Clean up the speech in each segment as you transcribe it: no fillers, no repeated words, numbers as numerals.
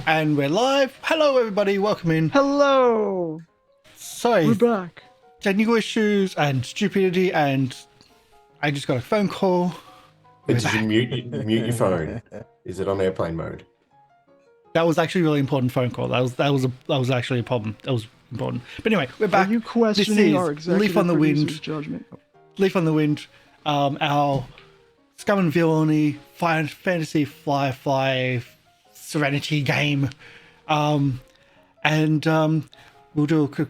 And we're live. Hello, everybody. Welcome in. Hello. Sorry, We're back. technical issues and stupidity, and I just got a phone call. Did you mute your phone? Is it on airplane mode? That was actually a really important phone call. That was actually a problem. That was important. But anyway, we're back. Are you questioning our executive Leaf on the producer's Wind. judgment? Leaf on the Wind. Our Scum Villainy Fantasy Fly Serenity game. We'll do a quick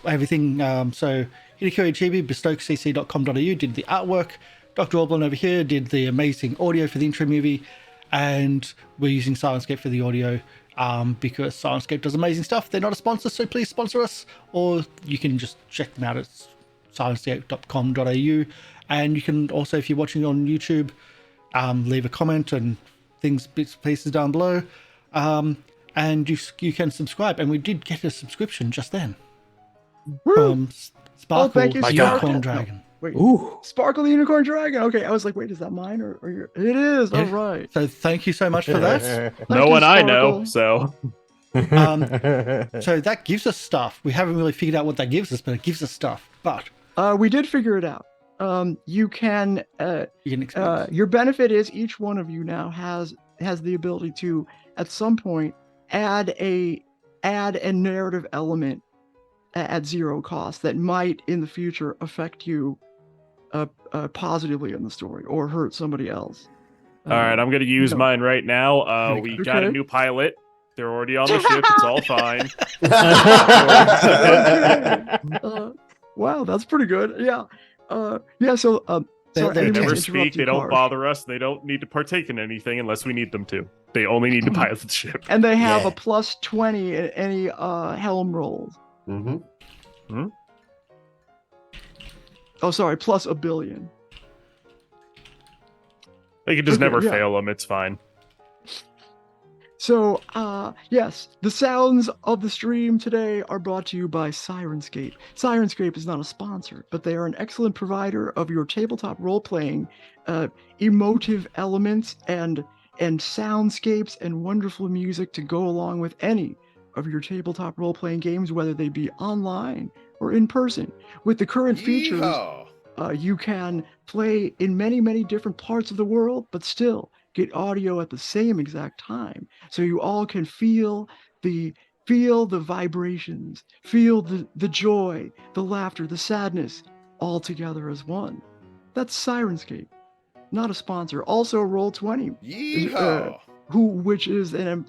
everything. So Hitokiri Chibi, bestokecc.com.au did the artwork. Dr. Oblong over here did the amazing audio for the intro movie, and we're using Syrinscape for the audio because Syrinscape does amazing stuff. They're not a sponsor, so please sponsor us, or you can just check them out at syrinscape.com.au. And you can also, if you're watching on YouTube, leave a comment and bits and pieces down below. And you can subscribe, and we did get a subscription just then. From Sparkle thank you, Unicorn Dragon. Wait, Ooh. Sparkle the Unicorn Dragon. Okay, I was like, wait, is that mine or your? It is. Yeah. All right. So thank you so much for that. No one I know, so. So that gives us stuff. We haven't really figured out what that gives us, but it gives us stuff. But We did figure it out. You can. Your benefit is each one of you now has the ability to, at some point, add a narrative element at zero cost that might in the future affect you positively in the story or hurt somebody else. All right, I'm going to use mine right now. We got a new pilot. They're already on the ship. It's all fine. Wow, that's pretty good. Yeah. They never speak. They don't bother us. They don't need to partake in anything unless we need them to. They only need to pilot the ship. And they have a plus 20 in any helm rolls. Mm-hmm. Hmm? Oh, sorry, plus $1 billion. They can just never fail them. It's fine. So, yes, the sounds of the stream today are brought to you by Syrinscape. Syrinscape is not a sponsor, but they are an excellent provider of your tabletop role-playing, emotive elements and soundscapes and wonderful music to go along with any of your tabletop role-playing games, whether they be online or in person. With the current features, you can play in many, many different parts of the world, but still get audio at the same exact time. So you all can feel the vibrations, feel the joy, the laughter, the sadness, all together as one. That's Syrinscape, not a sponsor. Also Roll20,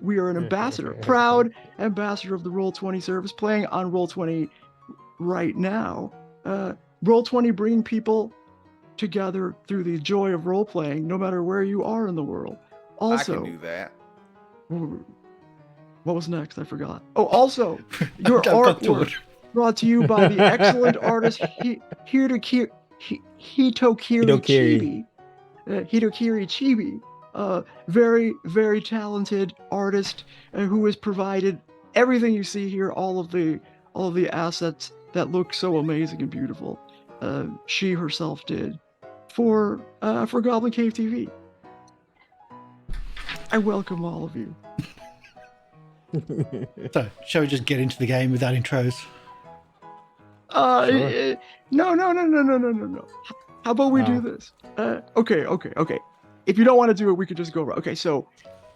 we are an ambassador, proud ambassador of the Roll20 service, playing on Roll20 right now. Roll20 bringing people together through the joy of role playing, no matter where you are in the world. Also, I can do that. What was next? I forgot. Oh, also, your artwork brought to you by the excellent artist Hitokiri Chibi. Hitokiri Chibi, very, very talented artist who has provided everything you see here, all of the assets that look so amazing and beautiful. She herself did for GoblinCaveTV. I welcome all of you. So, shall we just get into the game without intros? Sure. No. How about we do this? Okay. If you don't want to do it, we could just go. Okay, so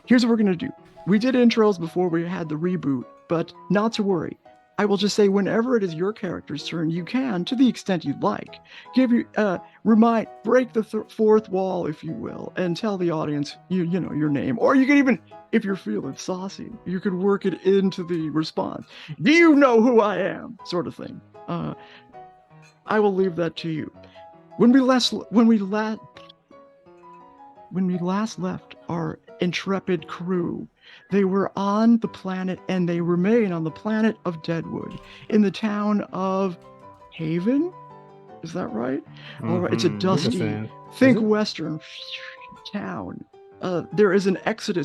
here's what we're gonna do. We did intros before we had the reboot, but not to worry. I will just say whenever it is your character's turn, you can, to the extent you'd like, break the fourth wall, if you will, and tell the audience, you know, your name. Or you can even, if you're feeling saucy, you could work it into the response. Do you know who I am? Sort of thing. I will leave that to you. When we last left our intrepid crew, they were on the planet, and they remain on the planet of Deadwood, in the town of Haven. Is that right? Mm-hmm. All right. It's a dusty, think Western town. There is an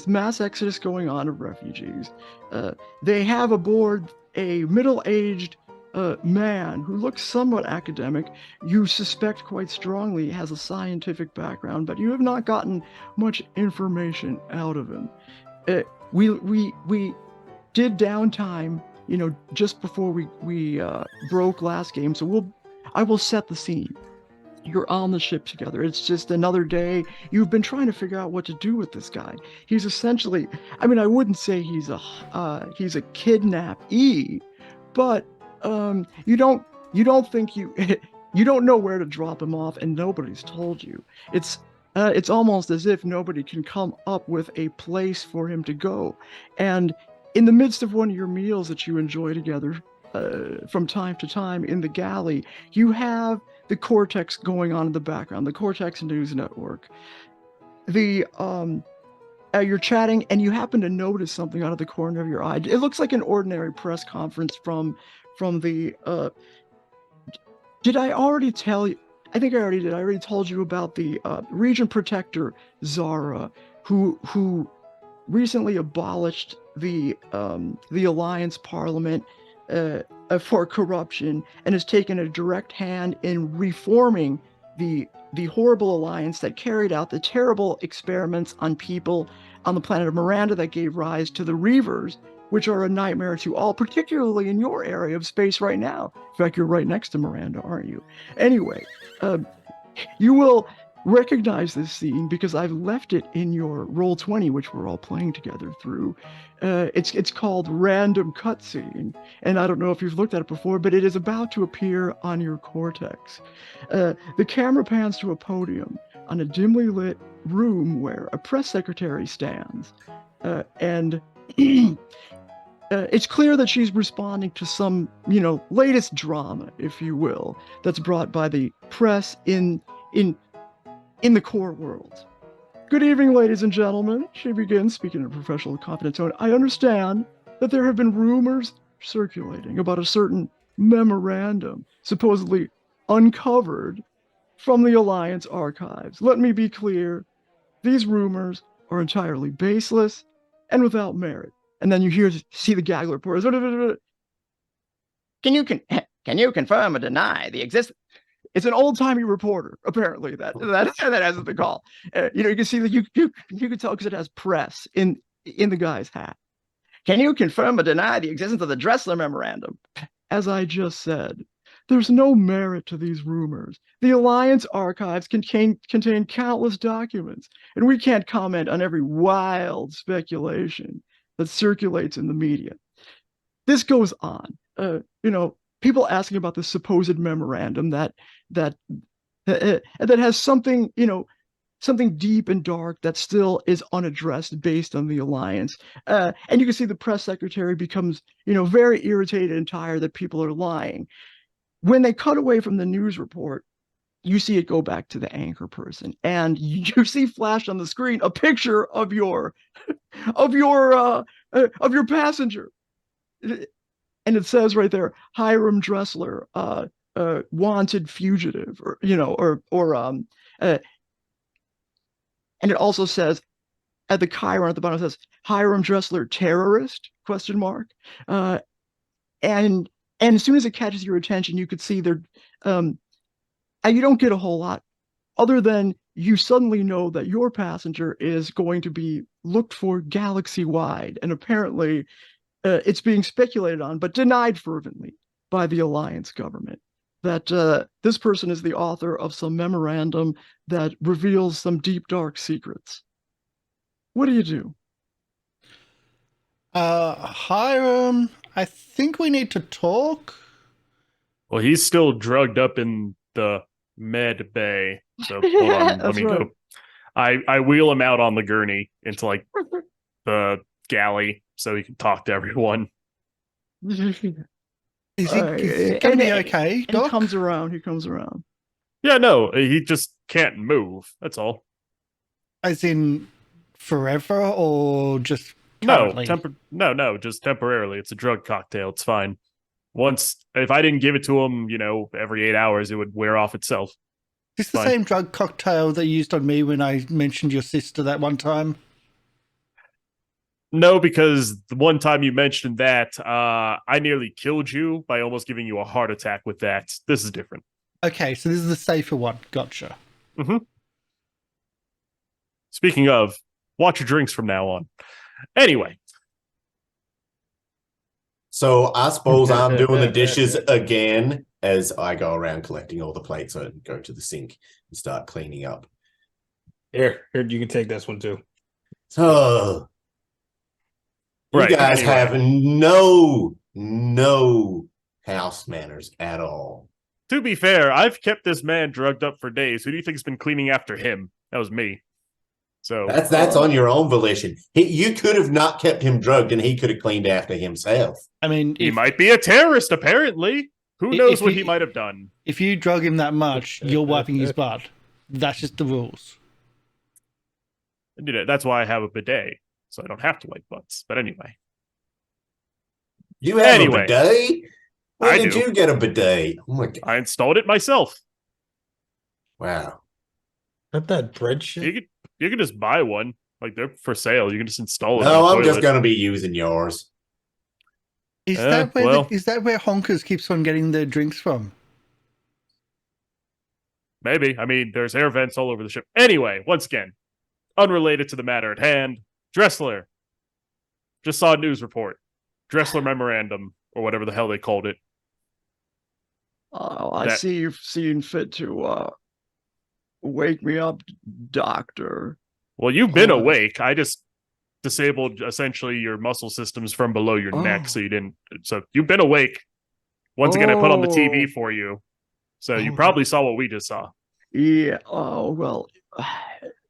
mass exodus going on of refugees. They have aboard a middle-aged man who looks somewhat academic. You suspect quite strongly has a scientific background, but you have not gotten much information out of him. we did downtime, just before we broke last game. So I will set the scene. You're on the ship together. It's just another day. You've been trying to figure out what to do with this guy. He's essentially, I mean, I wouldn't say he's a kidnappee, but you don't think you don't know where to drop him off, and nobody's told you. It's almost as if nobody can come up with a place for him to go. And in the midst of one of your meals that you enjoy together, from time to time in the galley, you have the Cortex going on in the background, the Cortex News Network. You're chatting, and you happen to notice something out of the corner of your eye. It looks like an ordinary press conference from the. Did I already tell you? I think I already did. I already told you about the Region Protector Zara, who recently abolished the Alliance Parliament for corruption, and has taken a direct hand in reforming the horrible alliance that carried out the terrible experiments on people on the planet of Miranda that gave rise to the Reavers, which are a nightmare to all, particularly in your area of space right now. In fact, you're right next to Miranda, aren't you? Anyway, you will recognize this scene because I've left it in your Roll20, which we're all playing together through. It's called Random Cutscene, and I don't know if you've looked at it before, but it is about to appear on your Cortex. The camera pans to a podium on a dimly lit room where a press secretary stands, and it's clear that she's responding to some, latest drama, if you will, that's brought by the press in the core world. Good evening, ladies and gentlemen. She begins, speaking in a professional, confident tone. I understand that there have been rumors circulating about a certain memorandum supposedly uncovered from the Alliance archives. Let me be clear. These rumors are entirely baseless and without merit. And then you see the gag reporters. Can you confirm or deny the existence? It's an old-timey reporter, apparently, that has the call. You can see that you can tell because it has press in the guy's hat. Can you confirm or deny the existence of the Dressler memorandum? As I just said, there's no merit to these rumors. The Alliance archives contain countless documents, and we can't comment on every wild speculation that circulates in the media. This goes on. People asking about this supposed memorandum that has something, something deep and dark that still is unaddressed based on the Alliance. And you can see the press secretary becomes, very irritated and tired that people are lying. When they cut away from the news report, you see it go back to the anchor person, and you see flashed on the screen a picture of your passenger. And it says right there, Hiram Dressler, wanted fugitive, and it also says at the chyron at the bottom, it says Hiram Dressler terrorist ? And as soon as it catches your attention, you could see there, and you don't get a whole lot other than you suddenly know that your passenger is going to be looked for galaxy-wide, and apparently it's being speculated on, but denied fervently by the Alliance government, that this person is the author of some memorandum that reveals some deep, dark secrets. What do you do? Hiram, I think we need to talk. Well, he's still drugged up in the med bay. So hold on, let me go. I wheel him out on the gurney into the galley so he can talk to everyone. Is he going to be okay, Doc? He comes around. Yeah, no, he just can't move. That's all. As in forever or just currently? No, just temporarily. It's a drug cocktail. It's fine. If I didn't give it to him, every 8 hours, it would wear off itself. Is this the same drug cocktail that you used on me when I mentioned your sister that one time? No, because the one time you mentioned that, I nearly killed you by almost giving you a heart attack with that. This is different. Okay, so this is the safer one. Gotcha. Mm-hmm. Speaking of, watch your drinks from now on. Anyway, So I suppose I'm doing the dishes again as I go around collecting all the plates and go to the sink and start cleaning up. Here, you can take this one too. So you guys have no house manners at all. To be fair, I've kept this man drugged up for days. Who do you think's been cleaning after him? That was me. So that's on your own volition. You could have not kept him drugged, and he could have cleaned after himself. I mean, he might be a terrorist. Apparently, who knows what he might have done? If you drug him that much, you're wiping his butt. That's just the rules. You know, that's why I have a bidet, so I don't have to wipe butts. But anyway, you have a bidet. Where did you get a bidet? Oh my God. I installed it myself. Wow. Not that bread shit. You can just buy one. Like, they're for sale. You can just install it. No, I'm just going to be using yours. Is that where Honkers keeps on getting their drinks from? Maybe. I mean, there's air vents all over the ship. Anyway, once again, unrelated to the matter at hand, Dressler. Just saw a news report. Dressler memorandum, or whatever the hell they called it. Oh, I see you've seen fit to wake me up, Doctor. Well, you've been awake. I just disabled essentially your muscle systems from below your neck, so you didn't. So you've been awake. Once again, I put on the TV for you, so you probably saw what we just saw. Yeah. Oh well.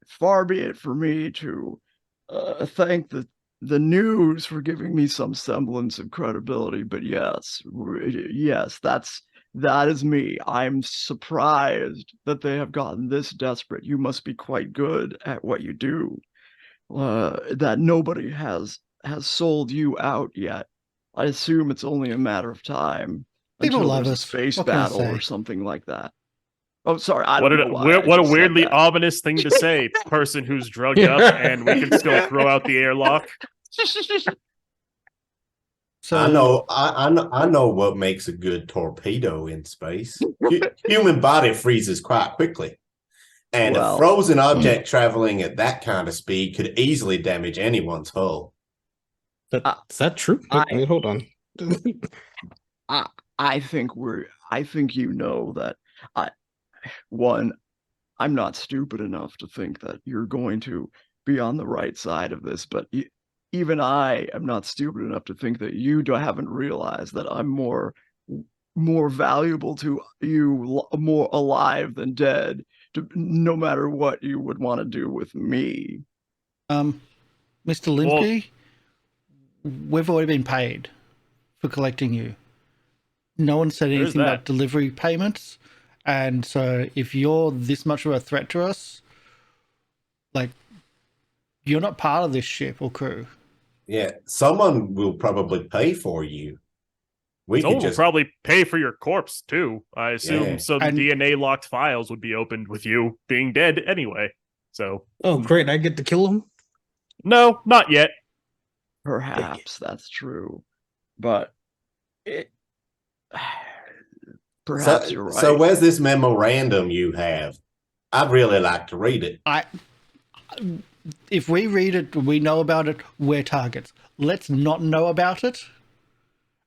Far be it for me to thank the news for giving me some semblance of credibility, but yes, that is me. I'm surprised that they have gotten this desperate. You must be quite good at what you do. That nobody has sold you out yet. I assume it's only a matter of time until there's a space battle or something like that. Oh, sorry. I don't know why. What a weirdly ominous thing to say, person who's drugged up, and we can still throw out the airlock. So I know what makes a good torpedo in space. Human body freezes quite quickly, and a frozen object traveling at that kind of speed could easily damage anyone's hull. Is that true? Wait, hold on. I think you know that. I'm not stupid enough to think that you're going to be on the right side of this, but even I am not stupid enough to think that you haven't realized that I'm more valuable to you, more alive than dead, no matter what you would want to do with me. Mr. Linsky, we've already been paid for collecting you. No one said anything about delivery payments. And so if you're this much of a threat to us, like, you're not part of this ship or crew. Yeah, someone will probably pay for you. Someone will probably pay for your corpse, too. I assume some DNA-locked files would be opened with you being dead anyway. So. Oh, great. I get to kill him? No, not yet. Perhaps that's true. But perhaps you're right. So where's this memorandum you have? I'd really like to read it. If we read it, we know about it, we're targets. Let's not know about it,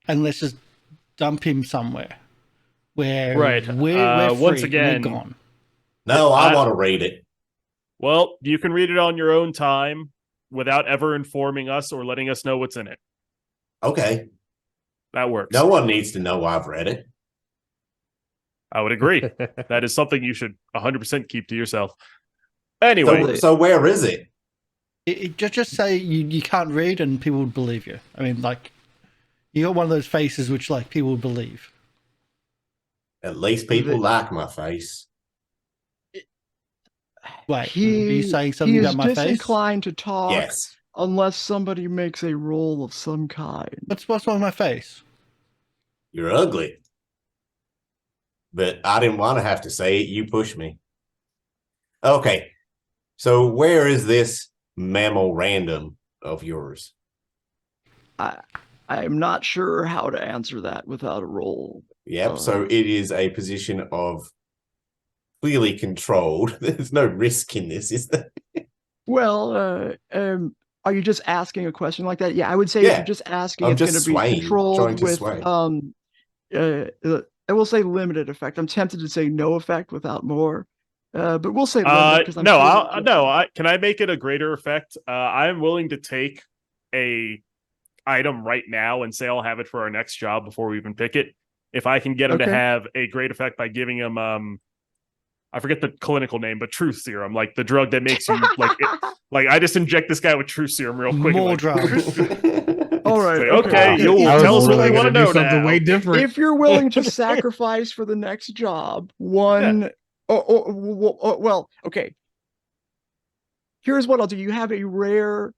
and let's just dump him somewhere where we're free, once again, we're gone. No, I want to read it. Well, you can read it on your own time without ever informing us or letting us know what's in it. Okay. That works. No one needs to know I've read it. I would agree. That is something you should 100% keep to yourself. Anyway. So where is it? Just say you can't read and people would believe you. I mean, like, you got one of those faces which, like, people would believe. At least people like my face. Wait, are you saying something about my face? He is disinclined to talk. Yes. Unless somebody makes a roll of some kind. What's wrong with my face? You're ugly. But I didn't want to have to say it. You pushed me. Okay. So where is this memorandum of yours? I'm not sure how to answer that without a roll. Yep. So it is a position of clearly controlled. There's no risk in this, is there? Well, Are you just asking a question like that? Yeah, I would say if you're just asking, I'm it's going to be trying controlled to with sway. I will say limited effect. I'm tempted to say no effect without more, but we'll say limited because can I make it a greater effect? I'm willing to take a item right now and say I'll have it for our next job before we even pick it. If I can get him to have a great effect by giving him I forget the clinical name, but truth serum, like the drug that makes you like I just inject this guy with truth serum real quick. More drugs. All right. Okay, you'll tell us what we want to know something now. way different. If you're willing to sacrifice for the next job, well, okay. Here's what I'll do. You have a rare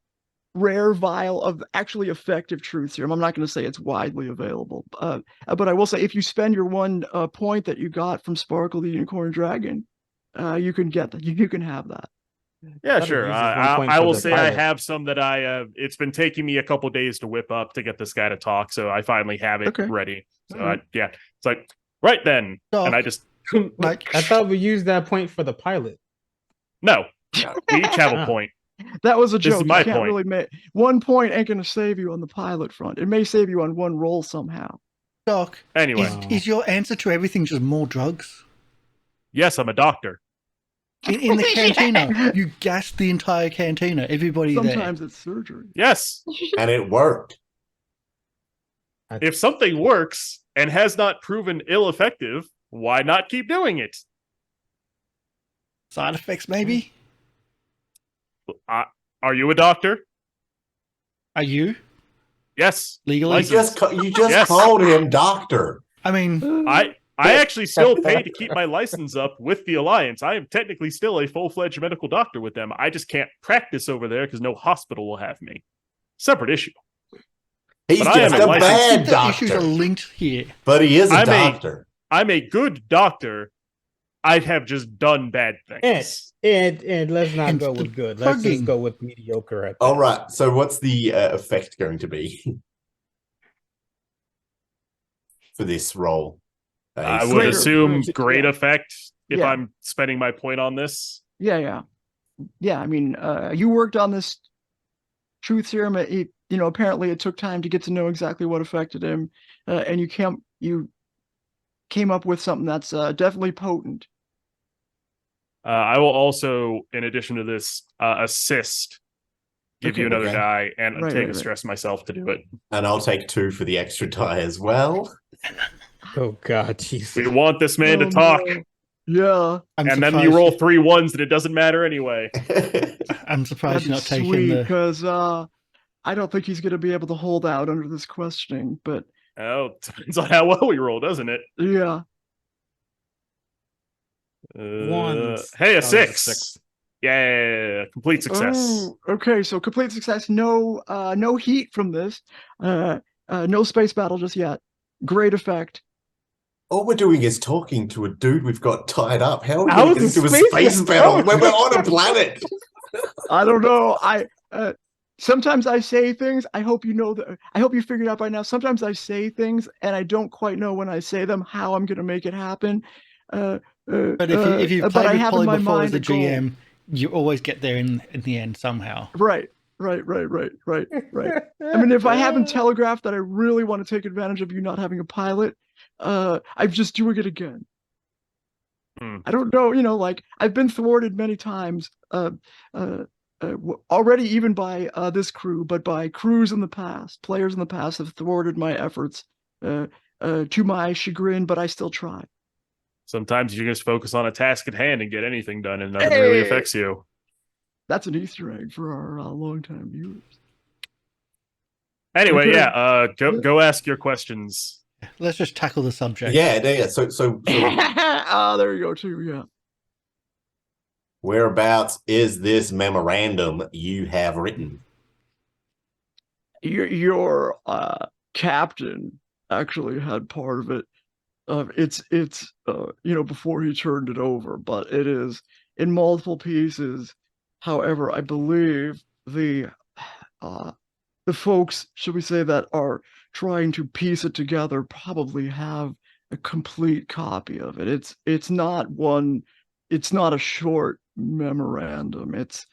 vial of actually effective truth serum. I'm not going to say it's widely available, but I will say if you spend your 1 point that you got from Sparkle the Unicorn Dragon, you can get that. You can have that. Yeah, sure. I will say I have some that it's been taking me a couple days to whip up to get this guy to talk, so I finally have it ready. So it's like right then, and I just like I thought we used that point for the pilot. No, we each have a point. That was a joke. This is my point. Really make 1 point ain't going to save you on the pilot front. It may save you on 1 roll somehow. Doc, anyway, is your answer to everything just more drugs? Yes, I'm a doctor. In the cantina, you gassed the entire cantina. Everybody Sometimes it's surgery. Yes. And it worked. If something works and has not proven ill-effective, why not keep doing it? Side effects, maybe? Are you a doctor? Are you? Yes. Legally? You just called him doctor. I mean... I actually still pay to keep my license up with the Alliance. I am technically still a full-fledged medical doctor with them. I just can't practice over there because no hospital will have me. Separate issue. He's just a bad doctor. Issues are linked here. But he is a doctor. I'm a good doctor. I have just done bad things. And let's not go with good. Let's just go with mediocre. All right. So what's the effect going to be for this roll? I would assume great effect if I'm spending my point on this. Yeah. I mean, you worked on this truth serum. Apparently it took time to get to know exactly what affected him, and you came up with something that's definitely potent. I will also, in addition to this, assist. Give you another die and take a stress myself to do it. And I'll take 2 for the extra die as well. Oh God, Jesus! We want this man to talk. No. Yeah, and then you roll 3 1s, and it doesn't matter anyway. I'm surprised you're not taking the. Because I don't think he's going to be able to hold out under this questioning. But depends on how well we roll, doesn't it? Yeah. Hey, a 6. Yeah, complete success. Oh, okay, so complete success. No heat from this. No space battle just yet. Great effect. All we're doing is talking to a dude we've got tied up. How are we going to get into a space battle when we're on a planet? I don't know. Sometimes I say things. I hope you know that. I hope you figured out by now. Sometimes I say things and I don't quite know when I say them how I'm going to make it happen. But if you play with Polly before as the GM, you always get there in the end somehow. Right. I mean, if I haven't telegraphed that I really want to take advantage of you not having a pilot, I'm just doing it again. I don't know, like I've been thwarted many times, already even by this crew, but by crews in the past. Players in the past have thwarted my efforts to my chagrin, but I still try. Sometimes you just focus on a task at hand and get anything done, and nothing really affects you. That's an Easter egg for our longtime viewers. Anyway, go ask your questions. Let's just tackle the subject. Yeah. So. There you go too. Yeah. Whereabouts is this memorandum you have written? Your captain actually had part of it. It's before he turned it over, but it is in multiple pieces. However, I believe the folks, should we say, that are trying to piece it together probably have a complete copy of it. It's not a short memorandum. It's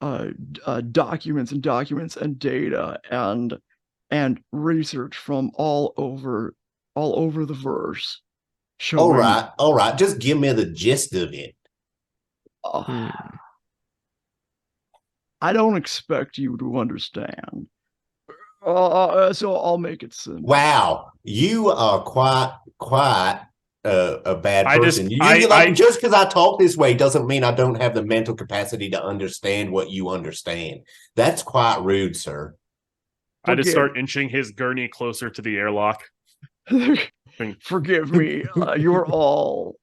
documents and data and research from all over the verse. Showing, all right. Just give me the gist of it. I don't expect you to understand. So I'll make it simple. Wow, you are quite a bad person. Just because I talk this way doesn't mean I don't have the mental capacity to understand what you understand. That's quite rude, sir. I just start inching his gurney closer to the airlock. Forgive me. You're all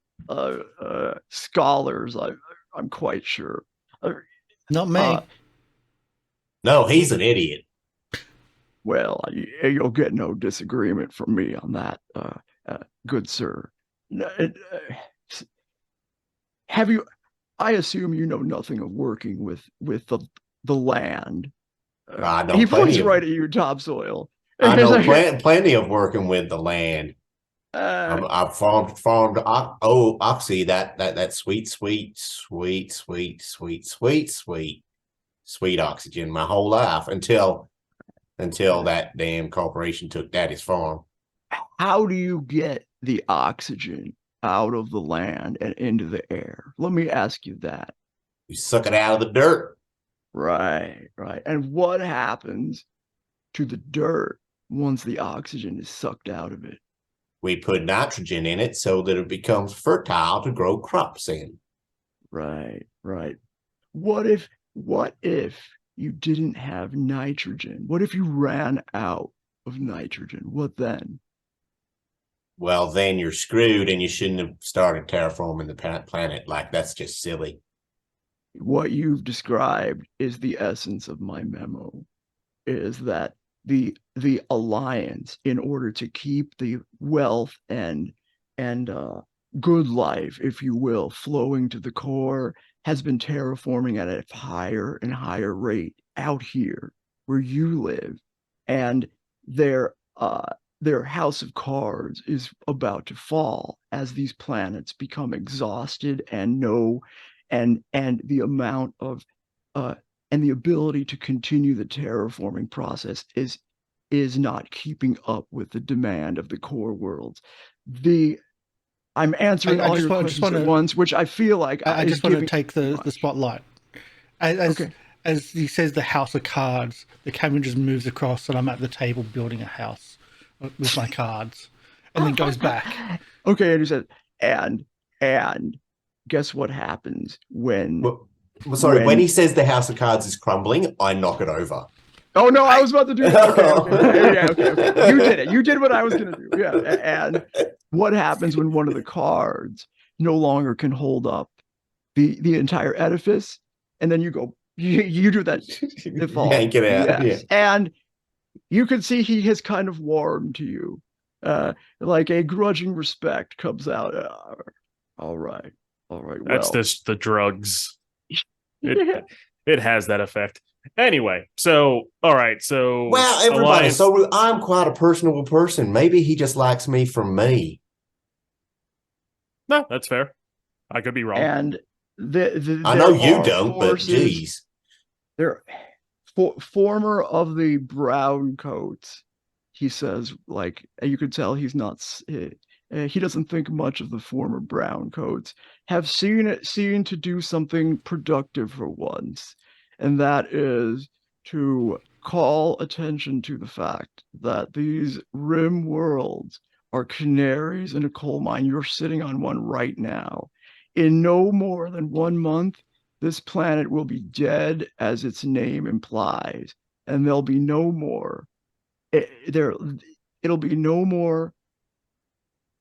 scholars. I'm quite sure. Not me. No, he's an idiot. Well, you'll get no disagreement from me on that, good sir. Have you? I assume you know nothing of working with the land. He points right at you, topsoil. I know plenty of working with the land. I've farmed oxy, that sweet oxygen my whole life until that damn corporation took Daddy's farm. How do you get the oxygen out of the land and into the air? Let me ask you that. You suck it out of the dirt. Right. And what happens to the dirt once the oxygen is sucked out of it? We put nitrogen in it so that it becomes fertile to grow crops in. Right. What if you didn't have nitrogen? What if you ran out of nitrogen? What then? Well, then you're screwed and you shouldn't have started terraforming the planet. Like, that's just silly. What you've described is the essence of my memo, is that the Alliance, in order to keep the wealth and good life, if you will, flowing to the core, has been terraforming at a higher and higher rate out here where you live, and their house of cards is about to fall as these planets become exhausted and the amount of and the ability to continue the terraforming process is not keeping up with the demand of the core worlds. I'm answering all your questions at once, which I feel like I just want to take the spotlight. As he says, the house of cards, the camera just moves across, and I'm at the table building a house with my cards, and then goes back. Okay, and he said, and guess what happens when? When he says the house of cards is crumbling, I knock it over. Oh no, I was about to do that. Okay. You did it. You did what I was gonna do. Yeah. And what happens when one of the cards no longer can hold up the entire edifice, and then you do that default. Yank it out. Yes. Yeah. And you can see he has kind of warmed to you. Like a grudging respect comes out. All right. That's the drugs. It has that effect. Anyway, so all right, so well, everybody. So I'm quite a personable person. Maybe he just likes me for me. No, that's fair. I could be wrong. And I know you don't, but geez, they're former of the brown coats. He says, like, you could tell he's not. He doesn't think much of the former brown coats. Have seen to do something productive for once. And that is to call attention to the fact that these rim worlds are canaries in a coal mine. You're sitting on one right now. In no more than 1 month, this planet will be dead, as its name implies, and there'll be no more. It'll be no more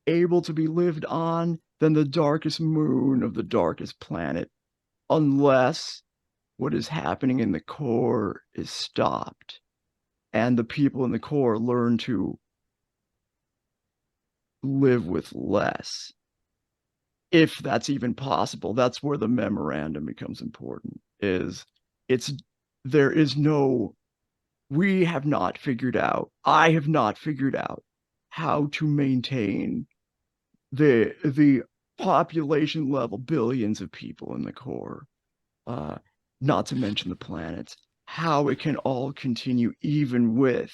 able to be lived on than the darkest moon of the darkest planet, unless what is happening in the core is stopped and the people in the core learn to live with less, if that's even possible. That's where the memorandum becomes important. We have not figured out, I have not figured out how to maintain the population level, billions of people in the core. not to mention the planets, how it can all continue even with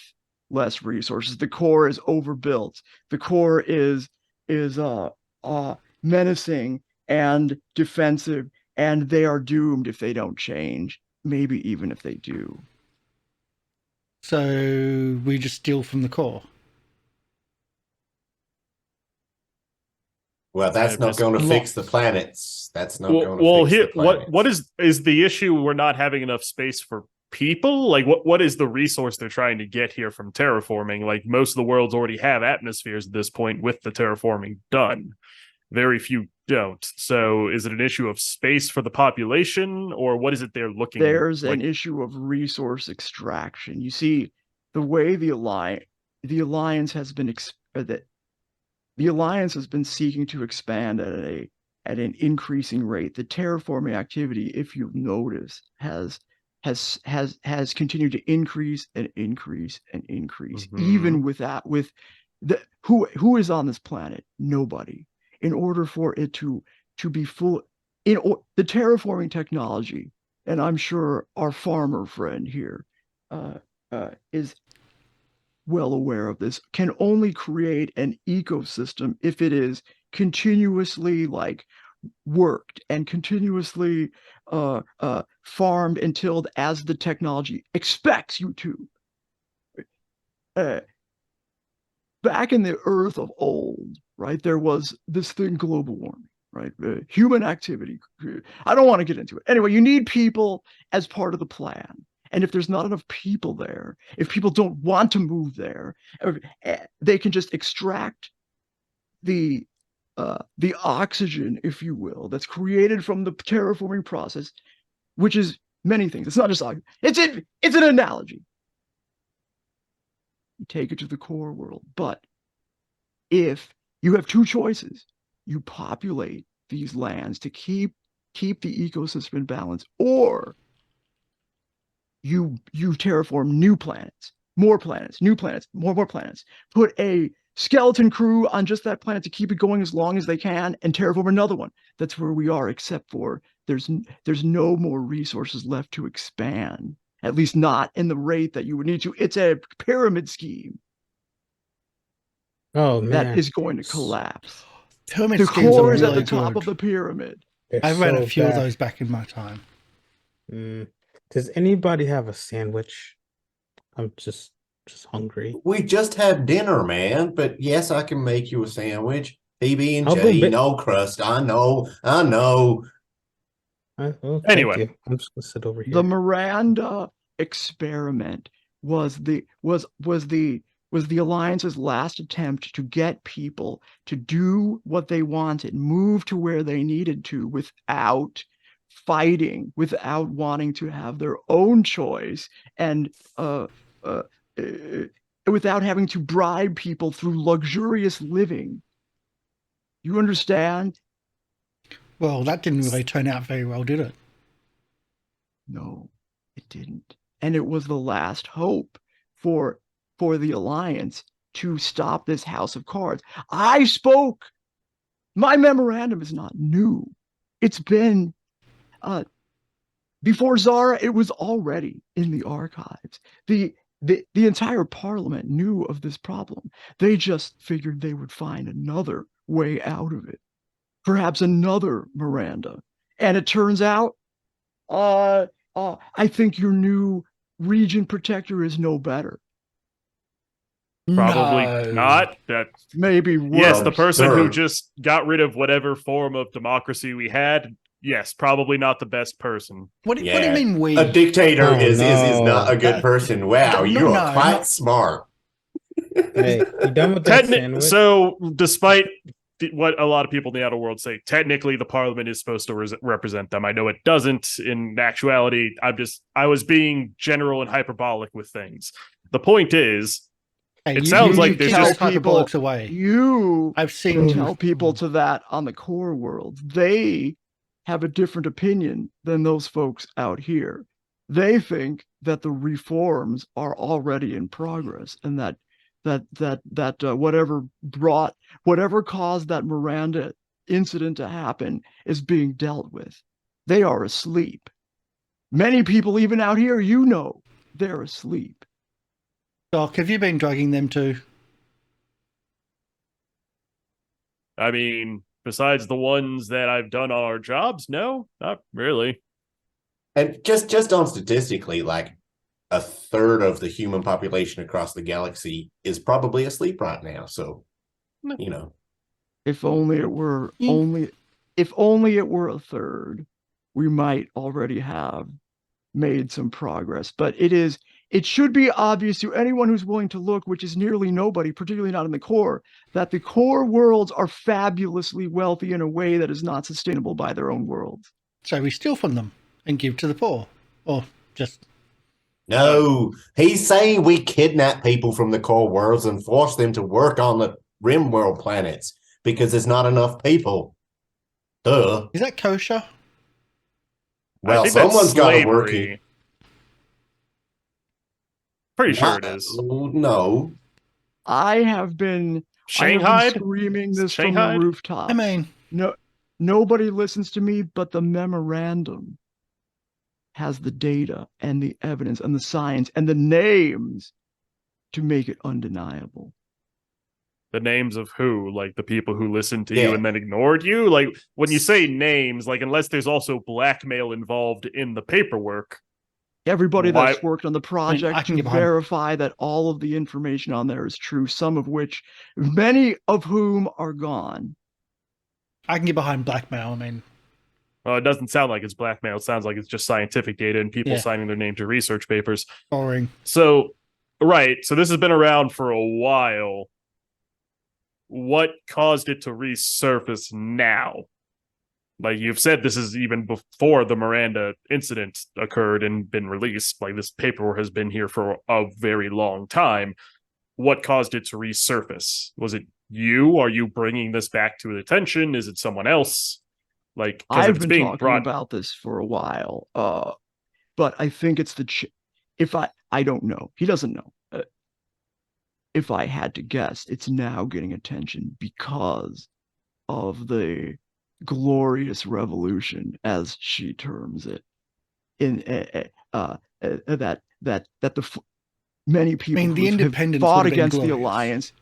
less resources. The core is overbuilt. The core is menacing and defensive, and they are doomed if they don't change. Maybe even if they do. So we just steal from the core. Well, that's not going to fix the planets. That's not going to fix the planets. What is the issue? We're not having enough space for people? Like, what is the resource they're trying to get here from terraforming? Like, most of the worlds already have atmospheres at this point with the terraforming done. Very few don't. So is it an issue of space for the population, or what is it they're looking? There's an issue of resource extraction. You see, the way the alliance has been the alliance has been seeking to expand at an increasing rate. The terraforming activity, if you'll notice, has continued to increase and increase and increase, even with who is on this planet? Nobody. In order for it to be full, the terraforming technology, and I'm sure our farmer friend here is well aware of this, can only create an ecosystem if it is continuously worked and continuously farmed and tilled as the technology expects you to. Back in the earth of old, right, there was this thing, global warming, right? Human activity. I don't want to get into it. Anyway, you need people as part of the plan. And if there's not enough people there, if people don't want to move there, they can just extract the oxygen, if you will, that's created from the terraforming process, which is many things. It's not just oxygen. It's an analogy. You take it to the core world. But if you have two choices, you populate these lands to keep the ecosystem in balance, or you terraform new planets, more planets, new planets, more planets, put a skeleton crew on just that planet to keep it going as long as they can, and terraform another one. That's where we are, except for there's no more resources left to expand, at least not in the rate that you would need to. It's a pyramid scheme. Oh man, that is going to collapse. Pyramid the schemes core are is really at the top good. of the pyramid. I ran a few of those back in my time. Does anybody have a sandwich? I'm just hungry. We just had dinner, man. But yes, I can make you a sandwich. PB&J, no crust. I know. Anyway, I'm just gonna sit over here. The Miranda experiment was the Alliance's last attempt to get people to do what they wanted, move to where they needed to without fighting, without wanting to have their own choice, and without having to bribe people through luxurious living. You understand? Well, that didn't really turn out very well, did it? No, it didn't. And it was the last hope for the Alliance to stop this house of cards. I spoke. My memorandum is not new. It's been before Zara, it was already in the archives. The entire parliament knew of this problem. They just figured they would find another way out of it. Perhaps another Miranda. And it turns out, I think your new region protector is no better. Probably not. That maybe worse. Yes, the person who just got rid of whatever form of democracy we had. Yes, probably not the best person. What do you mean we? A dictator is not a good person. Wow, you are quite smart. Hey, you done with that sandwich? So, despite what a lot of people in the outer world say, technically the parliament is supposed to represent them. I know it doesn't in actuality. I was being general and hyperbolic with things. The point is, hey, it sounds like there's just hyperbolics away. I've seen tell people to that on the core world. They have a different opinion than those folks out here. They think that the reforms are already in progress, and that whatever caused that Miranda incident to happen is being dealt with. They are asleep. Many people, even out here, they're asleep. Doc, have you been drugging them too? I mean, besides the ones that I've done on our jobs, no, not really. And just on statistically, like a third of the human population across the galaxy is probably asleep right now. So, you know, if only it were a third, we might already have made some progress. But it should be obvious to anyone who's willing to look, which is nearly nobody, particularly not in the core, that the core worlds are fabulously wealthy in a way that is not sustainable by their own worlds. So we steal from them and give to the poor, or just... No, he's saying we kidnap people from the core worlds and force them to work on the rim world planets because there's not enough people. Duh. Is that kosher? Well, someone's got to work it. Pretty sure it is. No. I have been screaming this from the rooftop. I mean, nobody listens to me, but the memorandum has the data and the evidence and the science and the names to make it undeniable. The names of who? Like the people who listened to you and then ignored you? Like when you say names, like unless there's also blackmail involved in the paperwork. Everybody that's worked on the project to verify that all of the information on there is true, many of whom are gone. I can get behind blackmail. I mean, well, it doesn't sound like it's blackmail. It sounds like it's just scientific data and people signing their name to research papers. Boring. So, right. So this has been around for a while. What caused it to resurface now? Like you've said, this is even before the Miranda incident occurred and been released. Like this paperwork has been here for a very long time. What caused it to resurface? Was it you? Are you bringing this back to attention? Is it someone else? Like I've been talking about this for a while, but I think it's I don't know. He doesn't know. If I had to guess, it's now getting attention because of the glorious revolution, as she terms it, in many people have fought against the Alliance,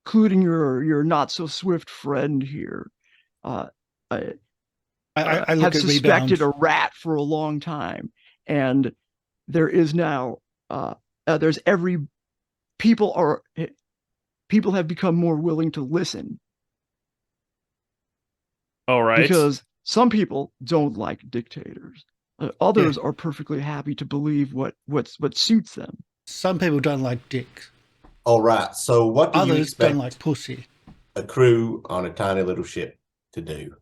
including your not so swift friend here. I have suspected a rat for a long time, and there is now people have become more willing to listen. All right. Because some people don't like dictators. Others are perfectly happy to believe what suits them. Some people don't like dicks. All right. So what do you expect don't like pussy? A crew on a tiny little ship to do?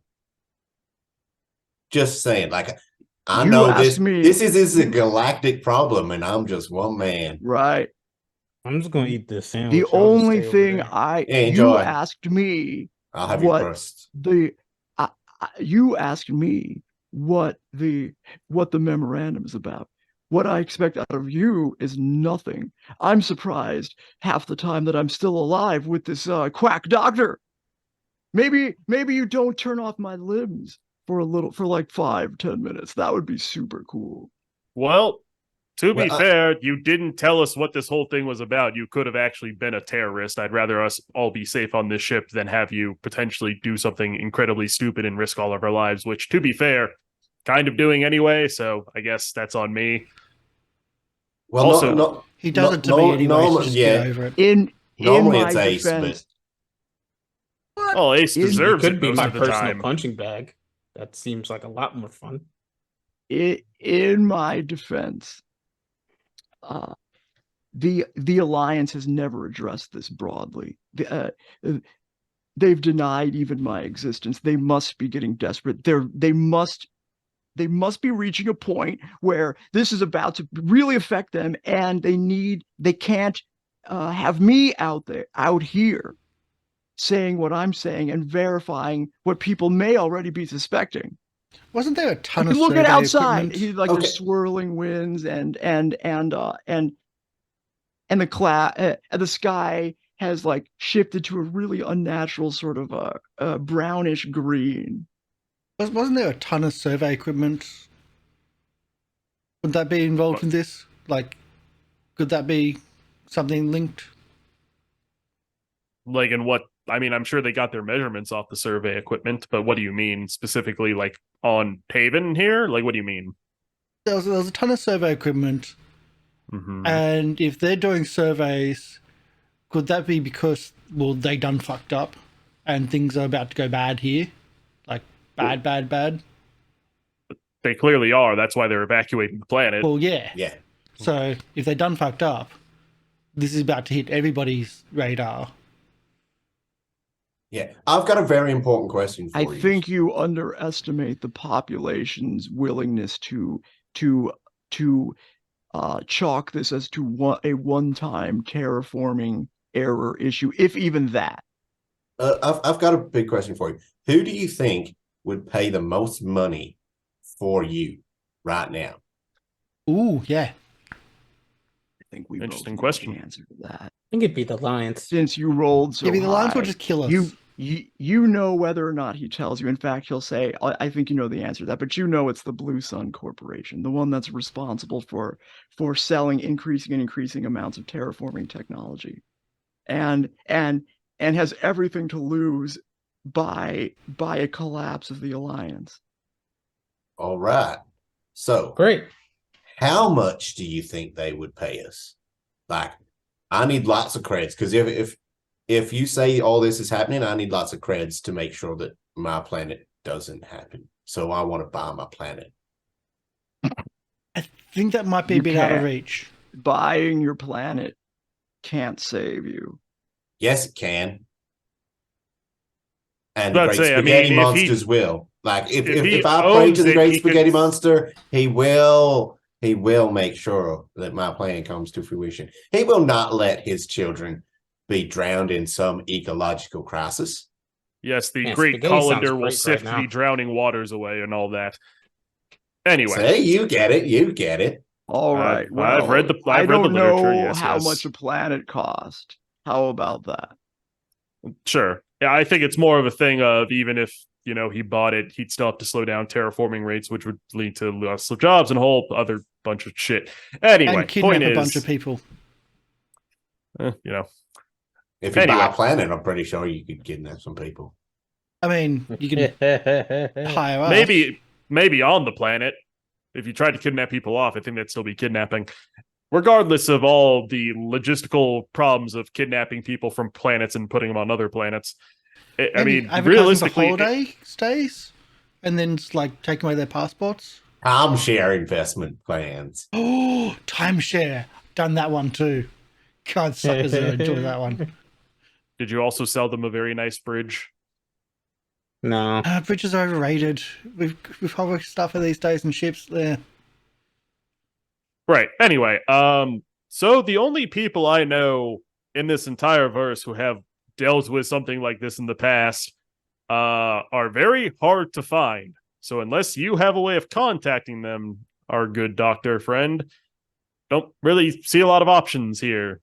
Just saying, like, I know this is a galactic problem, and I'm just one man. Right. I'm just gonna eat this sandwich. The only thing you asked me. I'll have you first. You asked me what the memorandum is about. What I expect out of you is nothing. I'm surprised half the time that I'm still alive with this quack doctor. Maybe you don't turn off my limbs for like 5-10 minutes. That would be super cool. Well, to be fair, you didn't tell us what this whole thing was about. You could have actually been a terrorist. I'd rather us all be safe on this ship than have you potentially do something incredibly stupid and risk all of our lives, which, to be fair, kind of doing anyway, so I guess that's on me. Well, also, he does it to me anyway, so get over it. Normally it's Ace, but... Oh, Ace deserves it. Could be my personal punching bag. That seems like a lot more fun. In my defense, the Alliance has never addressed this broadly. They've denied even my existence. They must be getting desperate. They must be reaching a point where this is about to really affect them, and they can't have me out here saying what I'm saying and verifying what people may already be suspecting. Wasn't there a ton of look at outside? He's like the swirling winds and the sky has like shifted to a really unnatural sort of brownish green. Wasn't there a ton of survey equipment Would that be involved in this? Like, could that be something linked? Like, in what? I mean, I'm sure they got their measurements off the survey equipment, but what do you mean specifically, like, on Haven here? Like, what do you mean? There was a ton of survey equipment, and if they're doing surveys, could that be because, well, they done fucked up, and things are about to go bad here? Like, bad? They clearly are. That's why they're evacuating the planet. Well, yeah. Yeah. So, if they done fucked up, this is about to hit everybody's radar. Yeah, I've got a very important question for you. I think you underestimate the population's willingness to chalk this as to a one-time terraforming error issue, if even that. I've got a big question for you. Who do you think would pay the most money for you right now? Ooh, yeah. I think we Interesting both know question. the answer to that. I think it'd be the Lions. Since you rolled so Maybe the Lions high, will just kill us. you know whether or not he tells you. In fact, he'll say, I think you know the answer to that, but you know it's the Blue Sun Corporation, the one that's responsible for selling increasing amounts of terraforming technology, and has everything to lose by a collapse of the Alliance. All right. So Great. how much do you think they would pay us? Like, I need lots of creds, because if you say all this is happening, I need lots of creds to make sure that my planet doesn't happen. So I want to buy my planet. I think that might be a bit out of reach. Buying your planet can't save you. Yes, it can. And the Great Spaghetti Monsters will. Like, if I pray to the Great Spaghetti Monster, he will make sure that my plan comes to fruition. He will not let his children be drowned in some ecological crisis. Yes, the Great Colander will sift the drowning waters away and all that. Anyway. Say, you get it. All right. Well, I've read the literature. I don't know yes, how much a planet cost. How about that? Sure. Yeah, I think it's more of a thing of, even if, he bought it, he'd still have to slow down terraforming rates, which would lead to loss of jobs and a whole other bunch of shit. Anyway, and kidnap a bunch of people. If you buy a planet, I'm pretty sure you could kidnap some people. I mean, you can hire us. Maybe on the planet. If you tried to kidnap people off, I think that'd still be kidnapping. Regardless of all the logistical problems of kidnapping people from planets and putting them on other planets. I mean, realistically, holiday stays, and then just like take away their passports. Timeshare investment plans. Oh, timeshare. Done that one too. God, suckers enjoy that one. Did you also sell them a very nice bridge? No. Bridges are overrated. We've hover stuff for these days and ships there. Right. Anyway, so the only people I know in this entire verse who have dealt with something like this in the past are very hard to find. So unless you have a way of contacting them, our good doctor friend, don't really see a lot of options here.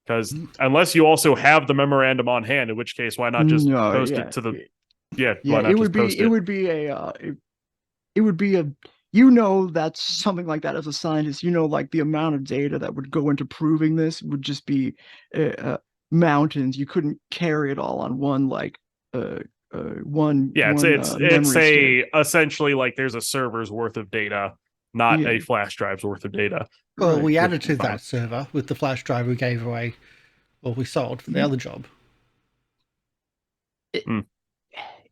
Because unless you also have the memorandum on hand, in which case, why not just post it to the... Yeah, why not just post it? It would be a that's something like that as a scientist, like the amount of data that would go into proving this would just be mountains. You couldn't carry it all on one it's essentially like there's a server's worth of data, not a flash drive's worth of data. Well, we added to that server with the flash drive we gave away, or we sold for the other job.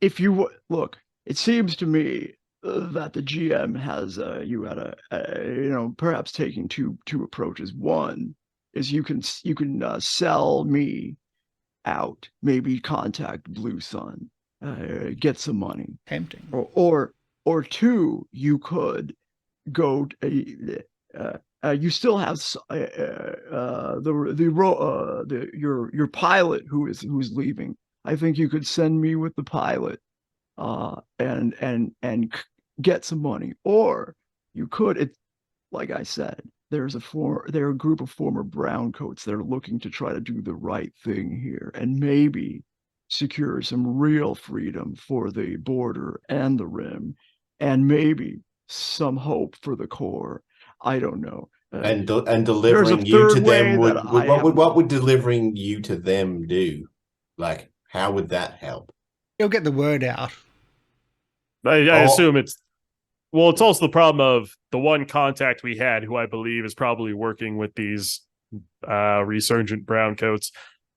If you look, it seems to me that the GM has you at perhaps taking two approaches. One is you can sell me out, maybe contact Blue Sun, get some money. Tempting. Or two, you could go. You still have your pilot who's leaving. I think you could send me with the pilot, and get some money. Or you could, like I said, there are a group of former browncoats that are looking to try to do the right thing here and maybe secure some real freedom for the border and the rim and maybe some hope for the core. I don't know. And delivering you to them what would delivering you to them do? Like, how would that help? It'll get the word out. I assume it's also the problem of the one contact we had, who I believe is probably working with these resurgent browncoats,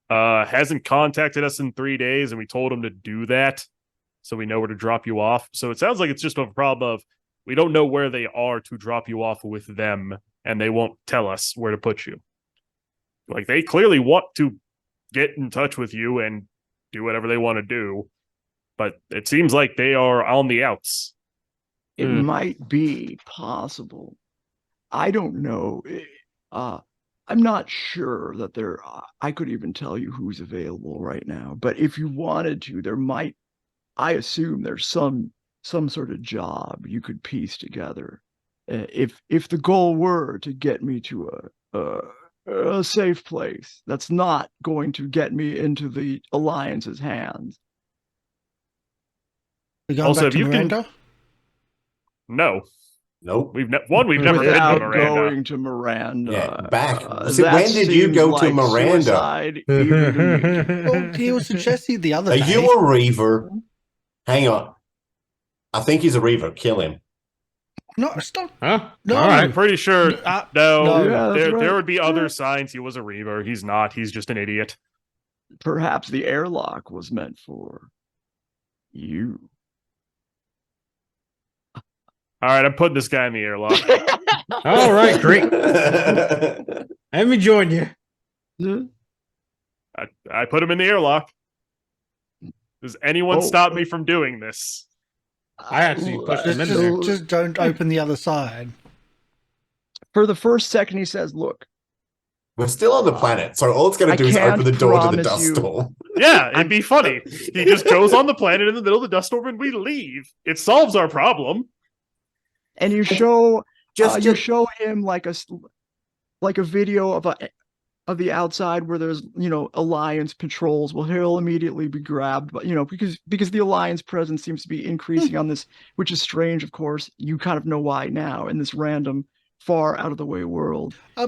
hasn't contacted us in 3 days, and we told him to do that, so we know where to drop you off. So it sounds like it's just a problem of we don't know where they are to drop you off with them, and they won't tell us where to put you. Like, they clearly want to get in touch with you and do whatever they want to do, but it seems like they are on the outs. It might be possible. I don't know. I'm not sure that I could even tell you who's available right now, but if you wanted to, there might, I assume there's some sort of job you could piece together. If the goal were to get me to a safe place, that's not going to get me into the Alliance's hands. We going back to Miranda? No. Nope. We've never been to Miranda. Going to Miranda. Yeah, back. When did you go to Miranda? Well, he was suggesting the other day. Are you a Reaver? Hang on. I think he's a Reaver. Kill him. No, stop. Huh? No, all right. I'm pretty sure. No. Yeah, there would be other signs he was a Reaver. He's not. He's just an idiot. Perhaps the airlock was meant for you. All right, I'm putting this guy in the airlock. All right, great. Let me join you. I put him in the airlock. Does anyone stop me from doing this? I actually pushed him in there. Just don't open the other side. For the first second, he says, look. We're still on the planet, so all it's going to do is open the door to the dust storm. Yeah, it'd be funny. He just goes on the planet in the middle of the dust storm and we leave. It solves our problem. And you show show him like a video of the outside where there's, Alliance patrols. Well, he'll immediately be grabbed, but because the Alliance presence seems to be increasing on this, which is strange. Of course, you kind of know why now in this random, far out of the way world. I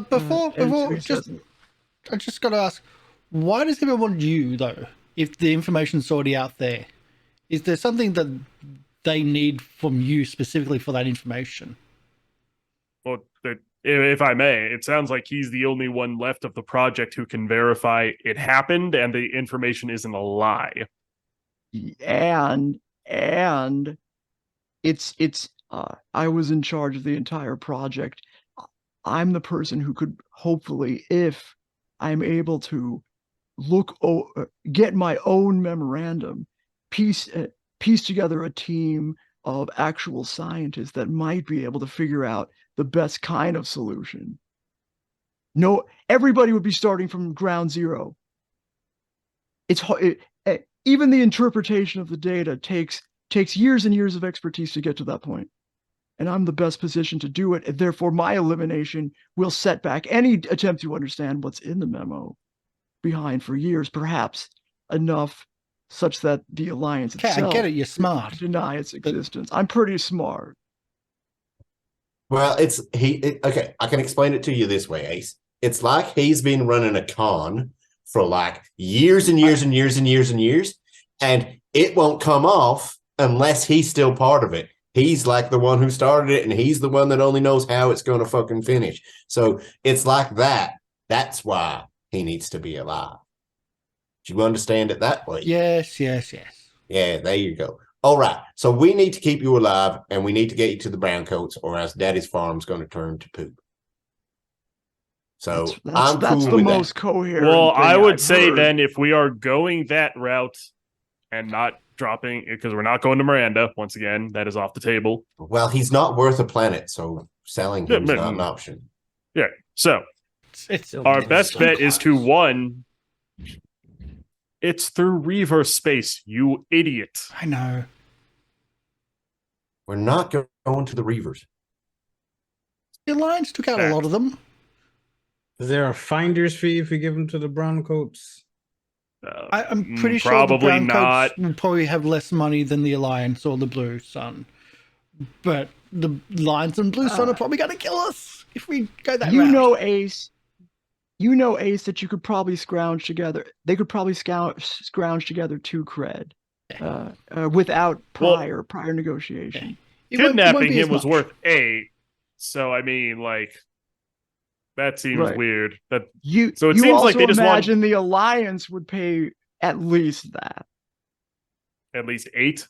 just got to ask, why does everyone want you though? If the information's already out there, is there something that they need from you specifically for that information? Well, if I may, it sounds like he's the only one left of the project who can verify it happened and the information isn't a lie. And it's I was in charge of the entire project. I'm the person who could hopefully, if I'm able to get my own memorandum, piece together a team of actual scientists that might be able to figure out the best kind of solution. No, everybody would be starting from ground zero. Even the interpretation of the data takes years and years of expertise to get to that point. And I'm the best position to do it. And therefore, my elimination will set back any attempt to understand what's in the memo behind for years, perhaps enough such that the Alliance itself, I get it, you're smart, deny its existence. I'm pretty smart. Well, okay, I can explain it to you this way, Ace. It's like he's been running a con for like years and years and years and years and years, and it won't come off unless he's still part of it. He's like the one who started it, and he's the one that only knows how it's going to fucking finish. So it's like that. That's why he needs to be alive. Do you understand it that way? Yes. Yeah, there you go. All right. So we need to keep you alive, and we need to get you to the browncoats, or else Daddy's farm's going to turn to poop. So that's the most coherent. Well, I would say then, if we are going that route and not dropping, because we're not going to Miranda once again, that is off the table. Well, he's not worth a planet, so selling him is not an option. Yeah. So our best bet is to one. It's through reverse space, you idiot. I know. We're not going to the Reavers. The Alliance took out a lot of them. Is there a finder's fee if we give them to the browncoats? I'm pretty sure probably the browncoats not. will probably have less money than the Alliance or the Blue Sun. But the Lions and Blue Sun are probably going to kill us if we go that route. Ace. Ace, that you could probably scrounge together. They could probably scrounge together 2 cred without prior negotiation. Yeah. Kidnapping him was worth 8. So I mean, like, that seems weird. So it seems like they just imagine the Alliance would pay at least that. At least 8.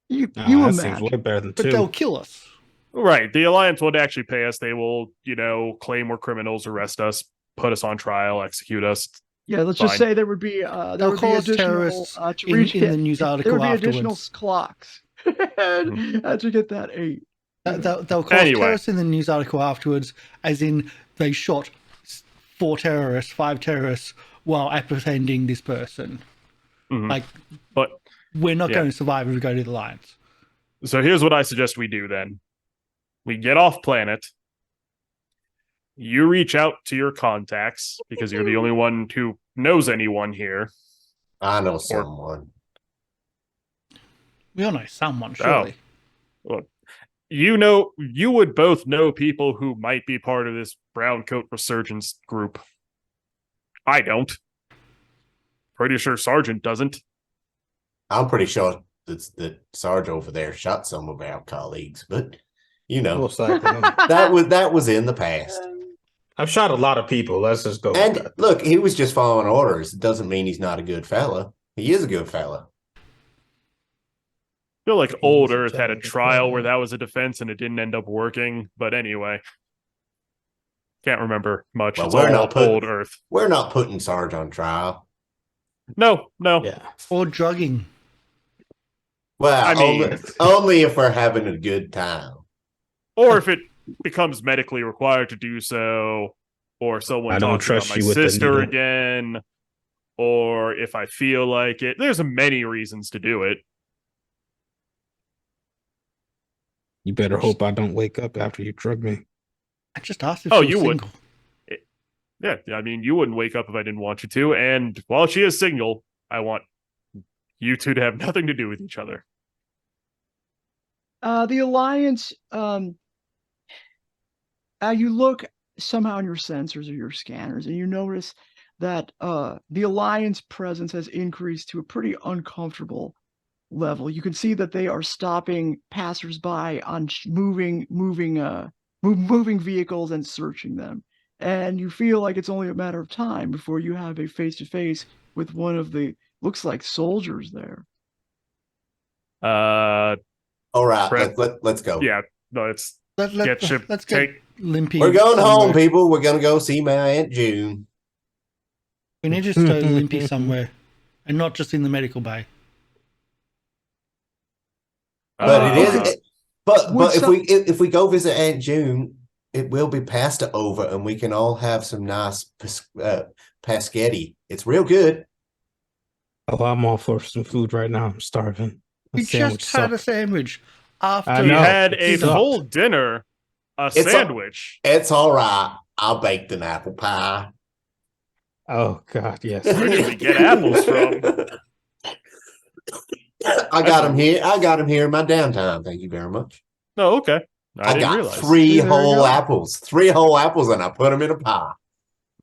You imagine. Seems way better than 2. But they'll kill us. Right. The Alliance won't actually pay us. They will, claim we're criminals, arrest us, put us on trial, execute us. Yeah, let's just say there would be they'll call us terrorists in the news article there would be afterwards. Additional clocks. How'd you get that 8? They'll call us terrorists in the news article afterwards, as in they shot 5 terrorists, while apprehending this person. But we're not going to survive if we go to the Alliance. So here's what I suggest we do then. We get off planet. You reach out to your contacts because you're the only one who knows anyone here. I know someone. We all know someone, surely. Look, you would both know people who might be part of this brown coat resurgence group. I don't. Pretty sure Sergeant doesn't. I'm pretty sure that Sarge over there shot some of our colleagues, but that was in the past. I've shot a lot of people. Let's just go. And look, he was just following orders. It doesn't mean he's not a good fella. He is a good fella. I feel like Old Earth had a trial where that was a defense and it didn't end up working. But anyway, can't remember much. Well, it's all Old Earth. We're not putting Sarge on trial. No. Yeah. Or drugging. Well, I mean, only if we're having a good time. Or if it becomes medically required to do so, or someone talks about my sister again, or if I feel like it. There's many reasons to do it. You better hope I don't wake up after you drug me. I just asked if she was single. Yeah, I mean, you wouldn't wake up if I didn't want you to. And while she is single, I want you two to have nothing to do with each other. The Alliance, you look somehow in your sensors or your scanners, and you notice that the Alliance presence has increased to a pretty uncomfortable level. You can see that they are stopping passersby on moving vehicles and searching them. And you feel like it's only a matter of time before you have a face-to-face with one of the, looks like, soldiers there. All right, let's go. Yeah, no, let's get Limpy. We're going home, people. We're going to go see my Aunt June. We need to stow Limpy somewhere, and not just in the medical bay. But if we go visit Aunt June, it will be pasta over, and we can all have some nice paschetti. It's real good. Oh, I'm all for some food right now. I'm starving. We just had a sandwich after we had a full dinner. Sandwich. It's all right. I'll bake an apple pie. Oh God, yes. Where did we get apples from? I got them here. I got them here in my downtime. Thank you very much. Oh, okay. I didn't got realize. 3 whole apples. 3 whole apples, and I put them in a pie.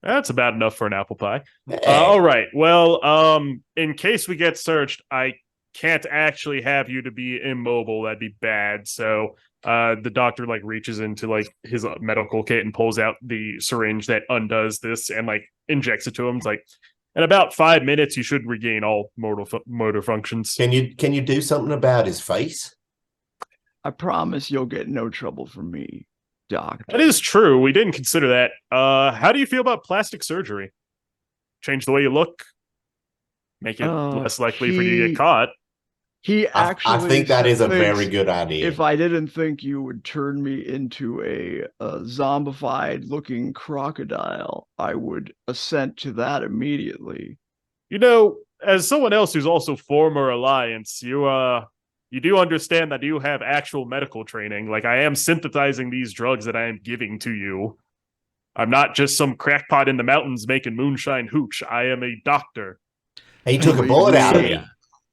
That's about enough for an apple pie. Hey. All right. Well, in case we get searched, I can't actually have you to be immobile. That'd be bad. So the doctor reaches into his medical kit and pulls out the syringe that undoes this and injects it to him. It's in about 5 minutes you should regain all motor functions. Can you do something about his face? I promise you'll get no trouble from me, doctor. That is true. We didn't consider that. How do you feel about plastic surgery? Change the way you look? Make it less likely for you to get caught? I think that is a very good idea. If I didn't think you would turn me into a zombified looking crocodile, I would assent to that immediately. As someone else who's also former Alliance, you do understand that you have actual medical training. I am synthesizing these drugs that I am giving to you. I'm not just some crackpot in the mountains making moonshine hooch. I am a doctor. He took a bullet out of you.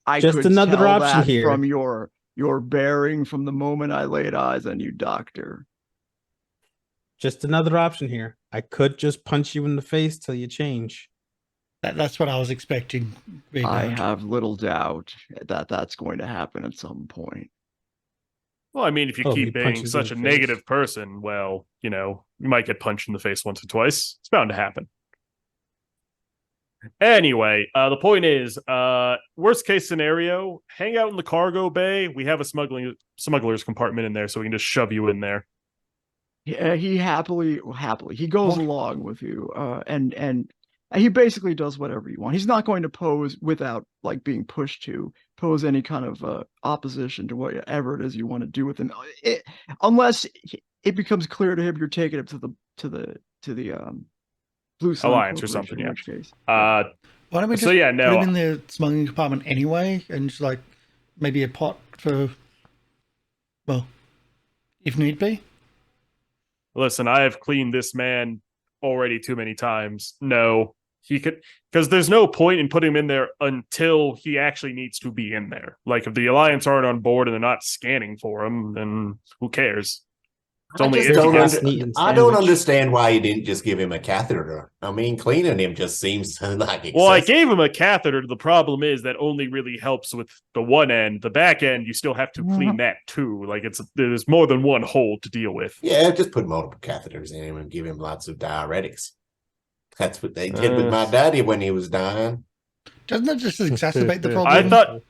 I just could another option here from your your bearing from the moment I laid eyes on you, Doctor. Just another option here. I could just punch you in the face till you change. That's what I was expecting. I have little doubt that that's going to happen at some point. Well, I mean, if you Oh, he keep being punches such a you in the face. negative person, well, you know, you might get punched in the face once or twice. It's bound to happen. Anyway, the point is, worst case scenario, hang out in the cargo bay. We have a smuggler's compartment in there, so we can just shove you in there. Yeah, he happily he goes along with you, and he basically does whatever you want. He's not going to pose without like being pushed to pose any kind of opposition to whatever it is you want to do with him, unless it becomes clear to him you're taking him to the Blue Sun Alliance or something. in Yeah. which case, Why don't we just put him in the smuggling department anyway, and just like maybe a pot for, well, if need be. Listen, I have cleaned this man already too many times. No, he could, because there's no point in putting him in there until he actually needs to be in there. Like if the Alliance aren't on board and they're not scanning for him, then who cares? It's only if he gets... I don't understand why you didn't just give him a catheter. I mean, cleaning him just seems like excessive. Well, I gave him a catheter. The problem is that only really helps with the one end. The back end, you still have to clean that too. Like there's more than one hole to deal with. Yeah, just put multiple catheters in him and give him lots of diuretics. That's what they did with my daddy when he was dying. Doesn't that just exacerbate the problem?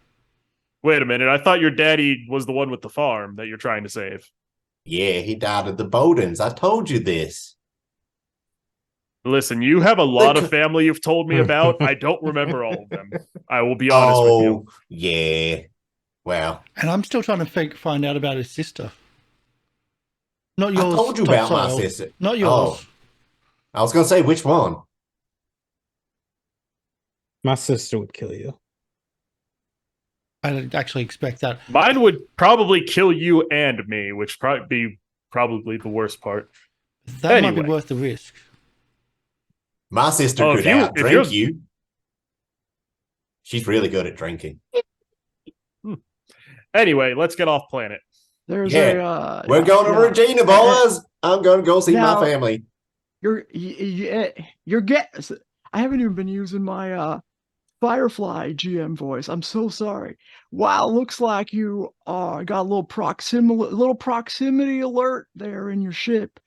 Wait a minute. I thought your daddy was the one with the farm that you're trying to save. Yeah, he died of the Bowdens. I told you this. Listen, you have a lot of family you've told me about. I don't remember all of them. I will be honest with you. Yeah. Well. And I'm still trying to find out about his sister. Not yours. I told you about my sister. Not yours. Oh. I was going to say, which one? My sister would kill you. I didn't actually expect that. Mine would probably kill you and me, which be probably the worst part. That might be worth the risk. My sister could out-drink you. She's really good at drinking. Anyway, let's get off planet. We're going to Regina, boys. I'm going to go see my family. I haven't even been using my Firefly GM voice. I'm so sorry. Wow, looks like you got a little proximity alert there in your ship.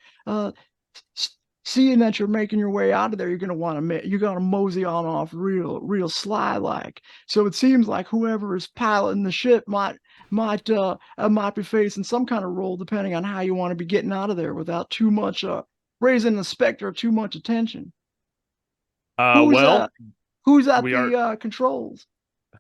Seeing that you're making your way out of there, you're gonna mosey on off real sly like. So it seems like whoever is piloting the ship might be facing some kind of role depending on how you want to be getting out of there without too much raising the specter of too much attention. Who's at the controls?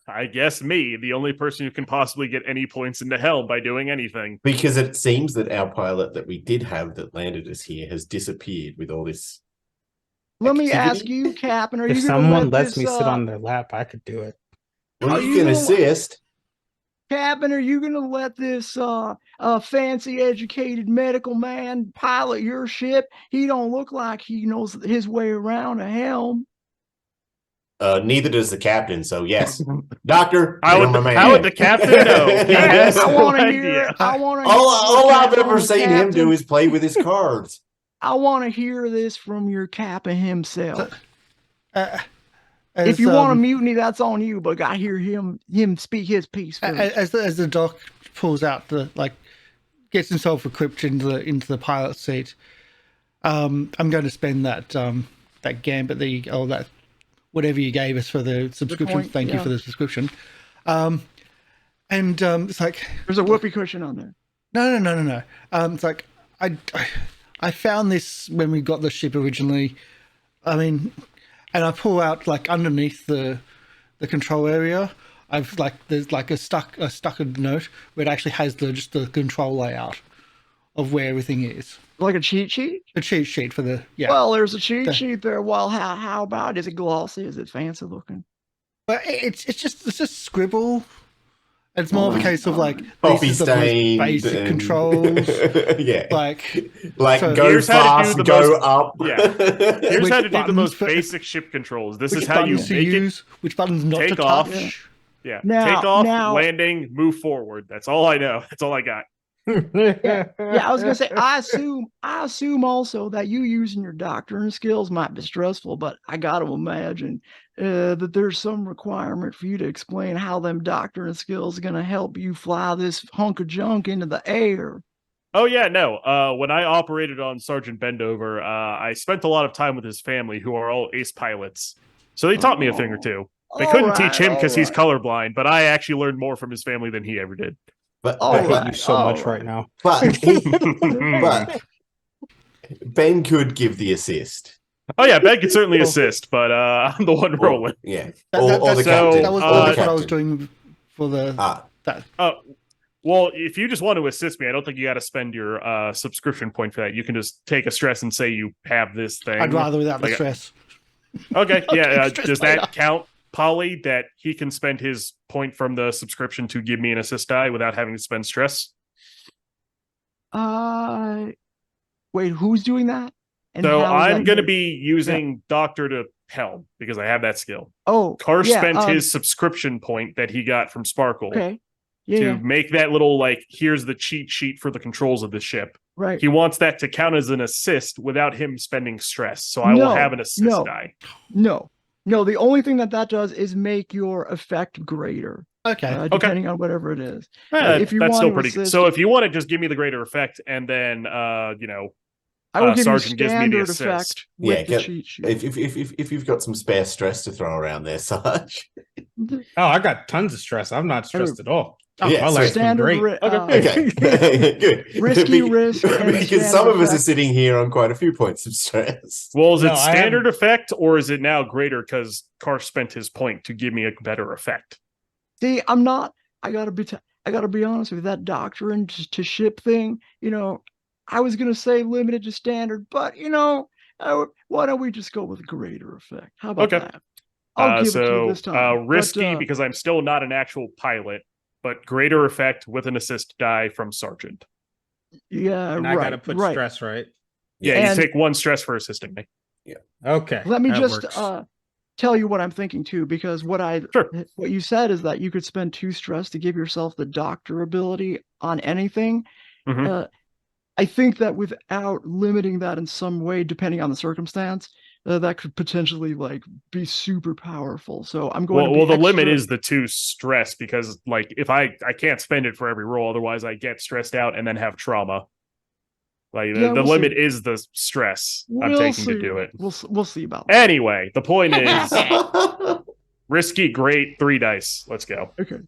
I guess me, the only person who can possibly get any points into hell by doing anything. Because it seems that our pilot that we did have that landed us here has disappeared with all this. Let me ask you, Captain, if someone lets me sit on their lap, I could do it. Well, you can assist. Captain, are you going to let this fancy educated medical man pilot your ship? He don't look like he knows his way around a helm. Neither does the captain, so yes. Doctor, how would the captain know? I want to hear. All I've ever seen him do is play with his cards. I want to hear this from your captain himself. If you want a mutiny, that's on you. But I hear him speak his piece first. As the doc pulls out gets himself equipped into the pilot seat. I'm going to spend that gambit that whatever you gave us for the subscription. Thank you for the subscription. It's like there's a whoopee cushion on there. No. It's like I found this when we got the ship originally. I mean, and I pull out like underneath the control area. There's like a stuck note where it actually has just the control layout of where everything is. Like a cheat sheet? A cheat sheet for the Well, there's a cheat sheet there. Well, how about is it glossy? Is it fancy looking? But it's just scribble. It's more of a case of like coffee this is the most basic controls. Yeah. Like so go fast, go up. Yeah. Here's how to do the most basic ship controls. This is how you make use, which buttons not to touch. Yeah. Now- Take off, now- landing, move forward. That's all I know. That's all I got. Yeah, I was gonna say, I assume also that you using your doctoring skills might be stressful, but I got to imagine that there's some requirement for you to explain how them doctoring skills are gonna help you fly this hunk of junk into the air. Oh yeah, no. When I operated on Sergeant Bendover, I spent a lot of time with his family, who are all ace pilots. So they taught me a thing or two. They couldn't teach him because he's colorblind, but I actually learned more from his family than he ever did. But I hate you so much right now. But Ben could give the assist. Oh yeah, Ben could certainly assist, but I'm the one rolling. Yeah, That- or the that's- captain. That was or the what I was captain. doing for the. That. Well, if you just want to assist me, I don't think you got to spend your subscription point for that. You can just take a stress and say you have this thing. I'd rather without the Like, stress. Okay, yeah. Stress Does later. that count, Polly, that he can spend his point from the subscription to give me an assist die without having to spend stress? Wait, who's doing that? And So how is I'm that going to used? be using Doctor to help because I have that skill. Oh, Karsh yeah, spent his subscription point that he got from Sparkle okay. to Yeah, make that little, like, here's the cheat sheet for the controls of the ship. right. He wants that to count as an assist without him spending stress. So I will have an assist die. No, the only thing that does is make your effect greater, Okay. depending on whatever it is. If you That's want still to pretty good. assist- So if you want to just give me the greater effect and then, I will give Sergeant you gives me the standard assist. effect Yeah, with the cheat sheet. if you've got some spare stress to throw around there, Sarge. Oh, I got tons of stress. I'm not stressed at all. Oh, yeah, my so- life's been Standard great. Okay, good. risky risk and because some of us are effect. sitting here on quite a few points of stress. Well, is No, it I standard effect or is it now greater because Karsh spent his point to give me a better effect? See, I'm not. I gotta be honest with you. That doctrine to ship thing. I was gonna say limited to standard, but why don't we just go with greater effect? How about Okay. that? I'll give it to you this time. Risky but, because I'm still not an actual pilot, but greater effect with an assist die from Sergeant. yeah, And I right. gotta put right. stress, right? Yeah, And- you take one stress for assisting me. Okay. Let me that just works. tell you what I'm thinking too, because what Sure. you said is that you could spend 2 stress to give yourself the doctor ability on anything. Mhm. I think that without limiting that in some way, depending on the circumstance, that could potentially be super powerful. So I'm going. Well, to be the limit extra- is the 2 stress because, if I can't spend it for every roll, otherwise I get stressed out and then have trauma. Like Yeah, the we'll limit see. is the stress I'm We'll taking see. to do it. We'll see about that. Anyway, the point is risky, great, 3 dice. Let's go. Okay.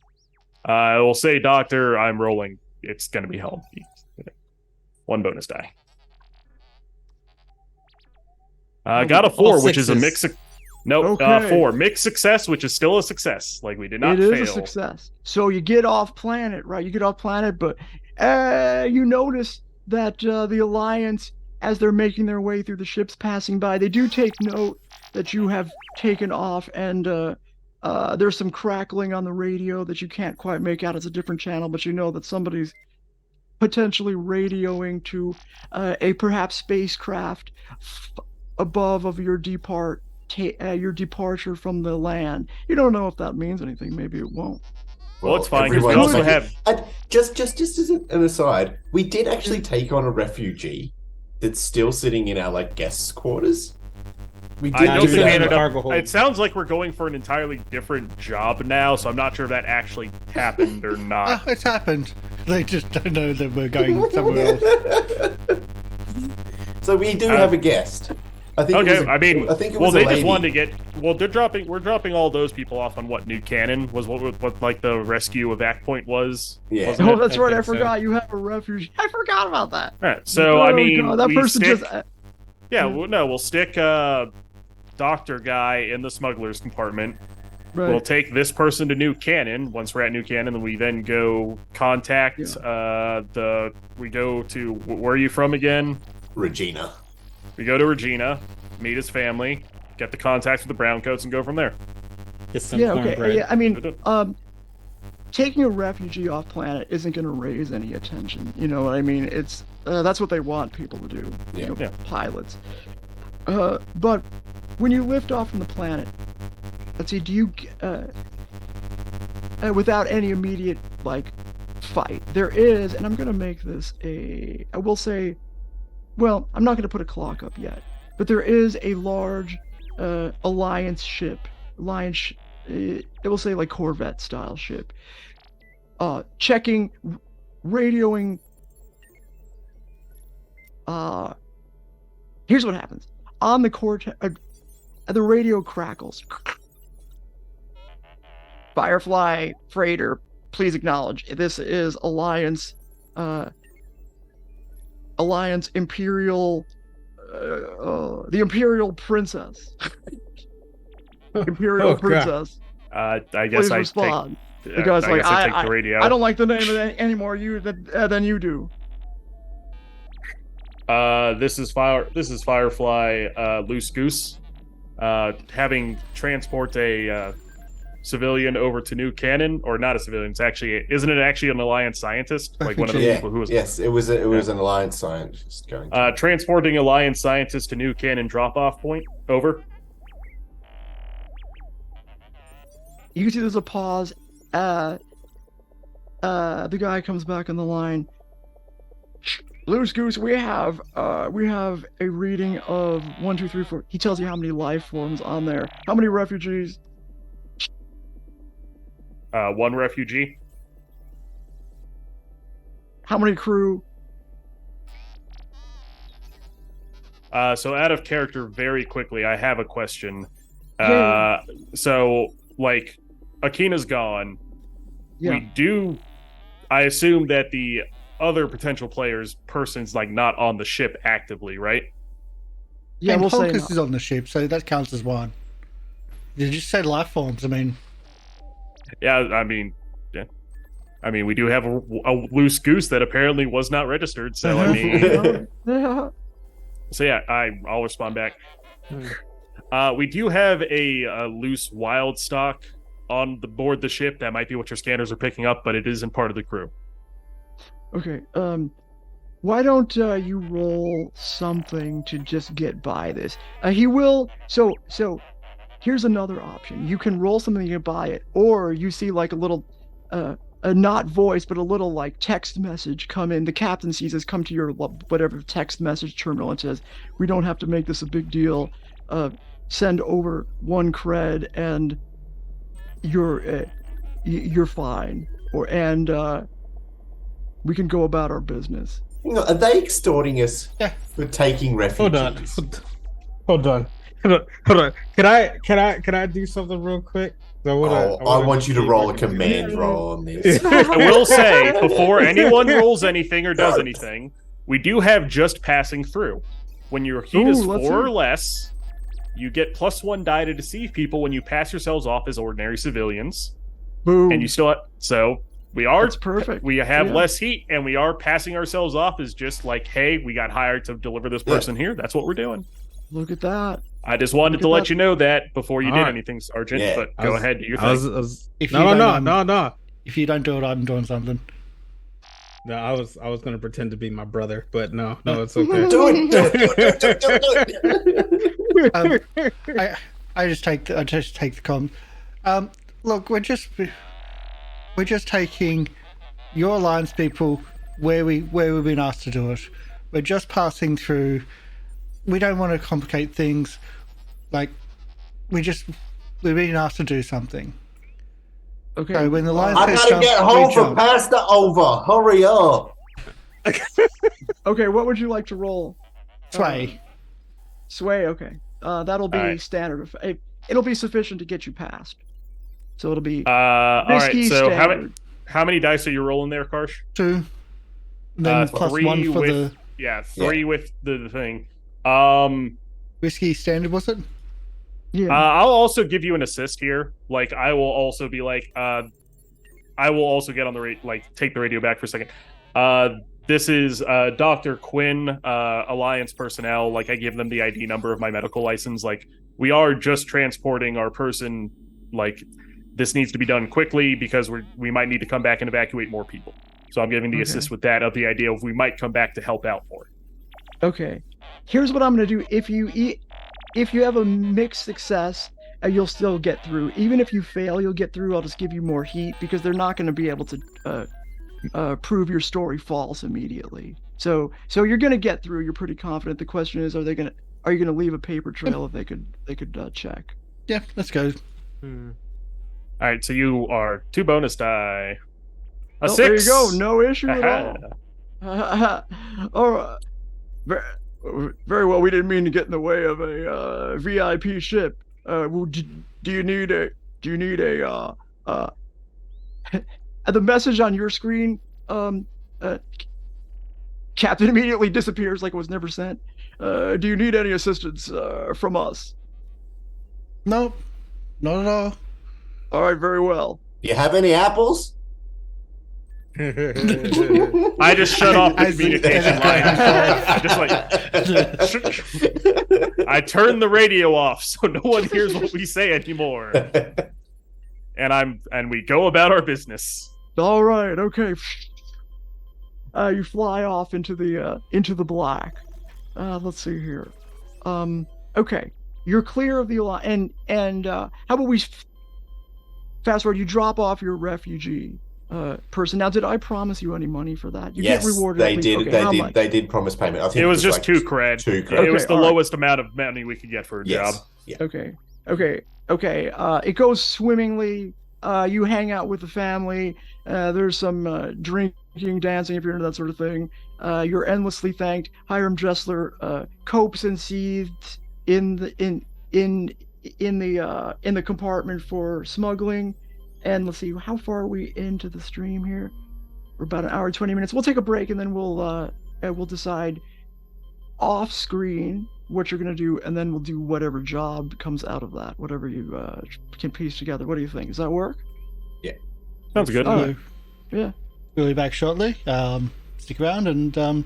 I will say, Doctor, I'm rolling. It's going to be hell. 1 bonus die. Got a 4, which is a mix. Nope, Okay. 4 mixed success, which is still a success. Like we did not It is fail. a success. So you get off planet, right? You get off planet, but you notice that the Alliance, as they're making their way through the ships passing by, they do take note that you have taken off, and there's some crackling on the radio that you can't quite make out. It's a different channel, but you know that somebody's potentially radioing to a perhaps spacecraft above of your departure from the land. You don't know if that means anything. Maybe it won't. Well, it's fine because we everyone's also like- have. And just as an aside, we did actually take on a refugee that's still sitting in our guests' quarters. We I did don't do think we that. ended Cargo up. hold. It sounds like we're going for an entirely different job now, so I'm not sure if that actually happened or not. It's happened. They just don't know that we're going somewhere else. So we do have a guest. I think. Okay, it was a- I mean, I think it well, was a they just lady. wanted to get. Well, we're dropping all those people off on what New Cannon was. What the rescue evac point was. Yeah. wasn't Oh, it? that's right. I think so. forgot you have a refugee. I forgot about that. All right, so I Oh, mean, God, that we person stick, just. yeah, we'll stick Doctor guy in the smuggler's compartment. Right. We'll take this person to New Cannon. Once we're at New Cannon, then we then go contact we go to where are you from again? Regina. We go to Regina, meet his family, get the contacts with the browncoats, and go from there. Get some Yeah. Okay. cornbread. Yeah. I mean, taking a refugee off planet isn't going to raise any attention. You know what I mean? It's that's what they want people to do. Yeah. Pilots. But when you lift off from the planet, let's see. without any immediate like fight. There is, and I'm gonna make this I will say, well, I'm not gonna put a clock up yet, but there is a large Alliance ship, it will say like Corvette style ship, checking, radioing. Here's what happens on the the radio crackles. Firefly freighter, please acknowledge this is Alliance Imperial, the Imperial Princess. Imperial Princess. I guess please I respond. take, because I like guess I take the radio. I don't like the name of it any more than you do. This is Firefly Loose Goose. Having transport a civilian over to New Cannon, or not a civilian, isn't it actually an Alliance scientist? Like one of the people who was... Yes, it was an Alliance scientist going to... Transporting Alliance scientist to New Cannon drop-off point. Over. You can see there's a pause. The guy comes back on the line. Loose Goose, we have a reading of 1, 2, 3, 4. He tells you how many life forms on there. How many refugees? 1 refugee. How many crew? So out of character, very quickly, I have a question. Yeah. So like, Akina's gone. Yeah. I assume that the other potential person's like not on the ship actively, right? Yeah, and we'll say Polkus is on the ship, so that counts as 1. You just said life forms. I mean, yeah. I mean, we do have a Loose Goose that apparently was not registered. So I mean, yeah. so yeah, I'll respond back. We do have a loose wild stock on the board the ship. That might be what your scanners are picking up, but it isn't part of the crew. Okay, why don't you roll something to just get by this? He will, so here's another option. You can roll something to get by it, or you see like a little, a not voice, but a little like text message come in. The captain sees this come to your whatever text message terminal and says, we don't have to make this a big deal. Send over 1 cred and you're fine. We can go about our business. Are they extorting us for taking refugees? Hold on. Can I do something real quick? I want you to roll a command roll on this. I will say, before anyone rolls anything or does anything, we do have just passing through. When your heat is 4 or less, you get +1 die to deceive people when you pass yourselves off as ordinary civilians. Boom. And you still that's perfect. We have less heat, and we are passing ourselves off as just like, hey, we got hired to deliver this person here. That's what we're doing. Look at that. I just wanted to let you know that before you did anything, Sergeant. Yeah. But go ahead, do your thing. No. If you don't do it, I'm doing something. No, I was going to pretend to be my brother, but no, it's okay. Do it. I just take the com. Look, we're just taking your Alliance people where we've been asked to do it. We're just passing through. We don't want to complicate things. Like, we've been asked to do something. Okay. So when the Alliance I gotta get home for pasta over. Hurry up. Okay, what would you like to roll? Sway. Sway. Okay. That'll be standard. It'll be sufficient to get you past. So it'll be. All right. So standard. how many dice are you rolling there, Karsh? 2. Then plus 1 for the. Yeah, 3 with the thing. Whiskey standard, was it? Yeah. I'll also give you an assist here. Like, I will also be like, I will also get on the take the radio back for a second. This is Dr. Quinn, Alliance personnel. Like, I give them the ID number of my medical license. Like, we are just transporting our person. Like, this needs to be done quickly because we might need to come back and evacuate more people. So I'm giving the assist with that of the idea of we might come back to help out more. Okay. Here's what I'm going to do. If you have a mixed success, you'll still get through. Even if you fail, you'll get through. I'll just give you more heat because they're not going to be able to prove your story false immediately. So you're going to get through. You're pretty confident. The question is, are you going to leave a paper trail if they could check? Yeah, let's go. All right, so you are 2 bonus die. A 6. There you go. No issue at all. All right. Very well. We didn't mean to get in the way of a VIP ship. Do you need a the message on your screen? Captain immediately disappears like it was never sent. Do you need any assistance from us? No, not at all. All right, very well. Do you have any apples? I just shut off the communication line. I just like I turned the radio off so no one hears what we say anymore. And we go about our business. All right, okay. You fly off into the black. Let's see here. Okay, you're clear of the alarm. And how about we fast forward? You drop off your refugee person. Now, did I promise you any money for that? You Yes, get rewarded. they did. Okay, They did promise payment. I think It was just like 2 cred. 2 cred. It was the all right. lowest amount of money we could get for a job. Yeah. Okay. It goes swimmingly. You hang out with the family. There's some drinking, dancing, if you're into that sort of thing. You're endlessly thanked. Hiram Dressler copes and seethes in the compartment for smuggling. And let's see, how far are we into the stream here? We're about an hour and 20 minutes. We'll take a break and then we'll decide off screen what you're gonna do, and then we'll do whatever job comes out of that, whatever you can piece together. What do you think? Does that work? Yeah, Sounds good. All right. Yeah. We'll be back shortly. Stick around, and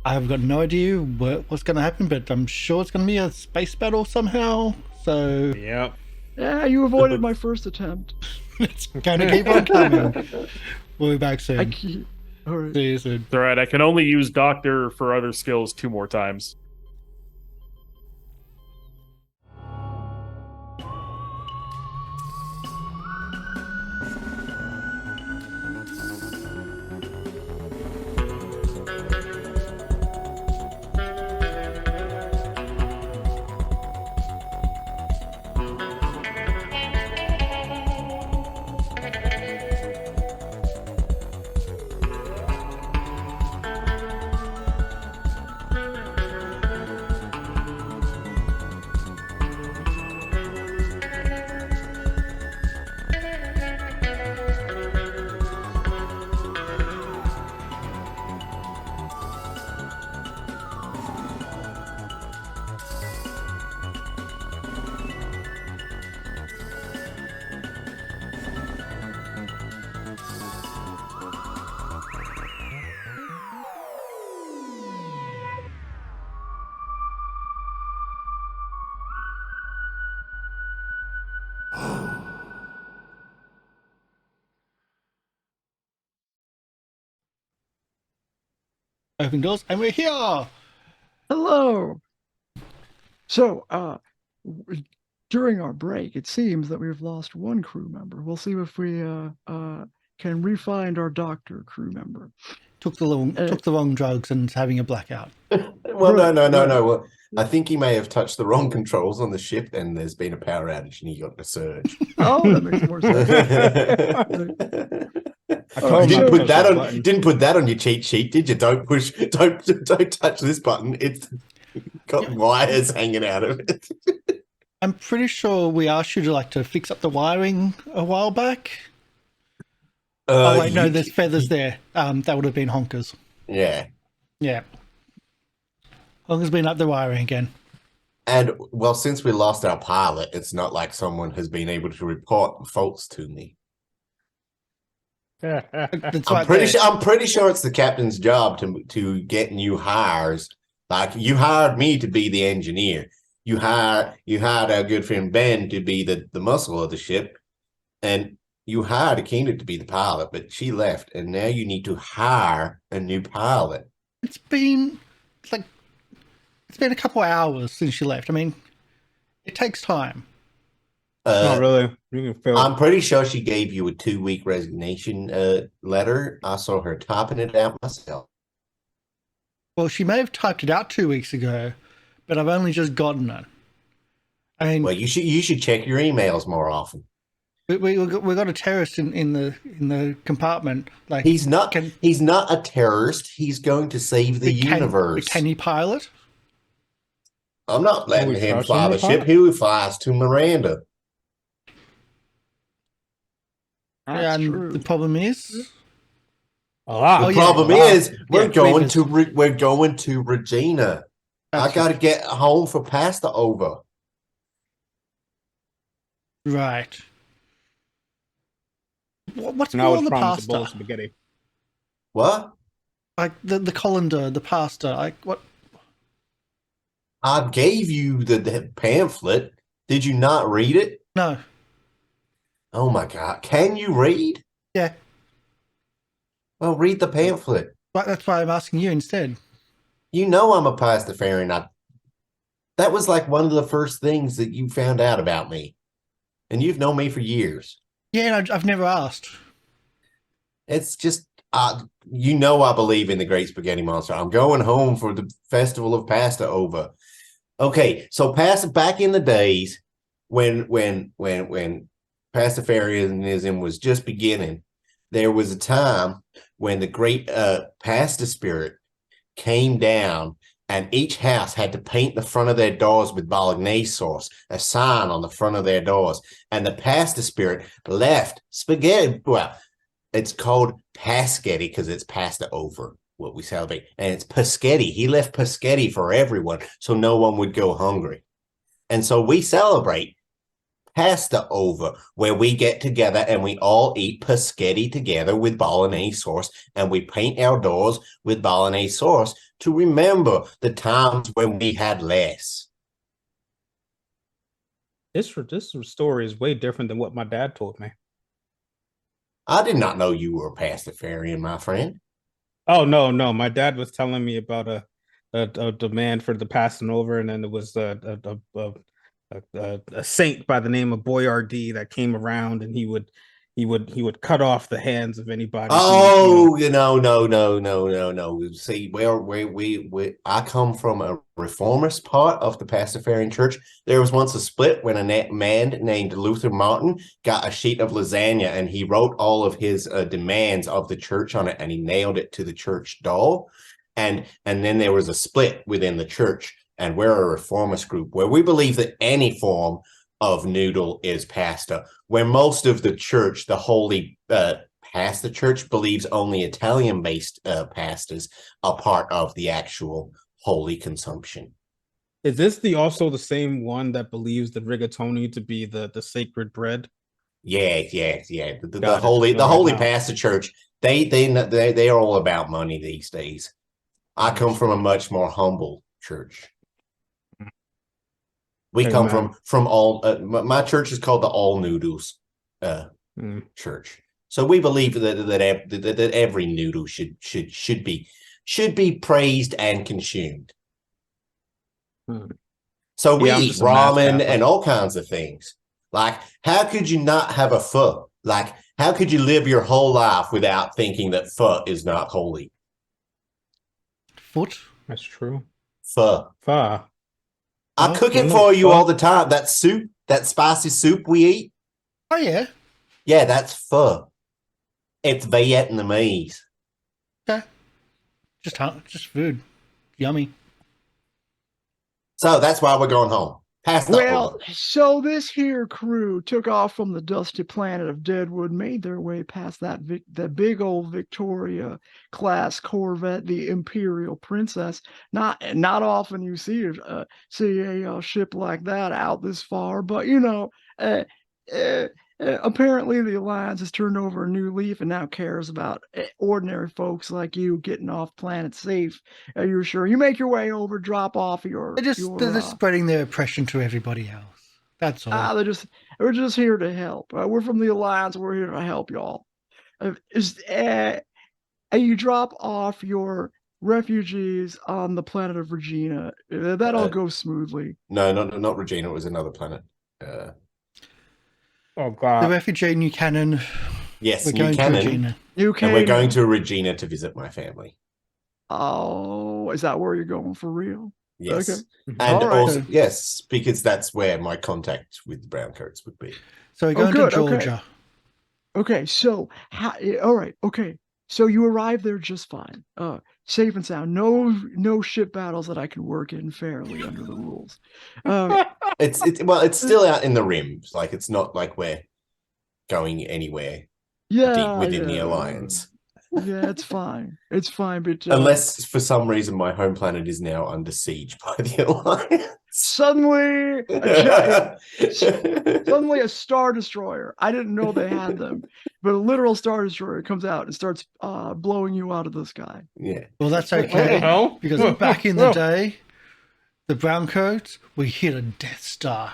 I've got no idea what's going to happen, but I'm sure it's going to be a space battle somehow. So Yep. Yeah, you avoided my first attempt. it's going to keep on coming. We'll be back soon. All right. See you soon. It's all right. I can only use Doctor for other skills 2 more times. Open doors, and we're here. Hello. So, during our break, it seems that we've lost one crew member. We'll see if we can re-find our doctor crew member. Took the wrong drugs and is having a blackout. Well, no. Well, I think he may have touched the wrong controls on the ship, and there's been a power outage, and he got a surge. Oh, that makes more sense. You didn't put that on your cheat sheet, did you? Don't touch this button. It's got wires hanging out of it. I'm pretty sure we asked you to fix up the wiring a while back. Oh wait, no, there's feathers there. That would have been Honkers. Yeah. Honker's been up the wiring again. And well, since we lost our pilot, it's not like someone has been able to report faults to me. I'm pretty sure it's the captain's job to get new hires. Like, you hired me to be the engineer. You hired our good friend Ben to be the muscle of the ship, and you hired Akina to be the pilot, but she left, and now you need to hire a new pilot. It's been a couple of hours since she left. I mean, It takes time. Not really. You can feel I'm it. pretty sure she gave you a 2-week resignation letter. I saw her typing it out myself. Well, she may have typed it out 2 weeks ago, but I've only just gotten it. I mean, Well, you should check your emails more often. we got a terrorist in the compartment. Like He's not a terrorist. He's going to save the universe. Can he pilot? I'm not letting we him trust fly him the to ship. fly? He flies to Miranda. Yeah, That's and true. the problem is, A lot. The problem is we're going Grievous. to Regina. That's I got to get home for pasta over. right. What's And I more was on the promised a bowl pasta? of spaghetti. What? Like the colander, the pasta. Like what? I gave you the pamphlet. Did you not read it? No. Oh my God. Can you read? Yeah. Well, read the pamphlet. But that's why I'm asking you instead. You know I'm a pastafarian. That was like one of the first things that you found out about me. And you've known me for years. Yeah, I've never asked. It's just, you know I believe in the Great Spaghetti Monster. I'm going home for the Festival of Pasta over. Okay, so back in the days when pastafarianism was just beginning, there was a time when the great pasta spirit came down, and each house had to paint the front of their doors with bolognese sauce, a sign on the front of their doors, and the pasta spirit left spaghetti. Well, it's called paschetti because it's pasta over what we celebrate, and it's paschetti. He left paschetti for everyone so no one would go hungry. And so we celebrate pasta over, where we get together and we all eat paschetti together with bolognese sauce, and we paint our doors with bolognese sauce to remember the times when we had less. This story is way different than what my dad told me. I did not know you were a pastafarian, my friend. Oh no, my dad was telling me about a demand for the passing over, and then there was a saint by the name of Boyardee that came around, and he would cut off the hands of anybody. Oh, no. See, I come from a reformist part of the Pastafarian Church. There was once a split when a man named Luther Martin got a sheet of lasagna, and he wrote all of his demands of the church on it, and he nailed it to the church door. And then there was a split within the church, and we're a reformist group where we believe that any form of noodle is pasta, where most of the church, the holy pasta church, believes only Italian-based pastas are part of the actual holy consumption. Is this also the same one that believes the rigatoni to be the sacred bread? Yeah. The holy pasta church, they are all about money these days. I come from a much more humble church. We come from all. My church is called the All Noodles Church. So we believe that every noodle should be praised and consumed. So we eat ramen and all kinds of things. Like, how could you not have a pho? Like, how could you live your whole life without thinking that pho is not holy? Foot? That's true. Pho. I cook it no, for you pho. all the time. That soup, that spicy soup we eat. Oh yeah. Yeah, that's pho. It's Vietnamese. Okay. Just food. Yummy. So that's why we're going home. So this here crew took off from the dusty planet of Deadwood, made their way past that big old Victoria class Corvette, the Imperial Princess. Not often you see a ship like that out this far, but apparently the Alliance has turned over a new leaf and now cares about ordinary folks like you getting off planet safe. You're sure you make your way over, drop off your. They're just spreading their oppression to everybody else. That's all. We're just here to help. We're from the Alliance. We're here to help y'all. You drop off your refugees on the planet of Regina. That all goes smoothly. No, not Regina. It was another planet. Oh God. The refugee New Cannon. Yes, We're New going to Cannon. Regina. And we're going to Regina to visit my family. Oh, is that where you're going for real? Yes. Okay. And All right. also, yes, because that's where my contact with the Browncoats would be. So we're going to Georgia. Okay, so all right, okay. So you arrive there just fine. Safe and sound. No ship battles that I can work in fairly under the rules. It's still out in the rims. Like, it's not like we're going anywhere deep within the Alliance. Yeah, it's fine. It's fine, but unless for some reason my home planet is now under siege by the Alliance. Suddenly a Star Destroyer. I didn't know they had them, but a literal Star Destroyer comes out and starts blowing you out of the sky. Yeah. Well, that's okay, because back in the day, the Browncoats, we hit a Death Star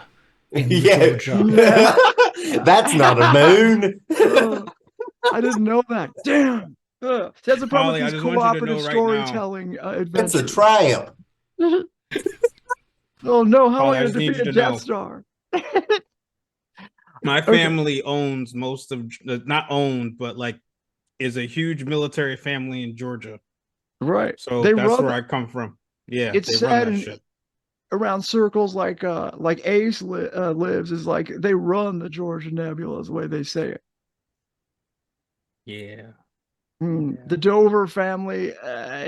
in Georgia. Yeah. That's not a moon. I didn't know that. Damn. That's a problem with these cooperative storytelling adventures. It's a triumph. Oh no, how am I going to defeat a Death Star? My family owns most of, not owned, but like is a huge military family in Georgia. Right. So that's where I come from. Yeah. It's said around circles like Ace lives is like they run the Georgia Nebula is the way they say it. Yeah. The Dover family,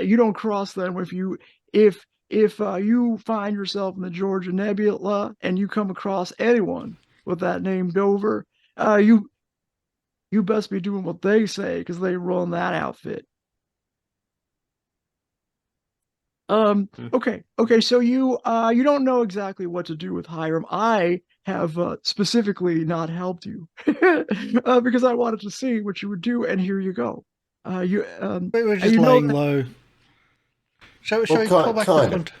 you don't cross them if you find yourself in the Georgia Nebula and you come across anyone with that name Dover, you best be doing what they say because they run that outfit. Okay, so you don't know exactly what to do with Hiram. I have specifically not helped you because I wanted to see what you would do, and here you go. We were just laying low. Shall we call back the content?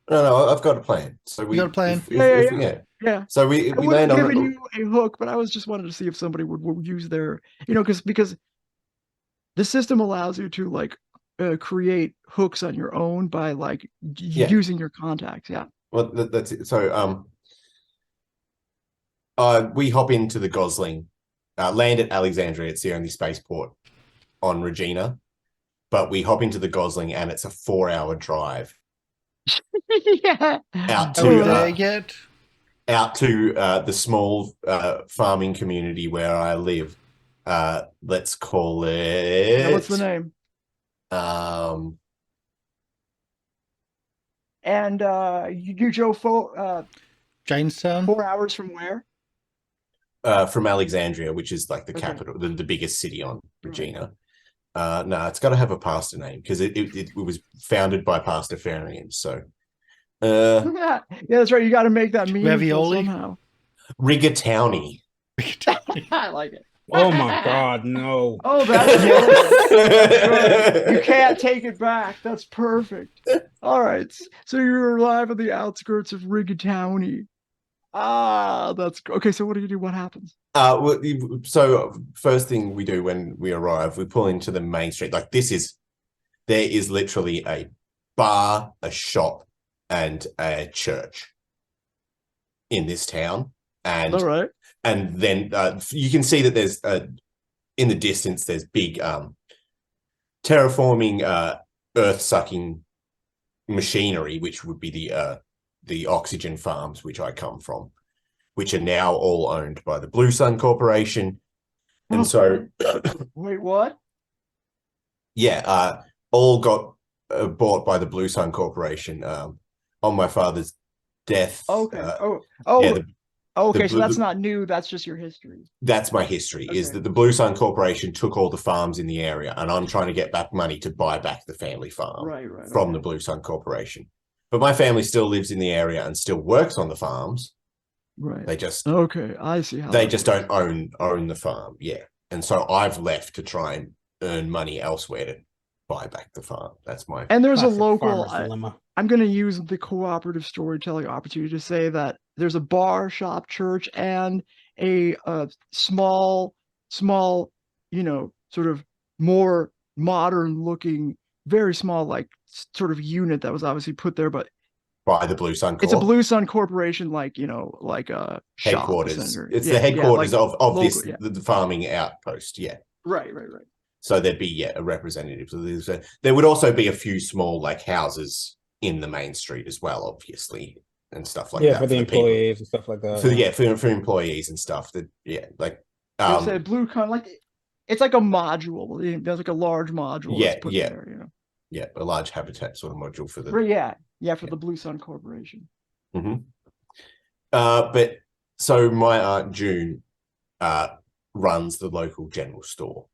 No, I've got a plan. So we got a plan. Yeah. So we land on you a hook, but I was just wanted to see if somebody would use their, because the system allows you to like create hooks on your own by like using your contacts. Yeah. Well, that's it. So we hop into the Gosling, land at Alexandria. It's the only spaceport on Regina, but we hop into the Gosling and it's a 4-hour drive. Yeah. Out to the small farming community where I live. Let's call it. Yeah, what's the name? And you drove Jamestown. 4 hours from where? From Alexandria, which is like the capital, the biggest city on Regina. No, it's got to have a pasta name because it was founded by pastafarians. So, yeah, that's right. You got to make that meme somehow. Rigatoni. I like it. Oh my God, no! Oh, that's right. You can't take it back. That's perfect. All right, so you're live on the outskirts of Rigatoni. That's okay. So what do you do? What happens? So first thing we do when we arrive, we pull into the main street. Like there is literally a bar, a shop, and a church in this town. And all right. And then you can see that there's in the distance there's big terraforming earth-sucking machinery, which would be the oxygen farms which I come from, which are now all owned by the Blue Sun Corporation. And so wait, what? Yeah, all got bought by the Blue Sun Corporation on my father's death. Okay. Okay, so that's not new. That's just your history. That's my history, is that the Blue Sun Corporation took all the farms in the area, and I'm trying to get back money to buy back the family farm from the Blue Sun Corporation. But my family still lives in the area and still works on the farms. Right. They just I see how they just don't own the farm. Yeah. And so I've left to try and earn money elsewhere to buy back the farm. That's my and there's a local I'm going to use the cooperative storytelling opportunity to say that there's a bar, shop, church, and a small, sort of more modern looking very small, like sort of unit that was obviously put there, but by the Blue Sun Corp. It's a Blue Sun Corporation, like, you know, like a headquarters. Shop, it's the headquarters like of local, this the farming outpost. Yeah. Right. So there'd be a representative. So there would also be a few small like houses in the main street as well, obviously, and stuff like that. For the employees and stuff like that. For employees and stuff. That like they said Blue Con, like it's like a module. There's like a large module. There, you know. Yeah, a large habitat sort of module for the for the Blue Sun Corporation. Mm-hmm. But so my aunt June runs the local general store,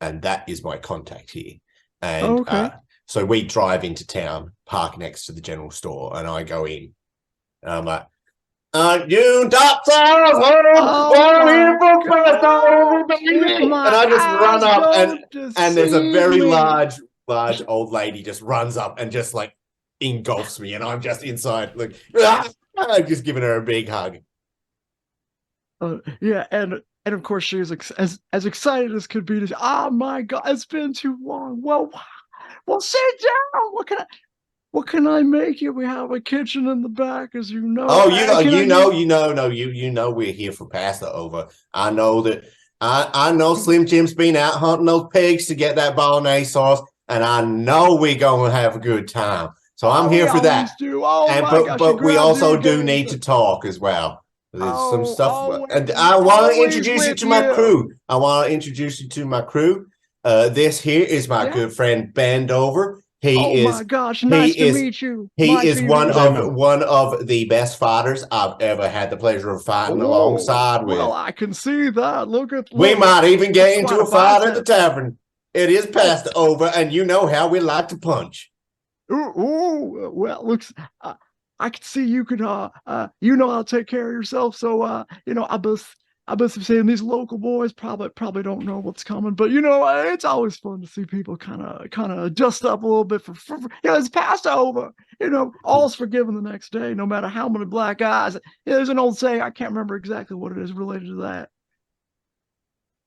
and that is my contact here. And so we drive into town, park next to the general store, and I go in, and I'm like, Aunt June, top size, and I just run up, and there's a very large old lady just runs up and just like engulfs me, and I'm just inside like just giving her a big hug. And of course she was as excited as could be. Oh my God, it's been too long. Well, sit down. What can I make you? We have a kitchen in the back, as you know. Oh, you know we're here for Passover. I know that. I know Slim Jim's been out hunting those pigs to get that bolognese sauce, and I know we're going to have a good time. So I'm here for that. But we also do need to talk as well. There's some stuff, and I want to introduce you to my crew. This here is my good friend Bandover. My gosh, nice to meet you. He is one of the best fighters I've ever had the pleasure of fighting alongside with. Well, I can see that. We might even get into a fight at the tavern. It is passed over, and you know how we like to punch. Well, looks. I can see you can. You know how to take care of yourself. So, you know, I was saying these local boys probably don't know what's coming, but you know, it's always fun to see people kind of dust up a little bit for it's Passover. You know, all's forgiven the next day, no matter how many black eyes. There's an old saying, I can't remember exactly what it is related to that.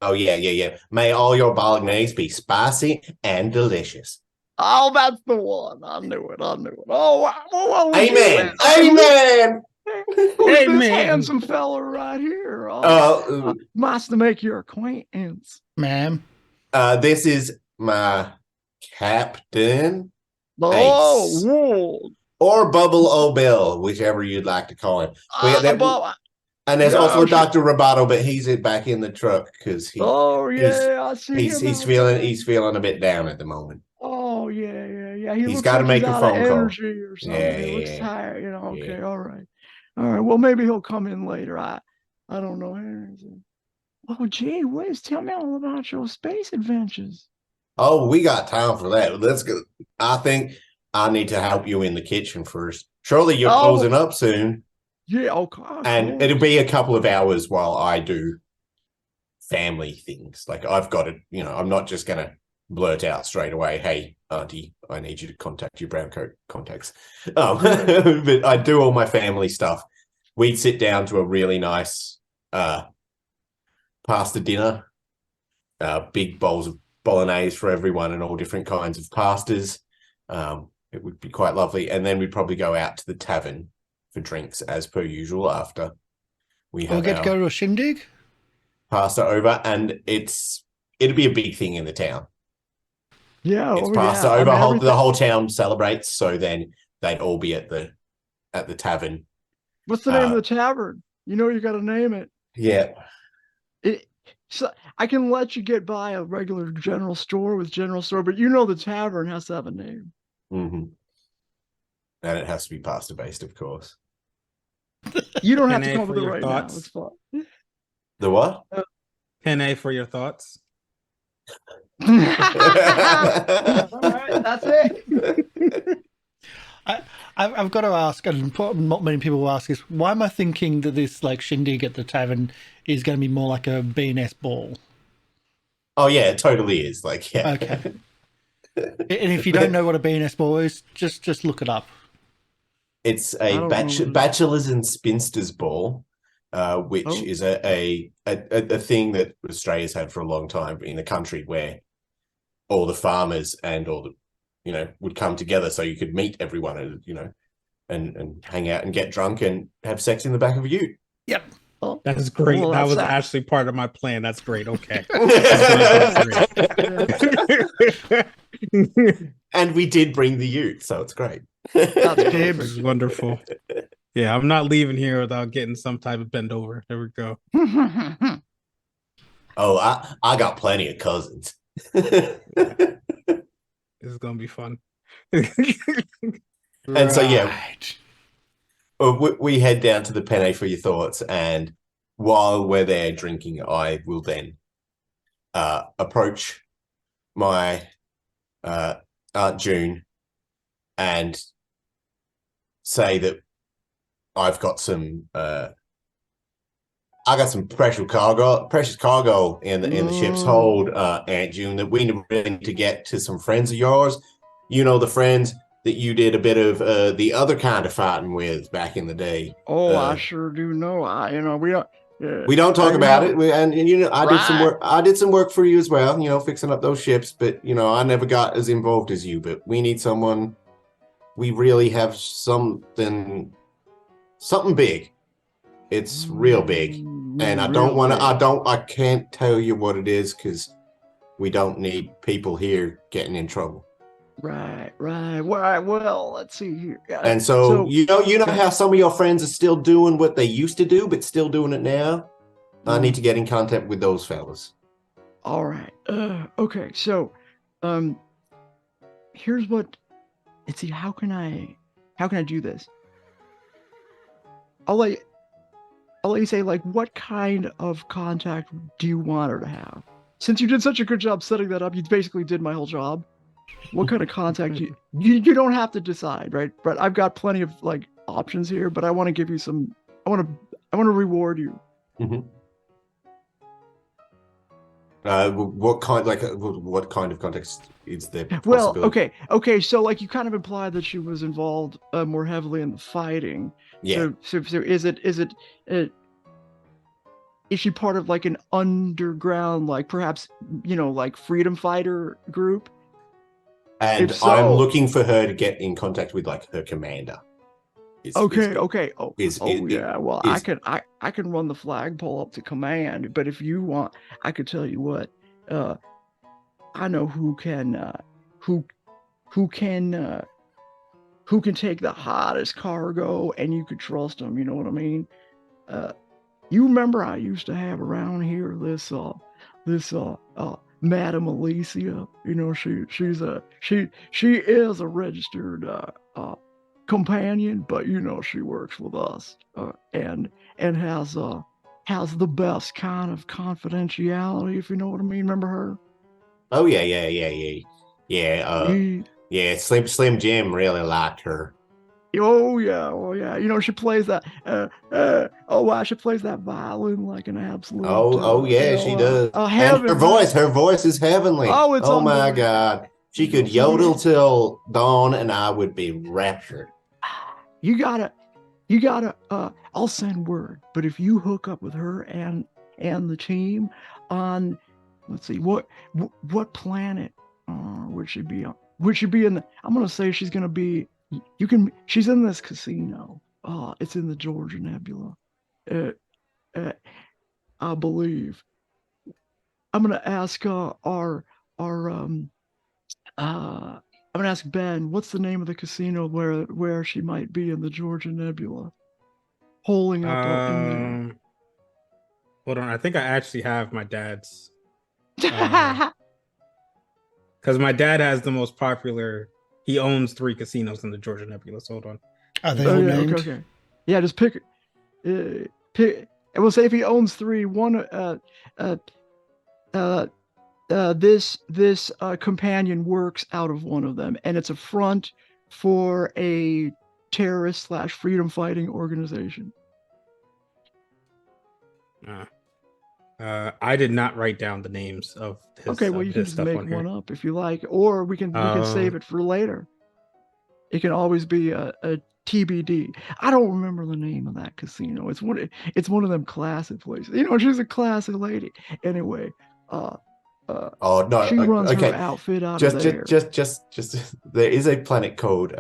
Oh yeah. May all your bolognese be spicy and delicious. Oh, that's the one. I knew it. Oh, amen. Who's this handsome fella right here? Nice to make your acquaintance, ma'am. This is my captain. Whoa. Or Bubble O Bill, whichever you'd like to call him. And there's also Dr. Roboto, but he's back in the truck because I see he's feeling a bit down at the moment. Oh yeah. He's got to make a phone call. Or something. He looks tired, you know. Okay, all right. Well, maybe he'll come in later. I don't know. Oh, gee whiz, tell me all about your space adventures. Oh, we got time for that. Let's go. I think I need to help you in the kitchen first. Surely you're closing up soon. Yeah, okay. And it'll be a couple of hours while I do family things. Like I've got to, you know, I'm not just going to blurt out straight away, hey, auntie, I need you to contact your brown coat contacts. But I do all my family stuff. We'd sit down to a really nice pasta dinner, big bowls of bolognese for everyone and all different kinds of pastas. It would be quite lovely. And then we'd probably go out to the tavern for drinks as per usual after we have get to go to a shindig. Pasta over, and it'd be a big thing in the town. Yeah, it's pasta over. The whole town celebrates, so then they'd all be at the tavern. What's the name of the tavern? You know, you got to name it. Yeah. So I can let you get by a regular general store with general store, but you know the tavern has to have a name. Mm-hmm. And it has to be pasta based, of course. You don't have to come up with it right now. It's fun. The what? Penne for your thoughts. All right, that's it. I've got to ask, and not many people will ask this, why am I thinking that this like shindig at the tavern is going to be more like a B&S ball? Oh yeah, it totally is. Like, yeah. Okay. And if you don't know what a B&S ball is, just look it up. It's a bachelors and spinsters ball, which is a thing that Australia's had for a long time in the country where all the farmers and all the, would come together so you could meet everyone and hang out and get drunk and have sex in the back of a ute. Yep. Oh, That's great. well, that was that's actually part of my plan. That's great. Okay. And we did bring the ute, so it's great. It's wonderful. Yeah, I'm not leaving here without getting some type of bend over. There we go. Oh, I got plenty of cousins. This is gonna be fun. And so, yeah, we head down to the Penne for your thoughts, and while we're there drinking, I will then approach my Aunt June and say that I've got some precious cargo in the ship's hold, Aunt June, that we need to get to some friends of yours. The friends that you did a bit of the other kind of fighting with back in the day. I sure do know. We don't talk about it. I did some work for you as well, fixing up those ships, but I never got as involved as you. But we need someone. We really have something big. It's real big. And I can't tell you what it is because we don't need people here getting in trouble. Right. Well, let's see here. And so you know how some of your friends are still doing what they used to do, but still doing it now? I need to get in contact with those fellas. All right. Okay. So, here's what. Let's see. How can I do this? I'll let you say, like, what kind of contact do you want her to have? Since you did such a good job setting that up, you basically did my whole job. What kind of contact you don't have to decide, right? But I've got plenty of like options here, but I want to give you some. I want to reward you. Mm-hmm. What kind of context is there? Well, okay. So like you kind of implied that she was involved more heavily in the fighting. Yeah. So is she part of like an underground, like perhaps like freedom fighter group? And so, I'm looking for her to get in contact with like her commander. Okay. Well, I can run the flagpole up to command, but if you want, I could tell you what. I know who can take the hottest cargo, and you could trust them. You know what I mean? You remember I used to have around here this Madame Alicia. She is a registered companion, but she works with us and has the best kind of confidentiality, if you know what I mean. Remember her? Oh yeah. Slim Jim really liked her. Oh yeah. She plays that. She plays that violin like an absolute. She does. And her voice is heavenly. Oh my God, she could yodel till dawn, and I would be raptured. You gotta. I'll send word, but if you hook up with her and the team on, let's see, what planet would she be on? Would she be in the? I'm gonna say she's gonna be. She's in this casino. It's in the Georgia Nebula. I believe. I'm gonna ask I'm gonna ask Ben, what's the name of the casino where she might be in the Georgia Nebula? Holding up in there. Hold on, I think I actually have my dad's. Because my dad has the most popular. He owns 3 casinos in the Georgia Nebula. So hold on. Are they all named? Okay. Yeah, just pick. Pick. And we'll say if he owns 3, one. This companion works out of one of them, and it's a front for a terrorist/freedom fighting organization. I did not write down the names of his. Okay, well you can just make one up if you like, or we can save it for later. It can always be a TBD. I don't remember the name of that casino. It's one of them classic places. She's a classic lady. Anyway, Oh no! She runs okay. her outfit out of there. Just. There is a planet called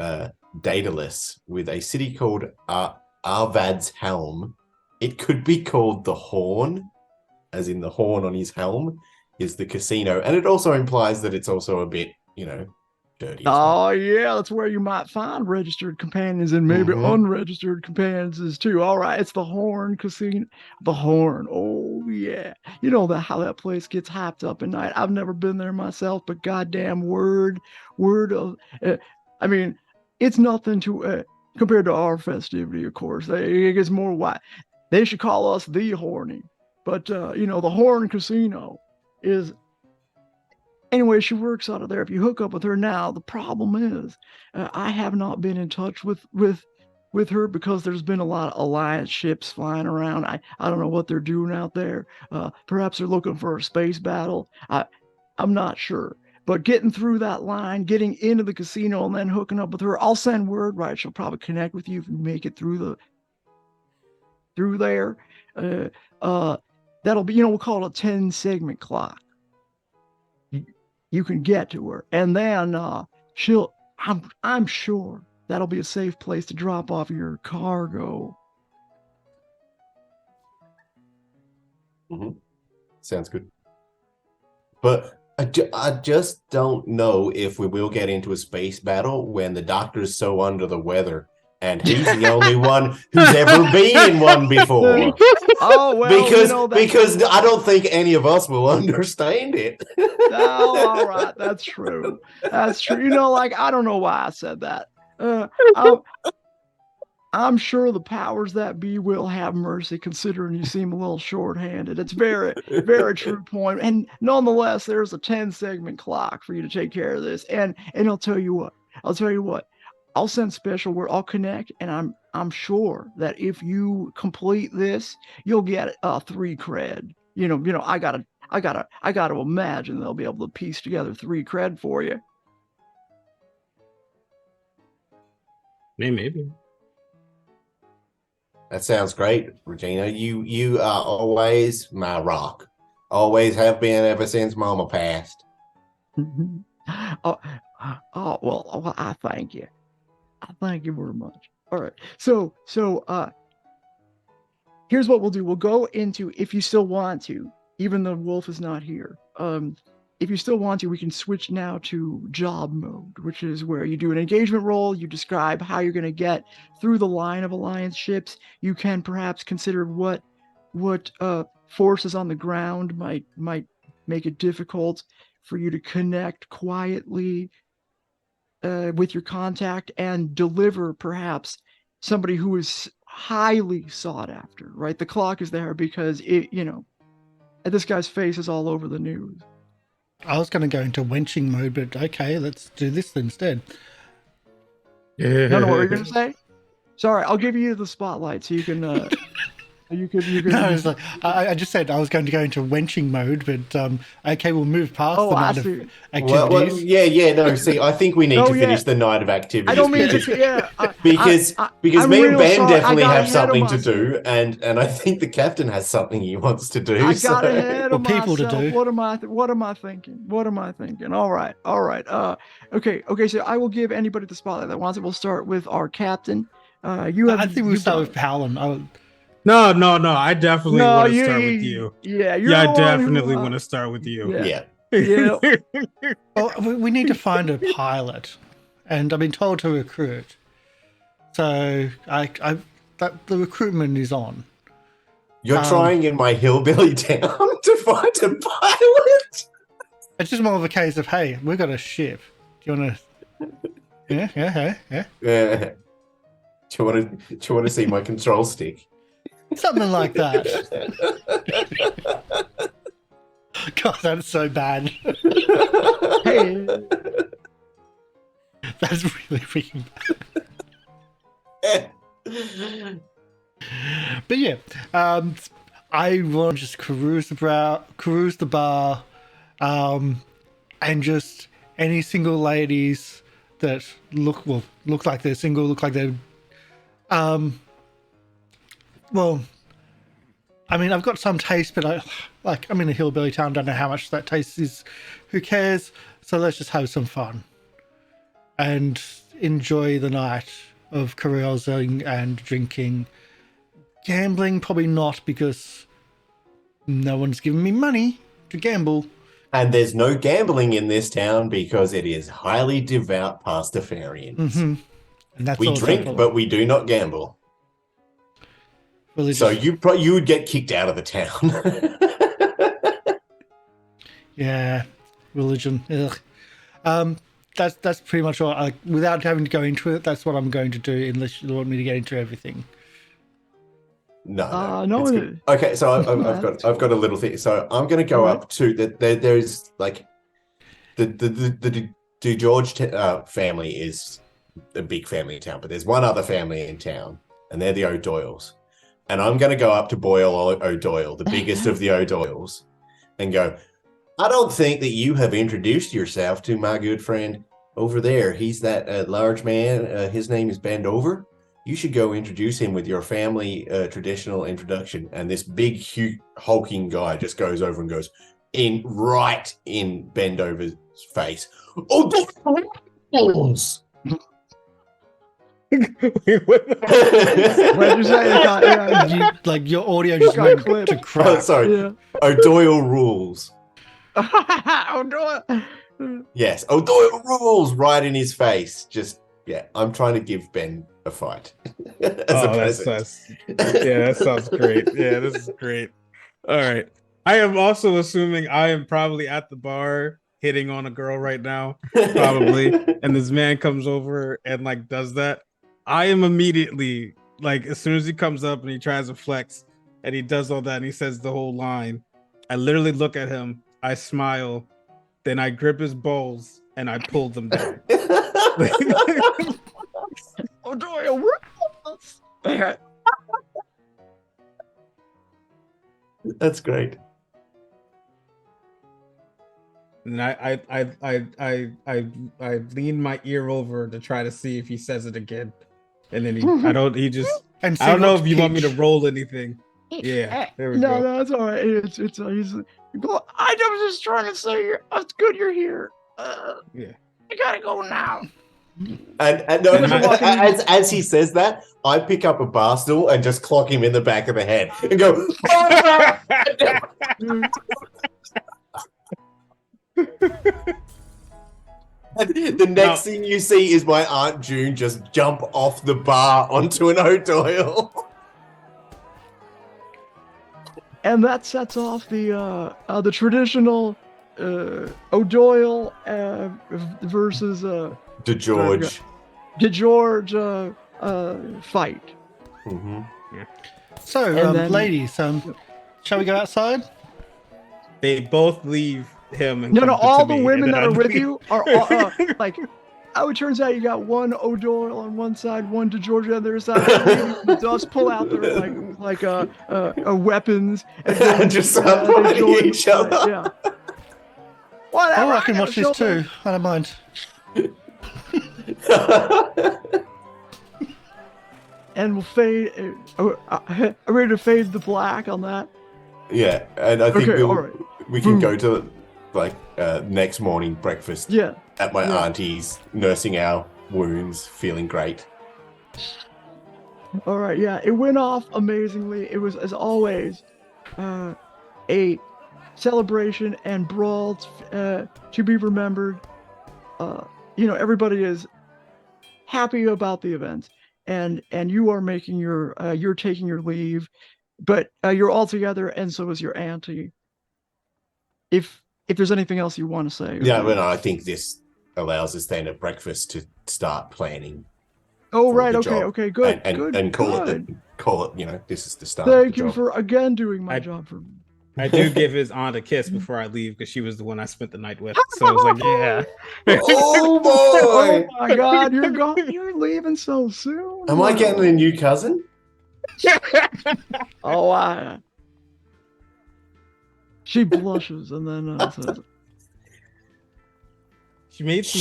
Daedalus with a city called Arvad's Helm. It could be called the Horn, as in the horn on his helm is the casino, and it also implies that it's also a bit, dirty. Oh yeah, that's where you might find registered companions and maybe unregistered companions too. All right, it's the Horn Casino. The Horn. Oh yeah, you know how that place gets hyped up at night. I've never been there myself, but goddamn word of, I mean, it's nothing to compared to our festivity. Of course, it gets more white. They should call us the Horny, but the Horn Casino is. Anyway, she works out of there. If you hook up with her now, the problem is I have not been in touch with her because there's been a lot of alliance ships flying around. I don't know what they're doing out there. Perhaps they're looking for a space battle. I'm not sure. But getting through that line, getting into the casino, and then hooking up with her, I'll send word. Right, she'll probably connect with you if you make it through there. That'll be, we'll call it a 10 segment clock. You can get to her, and then I'm sure that'll be a safe place to drop off your cargo. Sounds good. But I just don't know if we will get into a space battle when the doctor's so under the weather. And he's the only one who's ever been in one before. Oh, well, because I don't think any of us will understand it. Oh, all right, that's true. That's true. I don't know why I said that. I'm sure the powers that be will have mercy, considering you seem a little short-handed. It's very, very true point. And nonetheless, there's a 10 segment clock for you to take care of this. And I'll tell you what. I'll send special word. I'll connect, and I'm sure that if you complete this, you'll get 3 cred. I gotta imagine they'll be able to piece together 3 cred for you. Maybe. That sounds great, Regina. You are always my rock. Always have been ever since Mama passed. Well, I thank you. I thank you very much. All right. So here's what we'll do. We'll go into, if you still want to, even though Wolf is not here. If you still want to, we can switch now to job mode, which is where you do an engagement role. You describe how you're going to get through the line of alliance ships. You can perhaps consider what forces on the ground might make it difficult for you to connect quietly with your contact and deliver perhaps somebody who is highly sought after, right? The clock is there because this guy's face is all over the news. I was going to go into wenching mode, but okay, let's do this instead. No, what were you going to say? Sorry, I'll give you the spotlight so you can You could. No, it's like I just said I was going to go into wenching mode, but okay, we'll move past the night of activities. Well, yeah. No, see, I think we need to finish the night of activities. I don't mean to. Because me and Ben definitely have something to myself. do, and I think the captain has something he wants to do. I got ahead of people myself. to do. What am I thinking? All right. Okay. So I will give anybody the spotlight that wants it. We'll start with our captain. I think we'll start with HownlN. No. I definitely want to start with you. Yeah, I definitely want to start with you. Yeah. Well, we need to find a pilot, and I've been told to recruit. So the recruitment is on. You're trying in my hillbilly town to find a pilot? It's just more of a case of, hey, we've got a ship. Do you want to? Yeah. Do you want to see my control stick? Something like that. God, that's so bad. Hey. That's really freaking bad. But yeah, I want to just cruise the bar, and just any single ladies that look like they're single, look like they're well, I mean, I've got some taste, but I'm in a hillbilly town. Don't know how much that taste is. Who cares? So let's just have some fun and enjoy the night of carousing and drinking. Gambling, probably not, because no one's giving me money to gamble. And there's no gambling in this town because it is highly devout Pastafarians. Mm-hmm. And that's we drink, but we do not gamble. Religious. So you would get kicked out of the town. Yeah, religion. Ugh. That's pretty much all. Without having to go into it, that's what I'm going to do, unless you want me to get into everything. No. Okay, so I've got a little thing. So I'm going to go up to there's like the George family is a big family in town, but there's one other family in town, and they're the O'Doyles. And I'm going to go up to Boyle O'Doyle, the biggest of the O'Doyles, and go, I don't think that you have introduced yourself to my good friend over there. He's that large man. His name is Bendover. You should go introduce him with your family traditional introduction. And this big, hulking guy just goes over and goes right in Bendover's face. O'Doyles! What'd you say? Like your audio just went to crap. Oh, sorry. Yeah. O'Doyle rules. O'Doyle. Yes, O'Doyle rules right in his face. Just I'm trying to give Ben a fight. That sounds great. Yeah, this is great. All right. I am also assuming I am probably at the bar hitting on a girl right now, probably. And this man comes over and like does that. I am immediately like, as soon as he comes up and he tries to flex and he does all that and he says the whole line, I literally look at him, I smile, then I grip his balls and I pull them down. O'Doyle, that's great. And I lean my ear over to try to see if he says it again. And then I don't know if you want me to roll anything. Yeah, there we go. No, that's all right. He's I was just trying to say it's good you're here. Yeah. I gotta go now. And as he says that, I pick up a bar stool and just clock him in the back of the head and go. The next thing you see is my Aunt June just jump off the bar onto an O'Doyle. And that sets off the traditional O'Doyle versus DeGeorge fight. Mm-hmm. Yeah. So, ladies, shall we go outside? They both leave him. And no, all the women that are with you are like. Oh, it turns out you got one O'Doyle on one side, one DeGeorge on the other side. He does pull out their like weapons and then just fighting each other. Yeah. Whatever. Oh, I can watch this too. I don't mind. And we'll fade. I'm ready to fade the black on that. Yeah, and I think right. we can go to like next morning breakfast. Yeah. At my auntie's, nursing our wounds, feeling great. All right, yeah, it went off amazingly. It was, as always, a celebration and brawl to be remembered. Everybody is happy about the event, and you are making you're taking your leave, but you're all together, and so is your auntie. If there's anything else you want to say. Yeah, but I think this allows us then at breakfast to start planning. Oh, right. Okay, good. And call it, this is the start. Thank you for again doing my job for me. I do give his aunt a kiss before I leave because she was the one I spent the night with. So I was like, yeah. Oh, boy. Oh, my God. You're leaving so soon. Am I getting a new cousin? Oh, she blushes and then says, She made some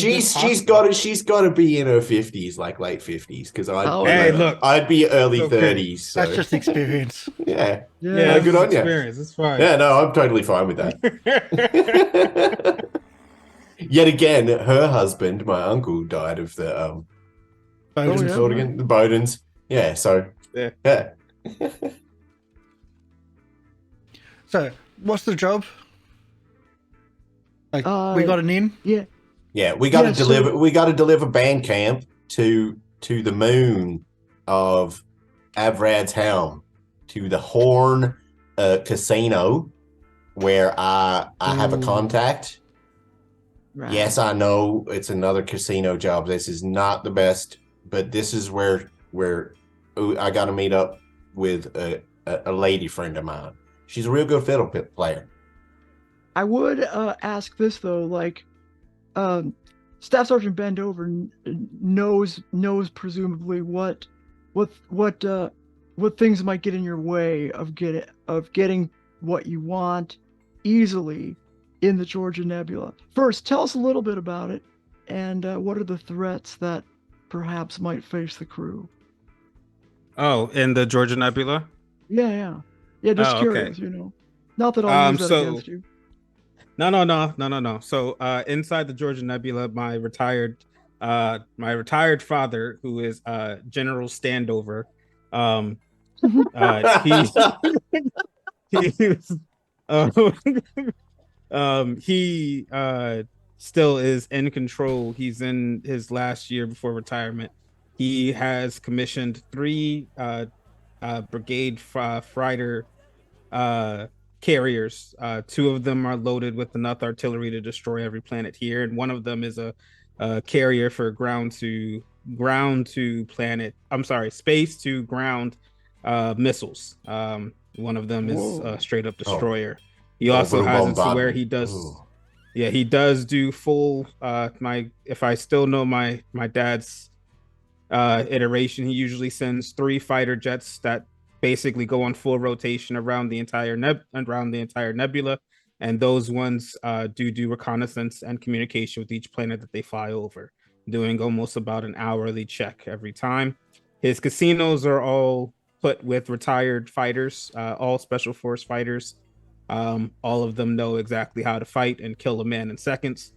she's got to be in her 50s, like late 50s, because I'd be early 30s. So. That's just experience. Yeah, good on you. Experience. It's fine. Yeah, no, I'm totally fine with that. Yet again, her husband, my uncle, died of the Bowdens. the Bowdens. Yeah, so yeah. So, what's the job? Like, we got an in? Yeah, we got to deliver. We got to deliver Bandcamp to the moon of Avrad's helm, to the Horn Casino, where I have a contact. Right. Yes, I know it's another casino job. This is not the best, but this is where I got to meet up with a lady friend of mine. She's a real good fiddle player. I would ask this though, like, Staff Sergeant Bendover knows presumably what things might get in your way of getting what you want easily in the Georgia Nebula. First, tell us a little bit about it, and what are the threats that perhaps might face the crew? Oh, in the Georgia Nebula? Yeah. Just curious, okay. Not that I'll use that against you. No. So inside the Georgia Nebula, my retired father, who is General Standover, he still is in control. He's in his last year before retirement. He has commissioned 3 brigade fighter carriers. 2 of them are loaded with enough artillery to destroy every planet here, and one of them is a carrier for space to ground missiles. One of them is a straight up destroyer. He also has it to where he does he does do full if I still know my dad's iteration, he usually sends 3 fighter jets that basically go on full rotation around the entire nebula, and those ones do reconnaissance and communication with each planet that they fly over, doing almost about an hourly check every time. His casinos are all put with retired fighters, all special force fighters. All of them know exactly how to fight and kill a man in seconds.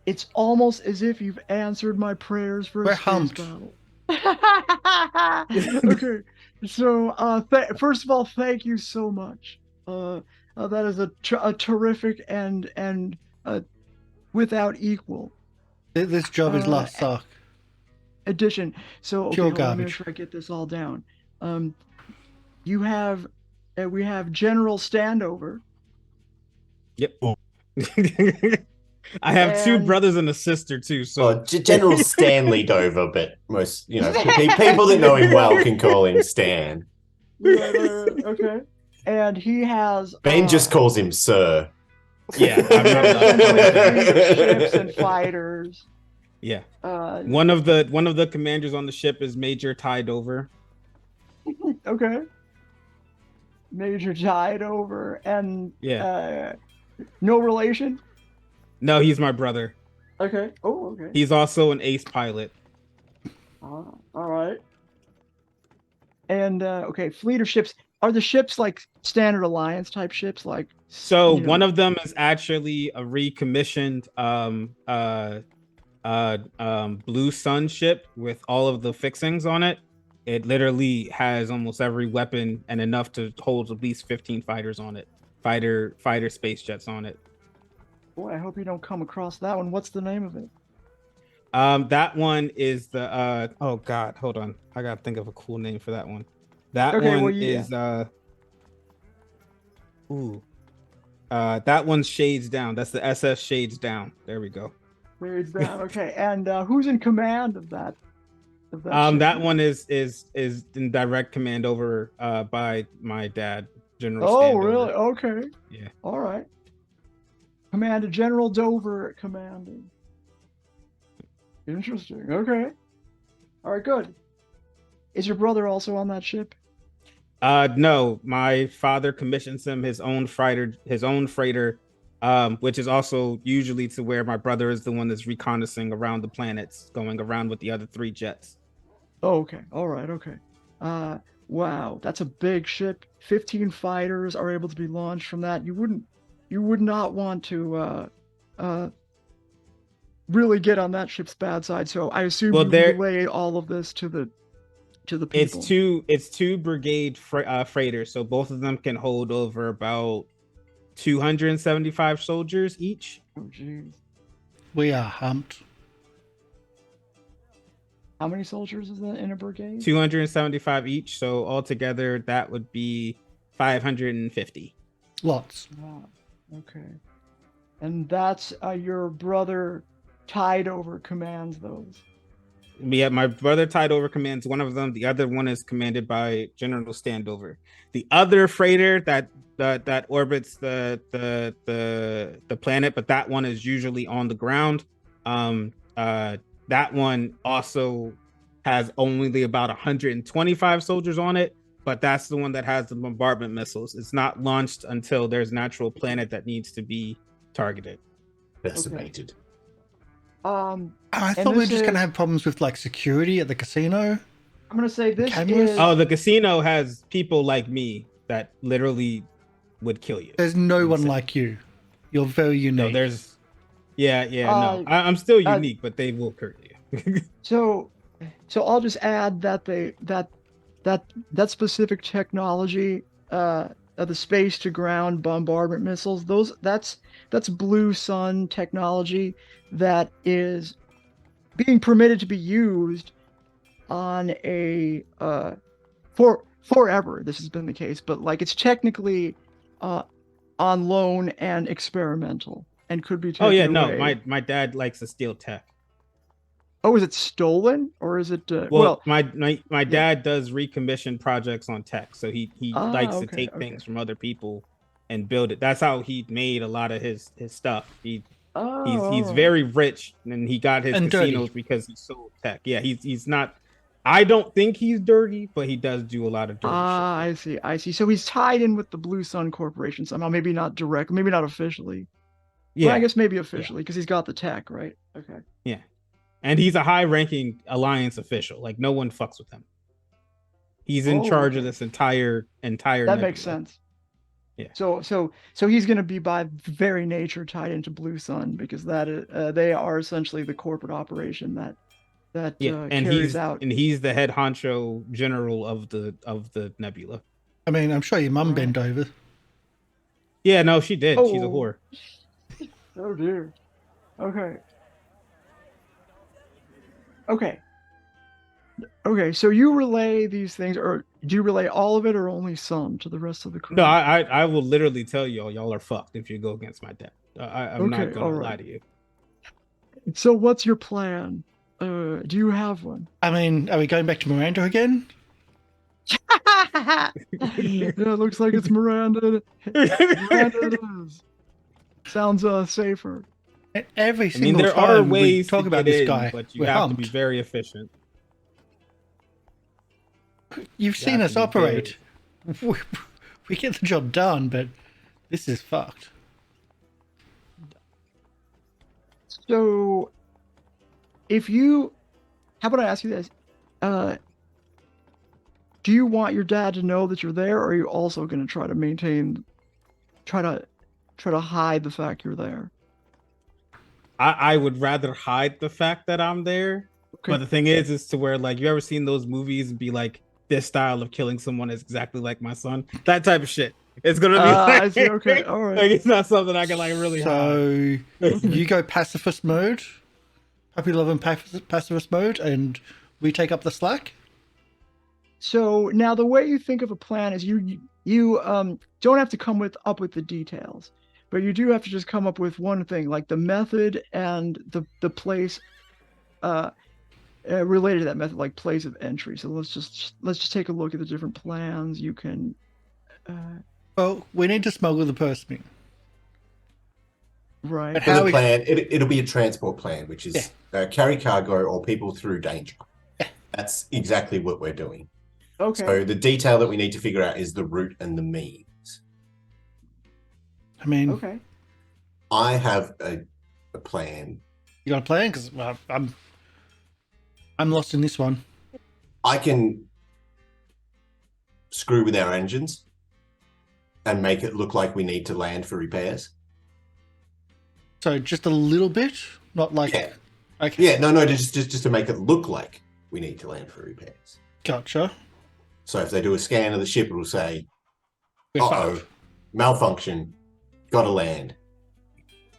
It's almost as if you've answered my prayers for a space battle. Okay, so first of all, thank you so much. That is a terrific and without equel. This job is last sock. Addition. So okay, pure I'm gonna garbage. try to get this all down. We have General Standover. Yep. I have 2 brothers and a sister too. So General Stanley Dover, but most people that know him well can call him Stan. Okay. And he has Ben just calls him Sir. Yeah, ships and fighters. Yeah. One of the commanders on the ship is Major Tide Over. Okay. Major Tide Over, and no relation. No, he's my brother. Okay. Oh, okay. He's also an ace pilot. All right. And okay, fleet of ships. Are the ships like standard alliance type ships? Like one of them is actually a recommissioned Blue Sun ship with all of the fixings on it. It literally has almost every weapon and enough to hold at least 15 fighters on it. Fighter space jets on it. Boy, I hope you don't come across that one. What's the name of it? That one is the oh god, hold on. I gotta think of a cool name for that one. That one's Shades Down. That's the SS Shades Down. There we go. Shades Down. Okay. And who's in command of that? That one is in direct command over by my dad, General Oh, Standover. really? Okay. Yeah. All right. Commander General Dover commanding. Interesting. Okay. All right, good. Is your brother also on that ship? No, my father commissions him his own freighter which is also usually to where my brother is the one that's reconnaissing around the planets, going around with the other 3 jets. Oh, okay. All right. Okay. Wow, that's a big ship. 15 fighters are able to be launched from that. You would not want to really get on that ship's bad side. So I assume you relay all of this to the people. It's two brigade freighters, so both of them can hold over about 275 soldiers each. Oh, jeez. We are humped. How many soldiers is that in a brigade? 275 each, so altogether that would be 550. Lots. Wow. Okay. And that's your brother tied over commands those. Yeah, my brother tied over commands one of them. The other one is commanded by General Standover. The other freighter that orbits the planet, but that one is usually on the ground. That one also has only about 125 soldiers on it, but that's the one that has the bombardment missiles. It's not launched until there's an actual planet that needs to be targeted. Decimated. I thought we were just gonna have problems with like security at the casino. I'm gonna say this cameras? is. Oh, the casino has people like me that literally would kill you. There's no one like you. You're very unique. No, no. I'm still unique, but they will hurt you. So I'll just add that that specific technology, the space to ground bombardment missiles, that's Blue Sun technology that is being permitted to be used on a forever. This has been the case, but like it's technically on loan and experimental and could be taken away. No, my dad likes to steal tech. Oh, is it stolen or is it? My dad does recommission projects on tech, so he likes to take things from other people and build it. That's how he made a lot of his stuff. He's very rich, and he got his casinos because he sold tech. Yeah, he's not. I don't think he's dirty, but he does do a lot of dirty shit. I see. So he's tied in with the Blue Sun Corporation somehow. Maybe not direct, maybe not officially. Yeah, I guess maybe officially because he's got the tech, right? Okay. Yeah. And he's a high-ranking Alliance official. Like, no one fucks with him. He's in charge of this entire. That nebula. Makes sense. Yeah. So he's going to be by very nature tied into Blue Sun because that is, they are essentially the corporate operation that carries out. And he's the head honcho general of the nebula. I mean, I'm sure your mum bent over. Yeah, no, she did. She's a whore. Oh dear. Okay, so you relay these things, or do you relay all of it, or only some to the rest of the crew? No, I will literally tell y'all are fucked if you go against my dad. I'm not gonna lie to you. So what's your plan? Do you have one? I mean, are we going back to Miranda again? Yeah, it looks like it's Miranda. Miranda it is. Sounds safer. Every single there time are ways we talk to about get this in, guy, but you have to be very efficient. You've seen us operate. We get the job done, but this is fucked. So, how about I ask you this? Do you want your dad to know that you're there, or are you also going to try to hide the fact you're there? I would rather hide the fact that I'm there. Okay. But the thing is to where, like, you ever seen those movies and be like, this style of killing someone is exactly like my son? That type of shit. It's gonna be like, I see, okay, all right. Like, it's not something I can like really hide. So you go pacifist mode, puppy love and pacifist mode, and we take up the slack. So now the way you think of a plan is you don't have to come up with the details, but you do have to just come up with one thing, like the method and the place related to that method, like place of entry. So let's just take a look at the different plans you can. Well, we need to smuggle the person in. Right. But how plan? It'll be a transport plan, which is carry cargo or people through danger. Yeah. That's exactly what we're doing. Okay. So the detail that we need to figure out is the route and the means. I mean, okay. I have a plan. You got a plan? Because I'm lost in this one. I can screw with our engines and make it look like we need to land for repairs. So just a little bit, not like. Yeah. Okay. Yeah. No. Just to make it look like we need to land for repairs. Gotcha. So if they do a scan of the ship, it will say, We're "Uh-oh, fucked. malfunction, got to land."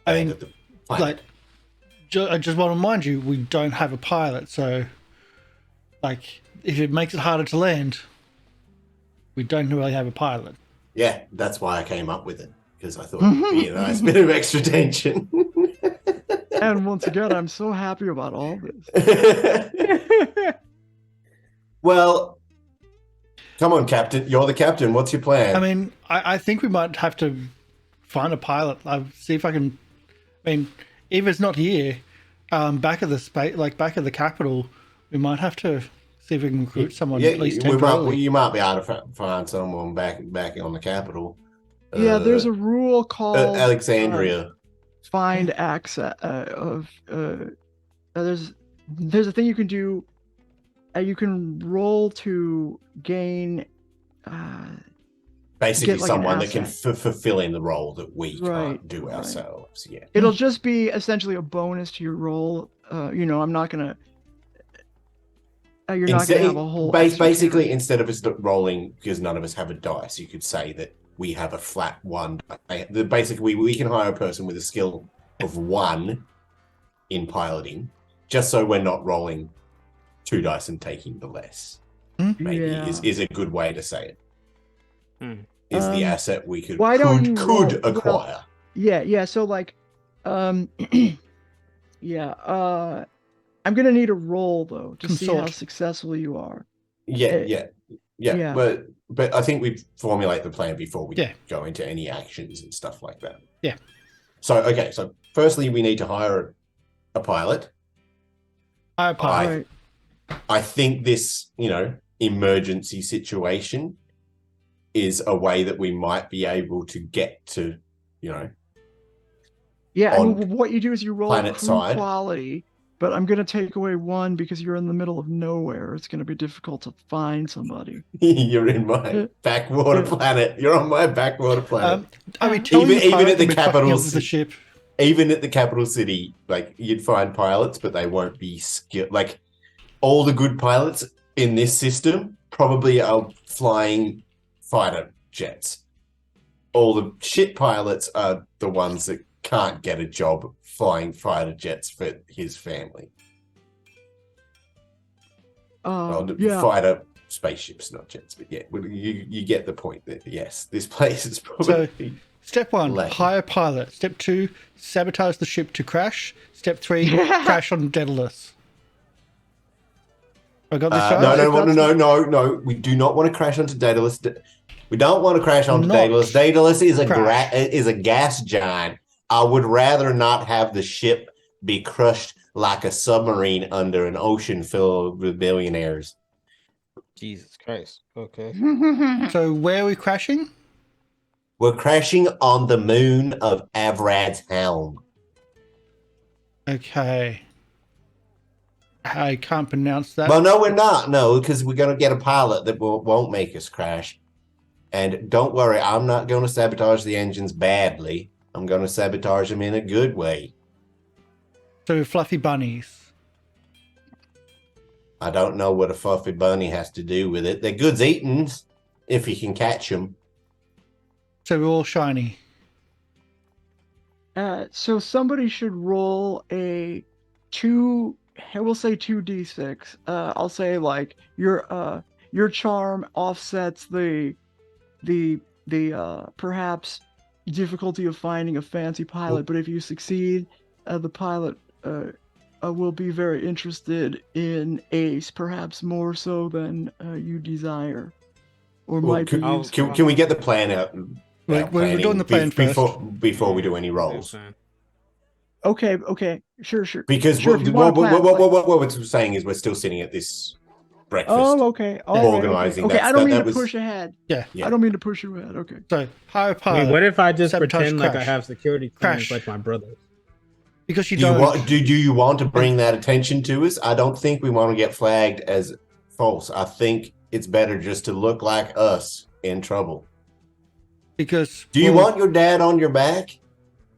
I Land mean, at the planet. I just want to remind you, we don't have a pilot, so like if it makes it harder to land, we don't really have a pilot. Yeah, that's why I came up with it, because I thought it'd be a nice bit of extra tension. And once again, I'm so happy about all this. Well, come on, Captain. You're the captain. What's your plan? I mean, I think we might have to find a pilot. I'll see if I can. I mean, if it's not here, back of the space, like back of the capital, we might have to see if we can recruit someone at least temporarily. You might be able to find someone back on the capital. Yeah, there's a rule called Alexandria. Find access there's a thing you can do. You can roll to gain. Basically, like someone that can fulfill in the role that we can't do right. ourselves. Yeah, It'll just be essentially a bonus to your roll. I'm not gonna. You're not gonna have a whole. Basically, instead of us rolling, because none of us have a dice, you could say that we have a flat 1. Basically, we can hire a person with a skill of 1 in piloting, just so we're not rolling 2 dice and taking the less. Maybe is a good way to say it. Is the asset we could acquire. Yeah. So like, I'm gonna need a roll though to see how successful you are. Yeah. But I think we formulate the plan before we go into any actions and stuff like that. Yeah. So firstly, we need to hire a pilot. I think this, emergency situation is a way that we might be able to get to, and what you do is you roll planet crew side quality, but I'm gonna take away 1 because you're in the middle of nowhere. It's gonna be difficult to find somebody. You're in my backwater planet. You're on my backwater planet. Even at the capital the ship. Even at the capital city, like you'd find pilots, but they won't be skilled. Like all the good pilots in this system probably are flying fighter jets. All the shit pilots are the ones that can't get a job flying fighter jets for his family. Fighter spaceships, not jets, but yeah, you get the point that yes, this place is probably. Step 1, hire pilot. Step 2, sabotage the ship to crash. Step 3, crash on Daedalus. I got this right? No. We do not want to crash onto Daedalus. We don't want to crash onto Daedalus. Daedalus is a gas giant. I would rather not have the ship be crushed like a submarine under an ocean filled with billionaires. Jesus Christ. Okay. So where are we crashing? We're crashing on the moon of Avrad's helm. Okay. I can't pronounce that. Well, no, we're not. No, because we're going to get a pilot that won't make us crash. And don't worry, I'm not going to sabotage the engines badly. I'm going to sabotage them in a good way. So fluffy bunnies. I don't know what a fluffy bunny has to do with it. They're good eatings if you can catch them. So we're all shiny. So somebody should roll a 2. I will say 2d6. I'll say like your charm offsets the perhaps difficulty of finding a fancy pilot, but if you succeed, the pilot will be very interested in Ace, perhaps more so than you desire, or might be. Can we get the plan out? We're doing the plan first before we do any rolls. Okay, sure. Because sure, what we're saying is we're still sitting at this breakfast. Oh, okay. All right, Organizing. Okay, I don't mean that to was, push ahead. Yeah. I don't mean to push you ahead. Okay. So hire a I pilot. mean, what if I just sabotage pretend like I Crash. have security clearance Crash. like my brother? Because you do you don't. want? Do you want to bring that attention to us? I don't think we want to get flagged as false. I think it's better just to look like us in trouble. Because do you want your dad on your back?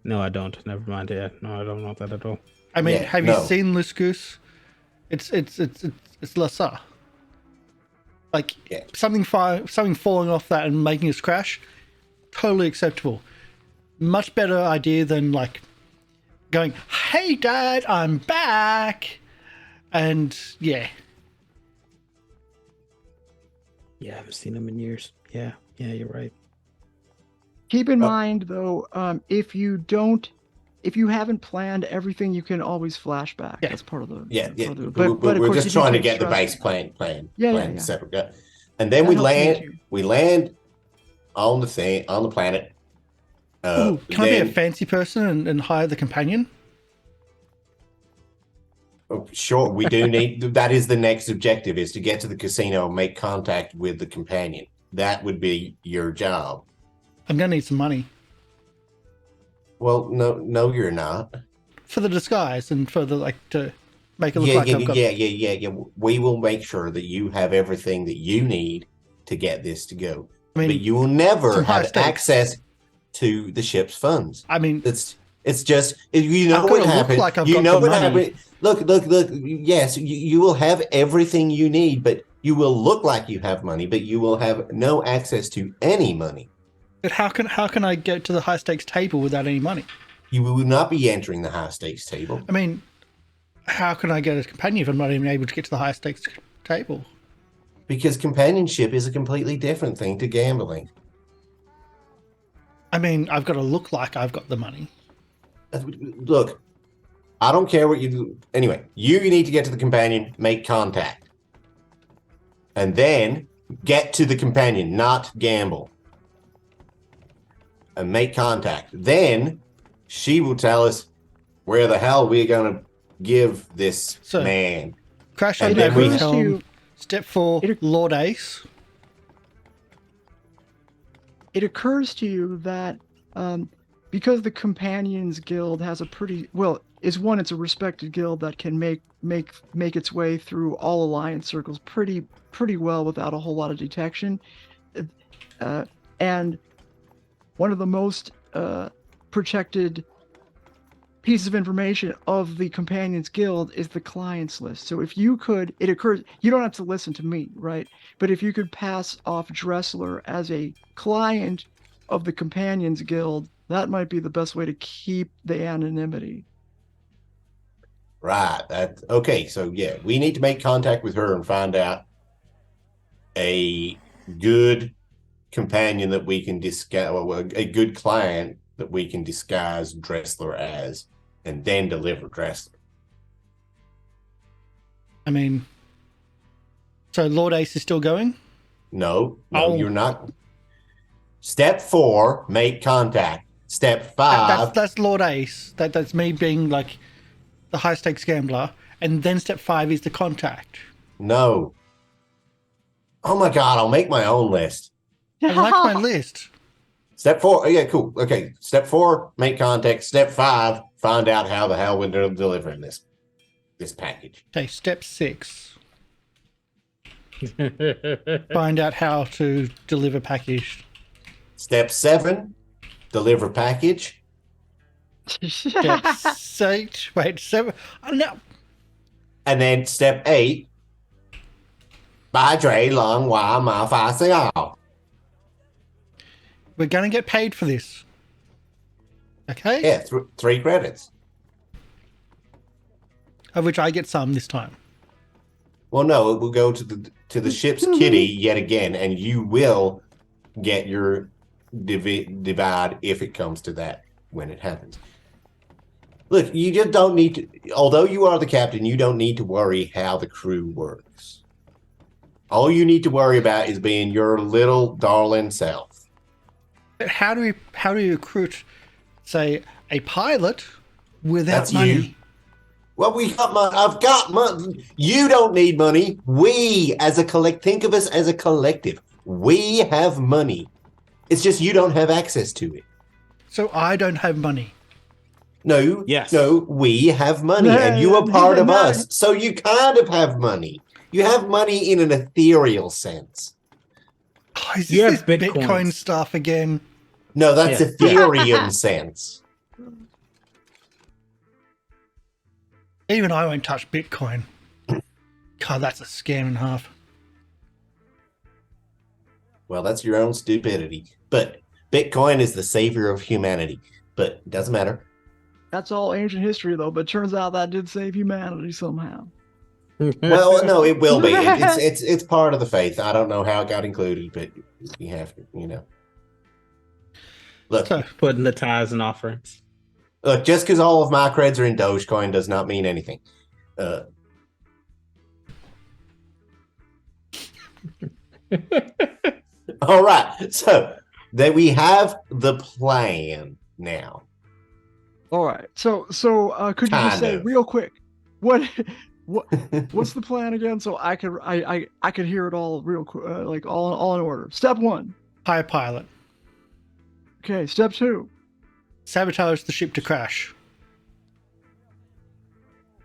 No, I don't. Never mind. Yeah, no, I don't want that at all. I mean, Yeah, have you seen Loose Goose? It's lesser. Like something falling off that and making us crash, totally acceptable. Much better idea than like going, "Hey, Dad, I'm back," and yeah. Yeah, I haven't seen him in years. Yeah, you're right. Keep in mind, though, if you haven't planned everything, you can always flash back. Yeah. That's part of the But of we're course, just trying to get the base plan separate. And then we land on the planet. Can I be a fancy person and hire the companion? Oh, sure, we do need. That is the next objective: is to get to the casino and make contact with the companion. That would be your job. I'm gonna need some money. Well, no, you're not. For the disguise and for the to make it look like I've got. Yeah. We will make sure that you have everything that you need to get this to go. I mean, but you will never have access to the ship's funds. I mean, it's just you know what happened. Like you know what happened. Look. Yes, you will have everything you need, but you will look like you have money, but you will have no access to any money. But how can I get to the high stakes table without any money? You will not be entering the high stakes table. I mean, how can I get a companion if I'm not even able to get to the high stakes table? Because companionship is a completely different thing to gambling. I mean, I've got to look like I've got the money. Look, I don't care what you do. Anyway, you need to get to the companion, make contact. And then get to the companion, not gamble. And make contact. Then she will tell us where the hell we're going to give this man. Crash on Every Helm. Step 4, Lord Ace. It occurs to you that because the Companions Guild has it's a respected guild that can make its way through all alliance circles pretty well without a whole lot of detection, and one of the most protected pieces of information of the Companions Guild is the clients list. So if you could, you don't have to listen to me, right? But if you could pass off Dressler as a client of the Companions Guild, that might be the best way to keep the anonymity. Right. Okay. So yeah, we need to make contact with her and find out a good companion that we can disguise, a good client that we can disguise Dressler as, and then deliver Dressler. I mean, so Lord Ace is still going? No, you're not. Step 4, make contact. Step 5. That's Lord Ace. That's me being like the high stakes gambler, and then step 5 is the contact. No. Oh my God! I'll make my own list. I like my list. Step 4. Yeah, cool. Okay. Step 4, make contact. Step 5, find out how the hell we're delivering this package. Okay. Step 6. Find out how to deliver package. Step 7, deliver package. Step 8. Wait, 7. Oh, no. And then step 8. Ba Dre Long Wa Ma Fa Siao. We're going to get paid for this. Okay? Yeah, 3 credits. Of which I get some this time. Well, no, it will go to the ship's kitty yet again, and you will get your divide if it comes to that when it happens. Look, you just don't need to, although you are the captain, you don't need to worry how the crew works. All you need to worry about is being your little darling self. How do you recruit, say, a pilot without money? Well, we got money. I've got money. You don't need money. We, as a think of us as a collective. We have money. It's just you don't have access to it. So I don't have money. No. Yes. No, we have money, and you are part of us. So you kind of have money. You have money in an ethereal sense. Oh, is You this have Bitcoin Bitcoins. stuff again? No, that's Yeah. Ethereum sense. Even I won't touch Bitcoin. God, that's a scam and a half. Well, that's your own stupidity. But Bitcoin is the savior of humanity. But it doesn't matter. That's all ancient history, though. But turns out that did save humanity somehow. Well, no, it will be. It's part of the faith. I don't know how it got included, but you have to, Look, So, Putting the tithes and offerings. look. Just because all of my creds are in Dogecoin does not mean anything. All right, so then we have the plan now. All right. So could you just say Kind of. real quick what's the plan again? So I could hear it all real quick, like all in order. Step 1. hire pilot. Okay. Step 2. Sabotage the ship to crash.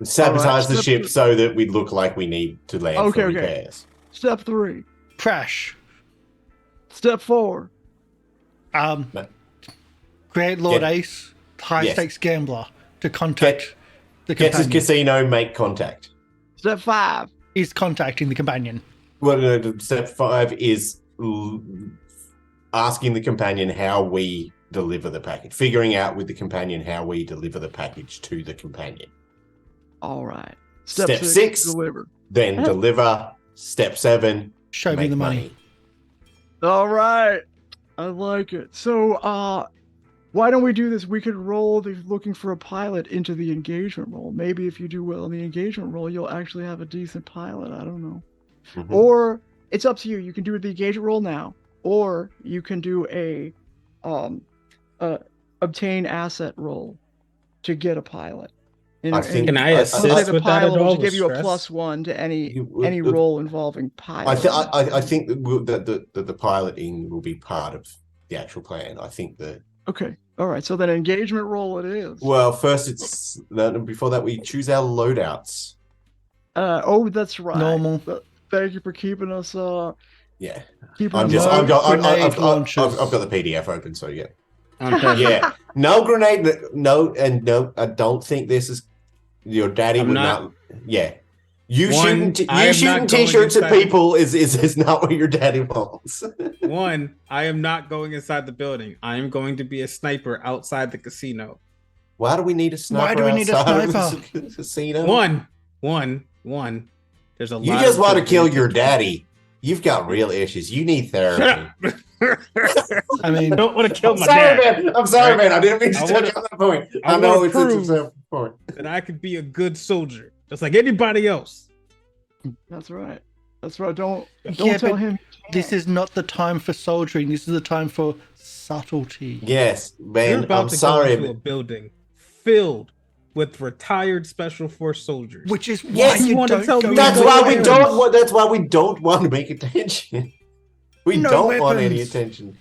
Sabotage the Step ship two. so that we look like we need to land Okay, for okay. repairs. Step 3. Crash. Step 4. No. Create Lord Get- Ace, high Yes. stakes gambler, to contact the Get to the companion. casino, make contact. Step 5. Is contacting the companion. Well, no, step 5 is asking the companion how we deliver the package, figuring out with the companion how we deliver the package to the companion. All right. Step 6, Deliver. then deliver. Step 7, Show me make the money. All right. I like it. So, why don't we do this? We could roll the looking for a pilot into the engagement role. Maybe if you do well in the engagement role, you'll actually have a decent pilot. I don't know. Mhm. Or it's up to you. You can do the engagement role now, or you can do a obtain asset role to get a pilot. I think- Can I Let's say assist the with that pilot at will all? give you a Stress? +1 to any You- role involving pilot. I think that the piloting will be part of the actual plan. I think that. Okay. All right. So then engagement role it is. Well, first it's before that we choose our loadouts. Oh, that's right. Normal. Thank you for keeping us. Yeah, Keeping I'm us just No I've got grenade launchers. I've got the PDF open, so yeah. Okay. Yeah, no grenade, no, I don't think this is your daddy I'm would not- not. Yeah, you One, shooting I am shooting not going t-shirts at inside- people is not what your daddy wants. One, I am not going inside the building. I am going to be a sniper outside the casino. Why do we need a sniper? Why do we need a outside of sniper? the casino? One. There's a You lot just of want to good kill reasons. your daddy. You've got real issues. You need therapy. I mean, I don't want to kill I'm my sorry, dad. man. I'm sorry, Right? man. I didn't mean to I touch wanna- on that point. I I know wanna it's prove- a point. That I could be a good soldier, just like anybody else. That's right. That's right. Don't Yeah, tell but him. this is not the time for soldiering. This is the time for subtlety. Yes, You're man. about I'm to sorry. go into a building filled with retired special force soldiers. Which is why Yes, you you want to don't tell go me in That's with why we weapons. don't. That's why we don't want to make attention. We No don't want any weapons. attention.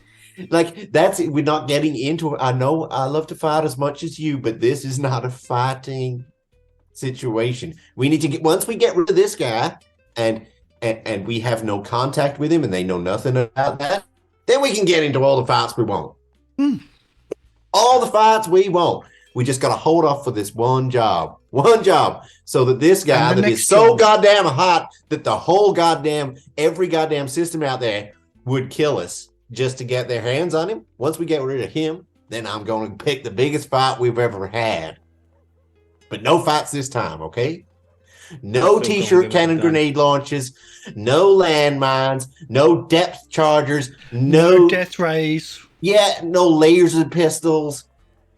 Like that's it. We're not getting into it. I know I love to fight as much as you, but this is not a fighting situation. We need to get once we get rid of this guy, and we have no contact with him, and they know nothing about that. Then we can get into all the fights we want. Hmm. All the fights we want. We just got to hold off for this one job, so that this guy And the that is next so job. goddamn hot that the whole every goddamn system out there would kill us just to get their hands on him. Once we get rid of him, then I'm going to pick the biggest fight we've ever had. But no fights this time, okay? No Still t-shirt gonna get cannon it done. grenade launches, no landmines, no depth chargers, No no death rays. no laser pistols.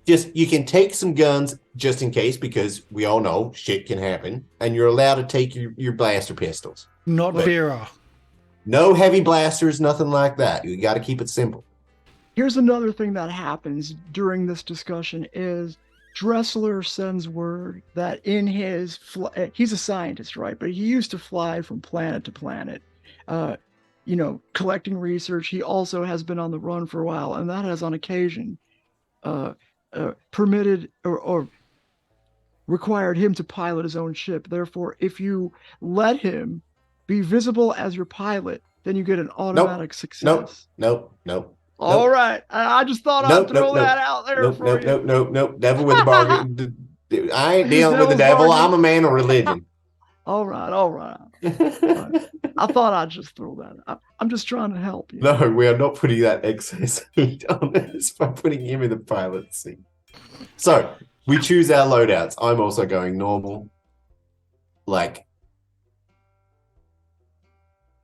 Just you can take some guns just in case, because we all know shit can happen, and you're allowed to take your blaster pistols. Not But- Vera. No heavy blasters, nothing like that. You got to keep it simple. Here's another thing that happens during this discussion is Dressler sends word that in his he's a scientist, right? But he used to fly from planet to planet, collecting research. He also has been on the run for a while, and that has on occasion permitted or required him to pilot his own ship. Therefore, if you let him be visible as your pilot, then you get an automatic success. Nope. All right. I just thought I'd throw that out there for you. Nope. Devil with the bargain. I ain't dealing with the devil. I'm a man of religion. All right. I thought I'd just throw that. I'm just trying to help you. No, we are not putting that excess heat on us by putting him in the pilot seat. So we choose our loadouts. I'm also going normal.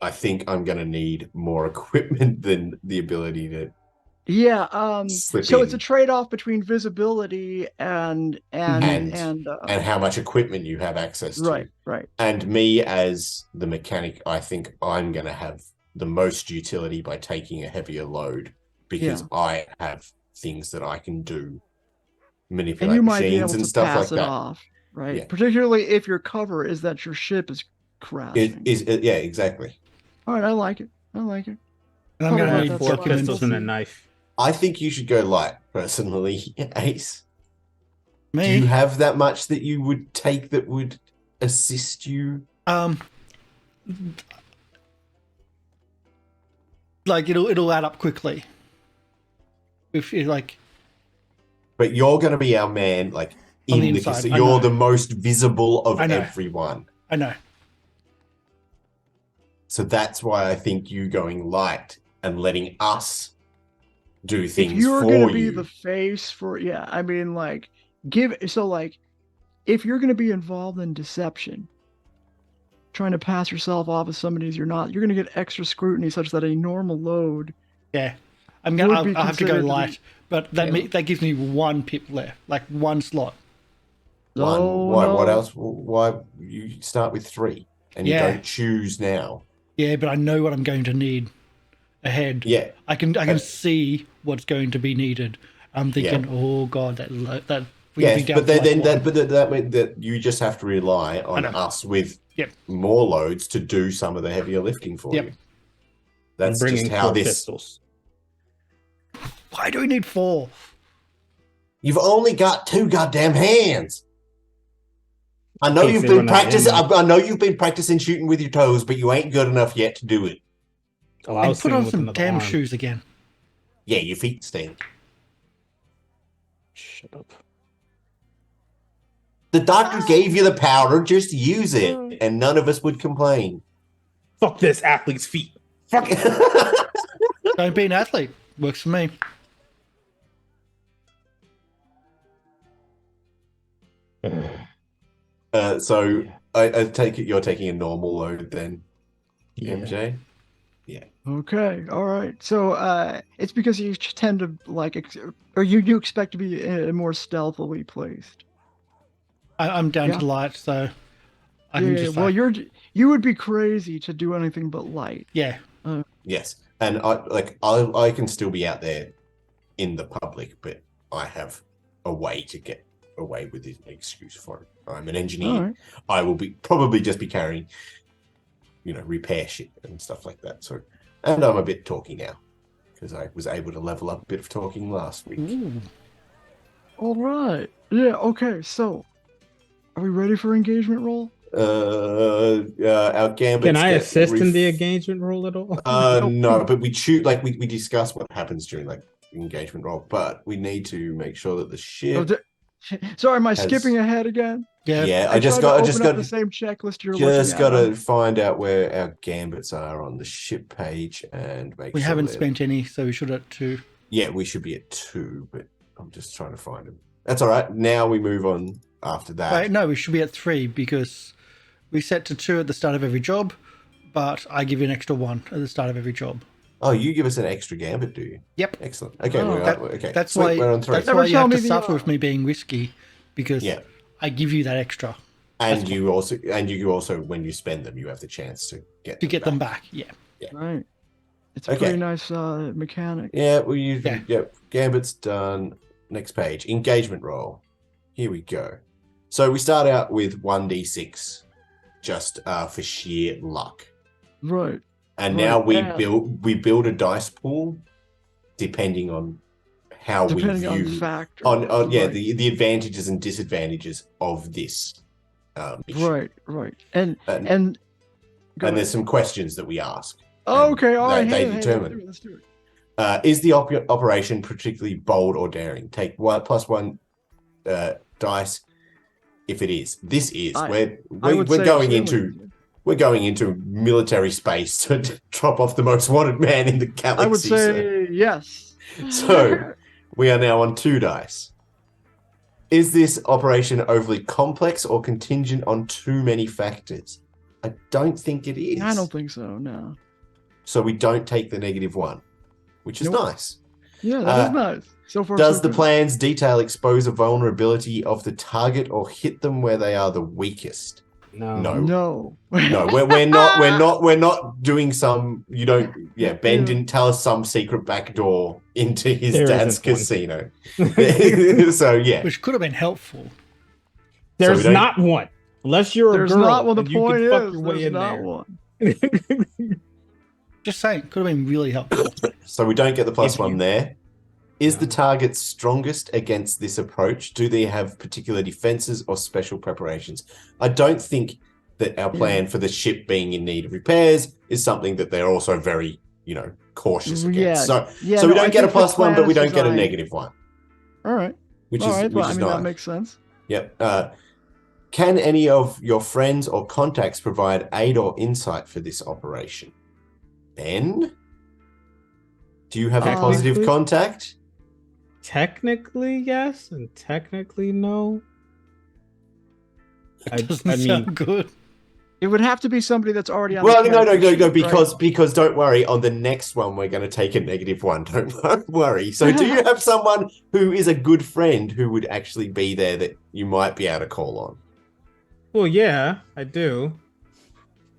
I think I'm going to need more equipment than the ability to. Yeah. So it's a trade-off between visibility and how much equipment you have access to. Right. And me as the mechanic, I think I'm going to have the most utility by taking a heavier load because I have things that I can do, manipulate machines and stuff like that. Off, right? Yeah. Particularly if your cover is that your ship is crashing. Yeah, exactly. All right, I like it. And I'm going to need 4 pistols and a knife. I think you should go light, personally, Ace. Me? Do you have that much that you would take that would assist you? It'll add up quickly. If you But you're going to be our man, in the inside. You're the most visible of everyone. I know. So that's why I think you going light and letting us do things for you. If you're going to be the face for, if you're going to be involved in deception, trying to pass yourself off as somebody you're not, you're going to get extra scrutiny such that a normal load. Yeah. I'll have to go light, but that gives me 1 pip left, one slot. Why? What else? Why you start with 3 and you don't choose now? Yeah, but I know what I'm going to need ahead. Yeah, I can see what's going to be needed. I'm thinking, oh god, that. Yes, but that you just have to rely on us with more loads to do some of the heavier lifting for you. That's just how this. Pistols. Why do we need 4? You've only got 2 goddamn hands. I know you've been practicing. I know you've been practicing shooting with your toes, but you ain't good enough yet to do it. And put on some damn shoes again. Yeah, your feet stink. Shut up. The doctor gave you the powder. Just use it, and none of us would complain. Fuck this athlete's feet. Fuck it. Don't be an athlete. Works for me. So I take it you're taking a normal load then, MJ? Yeah. Okay. All right. So it's because you tend to or you expect to be more stealthily placed. I'm down to light, so I can just. Well, you would be crazy to do anything but light. Yeah. Yes, and I can still be out there in the public, but I have a way to get away with this excuse for it. I'm an engineer. Right. I will probably just be carrying, repair shit and stuff like that. So, and I'm a bit talky now because I was able to level up a bit of talking last week. Ooh. All right. Yeah. Okay. So, are we ready for engagement roll? Our gambit. Can I assist in the engagement roll at all? No, but we choose we discuss what happens during engagement roll, but we need to make sure that the ship. Sorry, am I skipping ahead again? Yeah. I just got the same checklist you're looking at. Just got to find out where our gambits are on the ship page and make. We haven't spent any, so we should at 2. Yeah, we should be at 2, but I'm just trying to find them. That's all right. Now we move on after that. Wait, no, we should be at 3 because we set to 2 at the start of every job, but I give you an extra 1 at the start of every job. Oh, you give us an extra gambit, do you? Yep. Excellent. Okay, okay. That's why. We're on 3. That's why you have to suffer with me being risky, because I give you that extra. And you also, when you spend them, you have the chance to get them back. Yeah. Right. It's a pretty nice mechanic. Yeah. Well, Gambit's done. Next page. Engagement roll. Here we go. So we start out with 1d6, just for sheer luck. Right. And now we build a dice pool depending on how we view on factors. The advantages and disadvantages of this mission. Right. And there's some questions that we ask. Okay, all right. They determine. Let's do it. Is the operation particularly bold or daring? Take +1 dice. If it is, this is we're going into military space to drop off the most wanted man in the galaxy. I would say yes. So we are now on 2 dice. Is this operation overly complex or contingent on too many factors? I don't think it is. I don't think so, no. So we don't take the -1, which is nice. Yeah, that is nice. So far, does the plan's detail expose a vulnerability of the target or hit them where they are the weakest? No. We're not doing some. You don't. Yeah, Ben didn't tell us some secret back door into his dad's casino. So yeah, which could have been helpful. There's not one, unless you're a girl. Not one. The point is, there's not one. Just saying, could have been really helpful. So we don't get the +1 there. Is the target strongest against this approach? Do they have particular defenses or special preparations? I don't think that our plan for the ship being in need of repairs is something that they're also very, cautious against. So we don't get a +1, but we don't get a -1. All right. Which is nice. That makes sense. Yep. Can any of your friends or contacts provide aid or insight for this operation? Ben? Do you have a positive contact? Technically, yes, and technically, no. Doesn't sound good. It would have to be somebody that's already on. Well, no, because don't worry. On the next one, we're going to take a -1. Don't worry. So, do you have someone who is a good friend who would actually be there that you might be able to call on? Well, yeah, I do.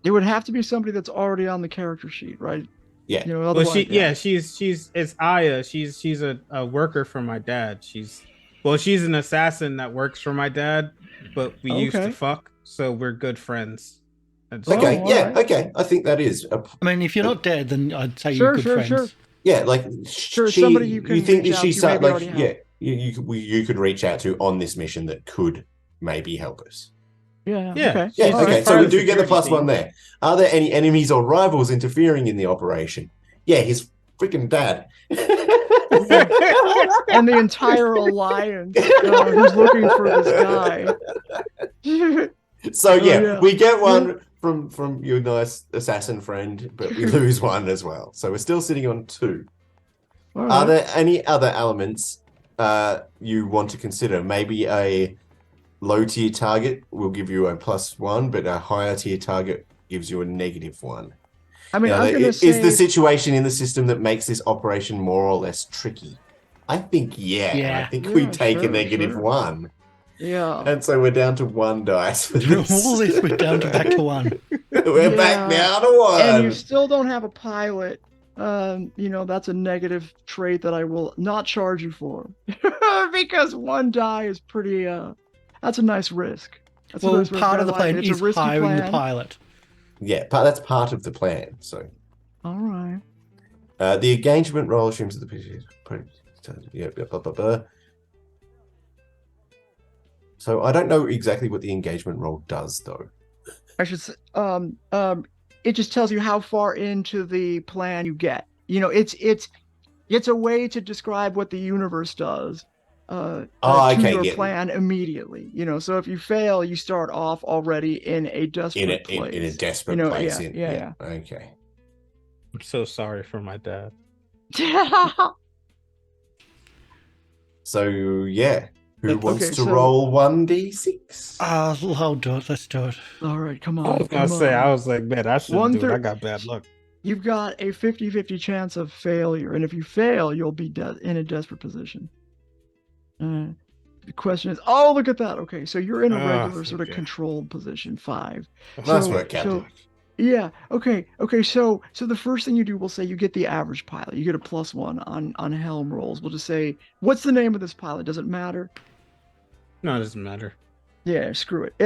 It would have to be somebody that's already on the character sheet, right? Yeah. It's Aya. She's a worker for my dad. She's an assassin that works for my dad, but we used to fuck, so we're good friends. Okay, okay. I think that is. I mean, if you're not dead, then I'd say you're good friends. Sure. Yeah, like somebody you think that she's you could reach out to on this mission that could maybe help us. Okay. So we do get the +1 there. Are there any enemies or rivals interfering in the operation? Yeah, his freaking dad. And the entire alliance who's looking for this guy. So we get one from your nice assassin friend, but we lose one as well. So we're still sitting on 2. Right. Are there any other elements you want to consider? Maybe a low tier target will give you a +1, but a higher tier target gives you a -1. I mean, is the situation in the system that makes this operation more or less tricky? I think, I think we take a -1. Yeah. And so we're down to 1 dice for this. All this, we're down to back to 1. We're back down to 1. And you still don't have a pilot. That's a negative trait that I will not charge you for. Because 1 die is pretty, that's a nice risk. Part of the plan is hiring the pilot. Yeah, that's part of the plan. So, all right. The engagement roll assumes that the PC. So I don't know exactly what the engagement roll does, though. I should say, it just tells you how far into the plan you get. It's a way to describe what the universe does. To your plan immediately. So if you fail, you start off already in a desperate place. In a desperate place. Yeah. Okay. I'm so sorry for my dad. So who wants to roll 1d6? I'll do it. Let's do it. All right, come on. I was gonna say, I was like, man, I shouldn't do it. I got bad luck. You've got a 50-50 chance of failure, and if you fail, you'll be in a desperate position. The question is, look at that. Okay, so you're in a regular sort of controlled position, 5. Nice work, Captain. Okay. So the first thing you do, we'll say you get the average pilot. You get a +1 on helm rolls. We'll just say, what's the name of this pilot? Does it matter? No, it doesn't matter. Yeah, screw it.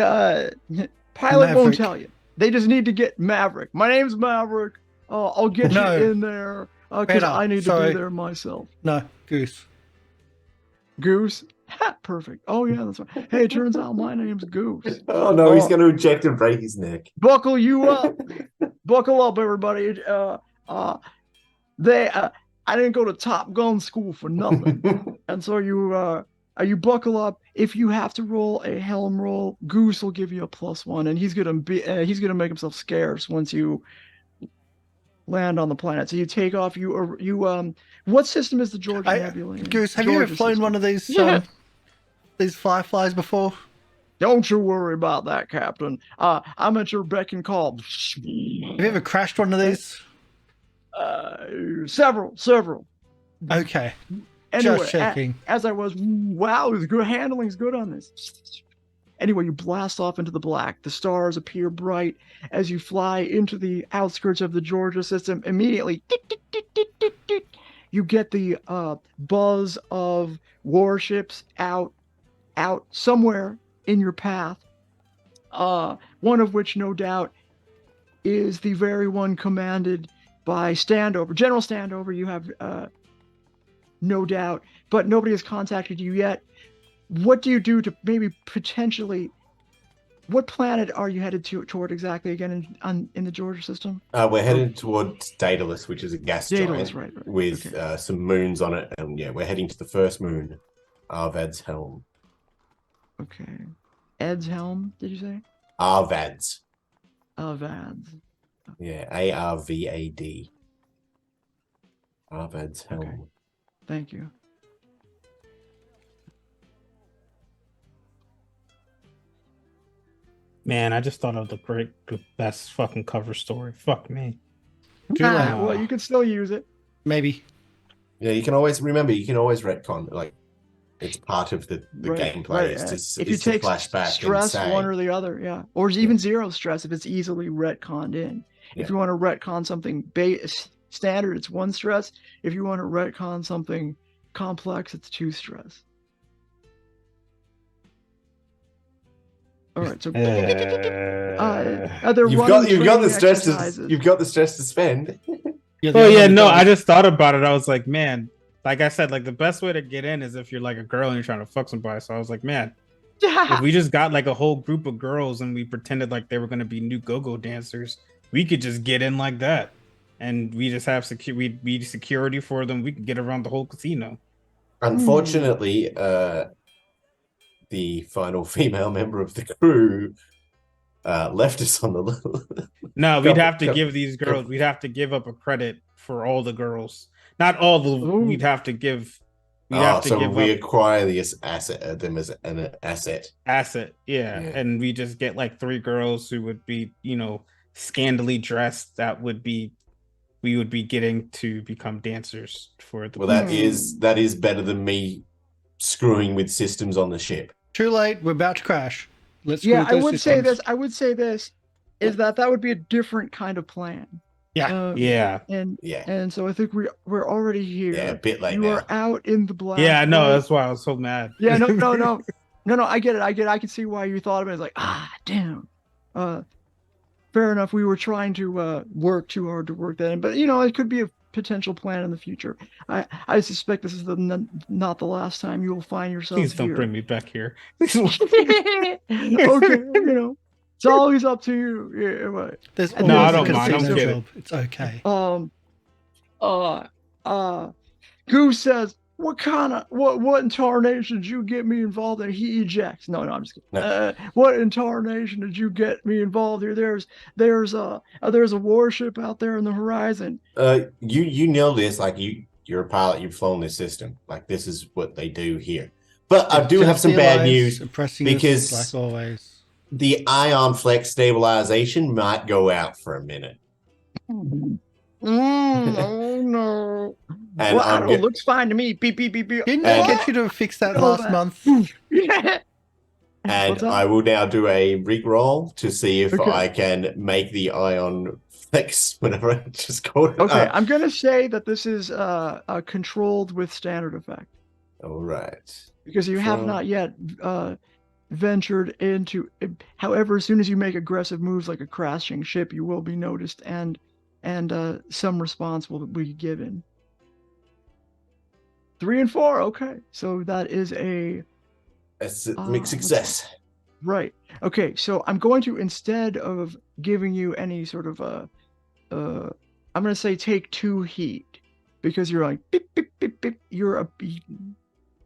Pilot won't tell you. They just need to get Maverick. My name's Maverick. I'll get you in there because I need to be there myself. No, Goose. Goose? Perfect. Oh, yeah, that's right. Hey, it turns out my name's Goose. Oh, no, he's going to eject and break his neck. Buckle you up. Buckle up, everybody. I didn't go to Top Gun school for nothing. And so you buckle up. If you have to roll a helm roll, Goose will give you a +1, and he's gonna make himself scarce once you land on the planet. So you take off. What system is the Georgia Nebula in? Goose, have you ever flown one of these Fireflies before? Don't you worry about that, Captain. I'm at your beck and call. Have you ever crashed one of these? Several. Okay. Anyway, just checking. As I was, wow, his good handling's good on this. Anyway, you blast off into the black. The stars appear bright as you fly into the outskirts of the Georgia system. Immediately, you get the buzz of warships out somewhere in your path. One of which, no doubt, is the very one commanded by Standover, General Standover. You have no doubt, but nobody has contacted you yet. What do you do to maybe potentially? What planet are you headed toward exactly again in the Georgia system? We're headed towards Daedalus, which is a gas giant right. with some moons on it, and we're heading to the first moon, Arvad's Helm. Okay, Ed's Helm. Did you say? Arvad's. Arvad's. Yeah, Arvad. Arvad's Helm. Okay. Thank you. Man, I just thought of the best fucking cover story. Fuck me. Well, you can still use it. Maybe. Yeah, you can always retcon. Like, it's part of the gameplay. Right. If you take flashback stress one or the other, or even zero stress if it's easily retconned in. Yeah. If you want to retcon something standard, it's 1 stress. If you want to retcon something complex, it's 2 stress. All right, so you've got the stress to spend. I just thought about it. I was like, man, like I said, like the best way to get in is if you're like a girl and you're trying to fuck somebody. So I was like, man, if we just got like a whole group of girls and we pretended like they were going to be new go-go dancers, we could just get in like that, and we just have we'd be security for them. We could get around the whole casino. Unfortunately, the final female member of the crew left us on the little. No, we'd have to give these girls. We'd have to give up a credit for all the girls. Not all the. We'd have to give. We acquire this asset, them as an asset. Yeah, and we just get like 3 girls who would be, scandally dressed. We would be getting to become dancers for the. Well, that is better than me screwing with systems on the ship. Too late. We're about to crash. Let's. I would say this is that would be a different kind of plan. And so I think we're already here. Yeah, a bit late. You are out in the black. Yeah, no, that's why I was so mad. Yeah, no. I get it. I can see why you thought of it. It's like, damn. Fair enough. We were trying to work too hard to work that in, but it could be a potential plan in the future. I suspect this is not the last time you will find yourself. Please don't bring me back here. Okay, it's always up to you. There's I don't mind. I'm kidding. It's okay. Goose says, what incarnation did you get me involved in? He ejects. No, I'm just kidding. No. What incarnation did you get me involved here? There's a warship out there in the horizon. You know this, like you're a pilot, you've flown this system. Like, this is what they do here. But I do have some bad news because like always. The ion flex stabilization might go out for a minute. Oh no! And it looks fine to me. Beep beep beep beep. Didn't I get you to fix that last month? Yeah. And I will now do a rig roll to see if I can make the ion flex whenever I just call it. Okay, I'm gonna say that this is controlled with standard effect. All right. Because you have not yet ventured into. However, as soon as you make aggressive moves like a crashing ship, you will be noticed, and some response will be given. 3 and 4. Okay, so that is a mixed success. Right. Okay, so I'm going to, instead of giving you any sort of I'm going to say take 2 heat, because you're like beep beep beep beep.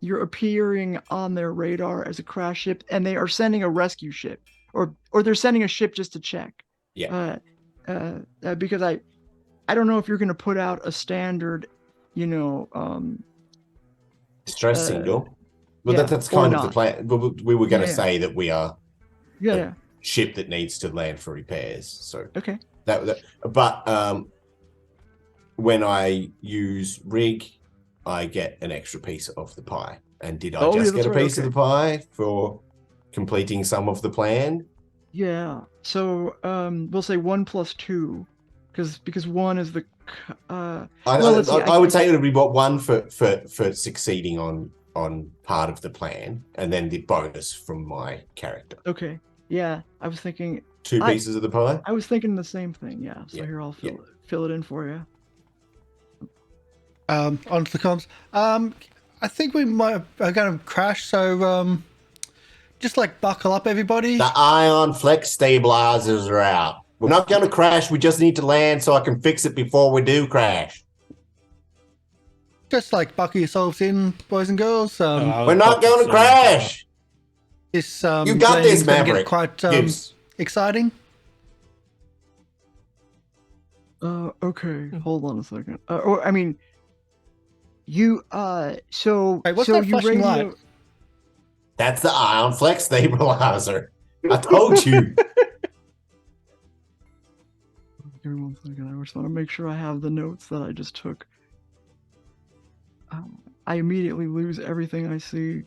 You're appearing on their radar as a crash ship, and they are sending a rescue ship, or they're sending a ship just to check. Yeah. Because I don't know if you're going to put out a standard, distress signal. Well, that's kind of the plan. We were going to say that we are a ship that needs to land for repairs. So okay. But when I use rig, I get an extra piece of the pie. And did I just get a piece of the pie for completing some of the plan? Yeah. So we'll say 1 + 2, because 1 is the. I would say it would be 1 for succeeding on part of the plan, and then the bonus from my character. Okay. Yeah, I was thinking 2 pieces of the pie. I was thinking the same thing. Yeah. So here I'll fill it in for you. Onto the comms. I think we are going to crash. So just like buckle up, everybody. The ion flex stabilizers are out. We're not going to crash. We just need to land so I can fix it before we do crash. Just like buckle yourselves in, boys and girls. We're not going to crash. This you got this, Maverick. Quite exciting. Okay, hold on a second. You so hey, what's so that you flashing light? That's the ion flex stabilizer. I told you. Give me 1 second. I just want to make sure I have the notes that I just took. I immediately lose everything I see.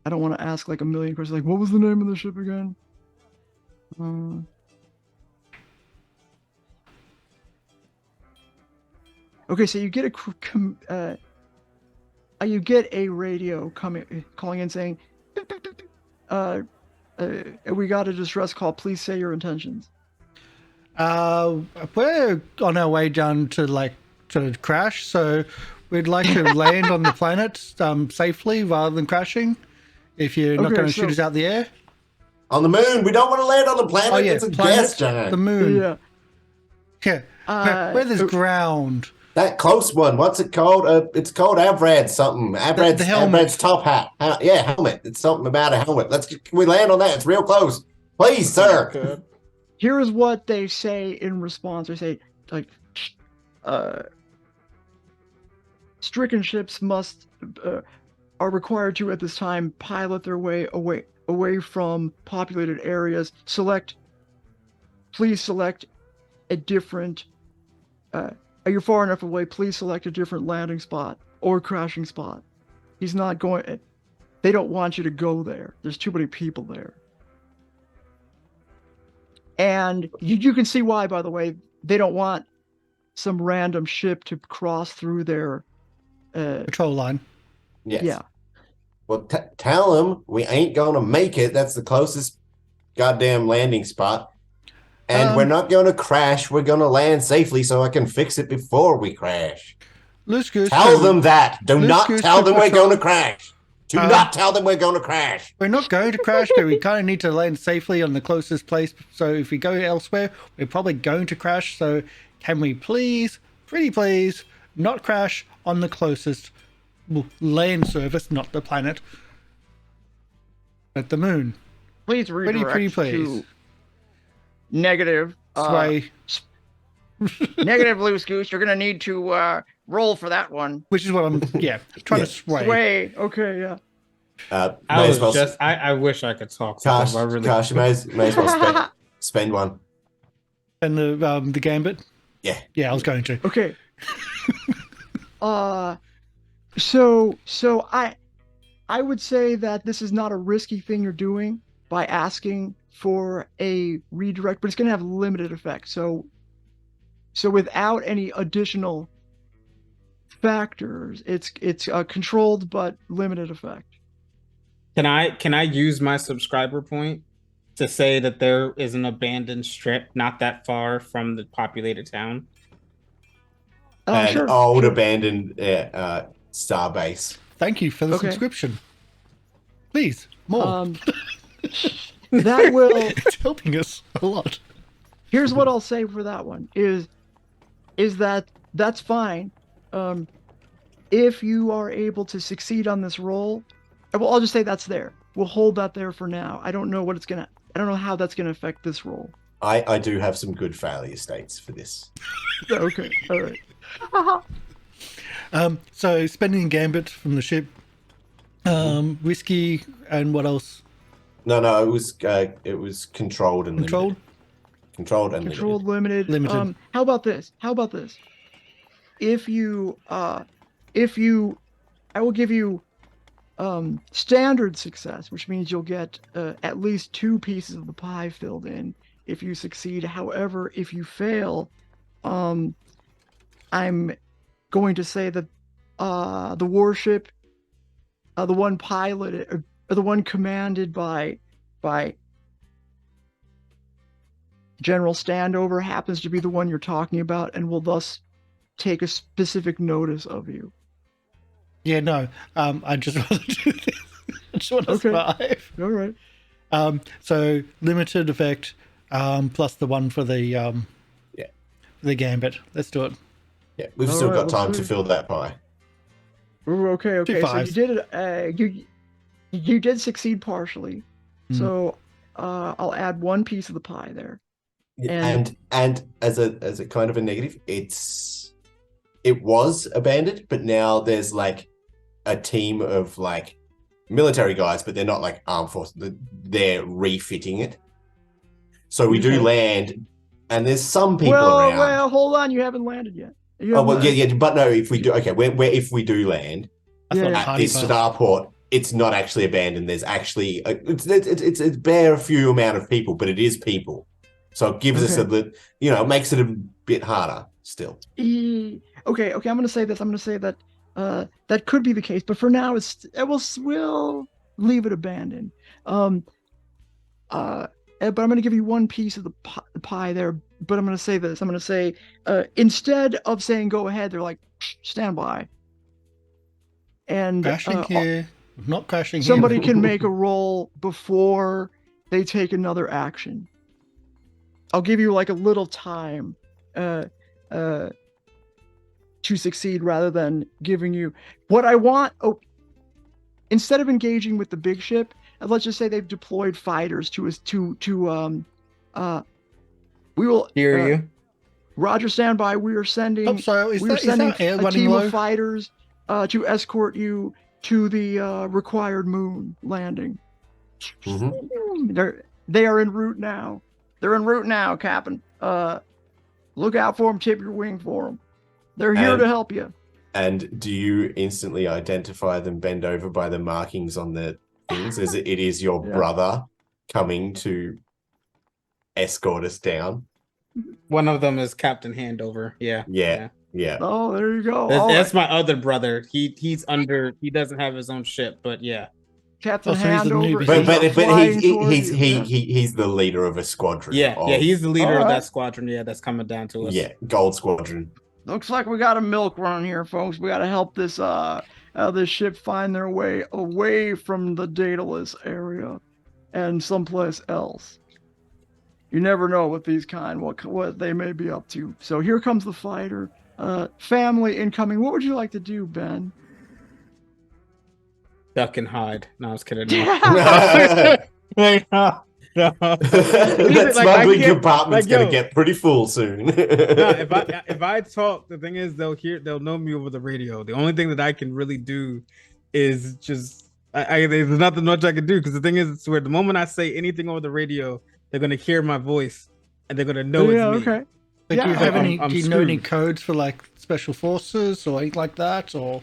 I don't want to ask like a million questions, like what was the name of the ship again? Okay, so you get a radio calling in saying, we got a distress call. Please say your intentions. We're on our way down to crash, so we'd like to land on the planet safely rather than crashing. If you're not going to shoot us out the air. On the moon. We don't want to land on the planet. Oh, yeah. It's a gas giant. The moon. Yeah. Where there's ground. That close one. What's it called? It's called Avrad something. Avrad's top hat. Helmet. It's something about a helmet. Can we land on that? It's real close. Please, sir. Okay. Here is what they say in response. They say, stricken ships are required to, at this time, pilot their way away from populated areas. Please select a different. Are you far enough away? Please select a different landing spot or crashing spot. He's not going. They don't want you to go there. There's too many people there. And you can see why, by the way. They don't want some random ship to cross through their patrol line. Yes. Yeah. Well, tell them we ain't going to make it. That's the closest goddamn landing spot. And we're not going to crash. We're going to land safely so I can fix it before we crash. Loose Goose. Tell them that. Do not tell them we're going to crash. Do not tell them we're going to crash. We're not going to crash, but we kind of need to land safely on the closest place. So if we go elsewhere, we're probably going to crash. So can we please, pretty please, not crash on the closest land surface, not the planet, at the moon? Please redirect pretty please. To negative. Sway. Negative, Loose Goose. You're going to need to roll for that one. Which is what I'm, trying to sway. Sway. Okay, yeah. I wish I could talk to them. Karsh, may as well spend one. And the gambit? Yeah. Yeah, I was going to. Okay. So I would say that this is not a risky thing you're doing by asking for a redirect, but it's going to have limited effect. So without any additional factors. It's controlled but limited effect. Can I use my subscriber point to say that there is an abandoned strip not that far from the populated town? An Sure, old sure. abandoned starbase. Thank you for the subscription. Please, more. That will. It's helping us a lot. Here's what I'll say for that one: is that's fine. If you are able to succeed on this roll, well, I'll just say that's there. We'll hold that there for now. I don't know how that's gonna affect this roll. I do have some good failure states for this. Okay, all right. So spending gambit from the ship, whiskey, and what else? No, it was controlled and Controlled. Limited. Controlled and Controlled, limited. limited. How about this? If you, I will give you standard success, which means you'll get at least 2 pieces of the pie filled in if you succeed. However, if you fail, I'm going to say that the warship, the one piloted, or the one commanded by General Standover, happens to be the one you're talking about, and will thus take a specific notice of you. Yeah, no. I just want to do this. I just want to survive. All right. So limited effect, plus the one for the the gambit. Let's do it. Yeah, we've still got time to fill that pie. Okay. So you did it. You did succeed partially. So I'll add 1 piece of the pie there. And as a kind of a negative, it was abandoned, but now there's like a team of like military guys, but they're not like armed forces. They're refitting it. So we do land, and there's some people around. Well, hold on, you haven't landed yet. Yeah, but no, if we do, okay, if we do land at this starport, it's not actually abandoned. There's actually it's bare a few amount of people, but it is people. So it gives us it makes it a bit harder still. Okay. I'm going to say this. I'm going to say that that could be the case, but for now, we'll leave it abandoned. But I'm going to give you 1 piece of the pie there. But I'm going to say this. I'm going to say instead of saying go ahead, they're like stand by. And crashing here, not crashing. Somebody here. can make a roll before they take another action. I'll give you like a little time to succeed rather than giving you what I want. Instead of engaging with the big ship, let's just say they've deployed fighters we will hear you. Roger, stand by. We are sending is that a team of fighters to escort you to the required moon landing. They are en route now. They're en route now, Captain. Look out for them. Tip your wing for them. They're here to help you. And do you instantly identify them, bend over by the markings on the things? As it is your brother coming to escort us down? One of them is Captain Handover. Yeah. Oh, there you go. That's my other brother. He doesn't have his own ship, but yeah. Captain Handover. But he's the leader of a squadron. Yeah, he's the leader of that squadron. Yeah, that's coming down to us. Yeah, Gold Squadron. Looks like we got a milk run here, folks. We got to help this ship find their way away from the Daedalus area and someplace else. You never know with these kind what they may be up to. So here comes the fighter. Family incoming. What would you like to do, Ben? Duck and hide. No, I was kidding. That smuggling compartment's gonna get pretty full soon. If I talk, the thing is they'll know me over the radio. The only thing that I can really do is just there's nothing much I can do, because the thing is, it's where the moment I say anything over the radio, they're gonna hear my voice and they're gonna know it's me. Okay. But do you have do you know any codes for like special forces or anything like that, or?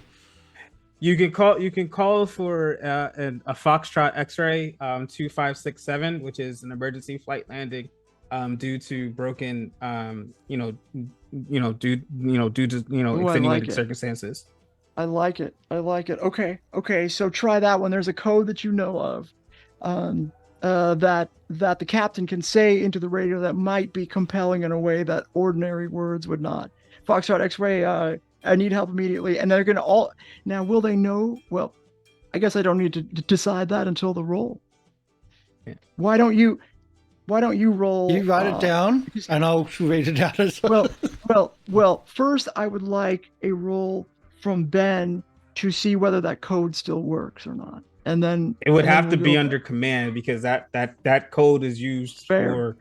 You can call for a Foxtrot X-ray 2567, which is an emergency flight landing due to broken due to Ooh, extenuating circumstances. I like it. Okay. So try that one. There's a code that you know of, that the captain can say into the radio that might be compelling in a way that ordinary words would not. Foxtrot X-ray, I need help immediately. And they're gonna all now. Will they know? Well, I guess I don't need to decide that until the roll. Yeah. Why don't you roll? You write it down, and I'll read it out as well. Well. First, I would like a roll from Ben to see whether that code still works or not, and then it would have to be under command, because that code is used for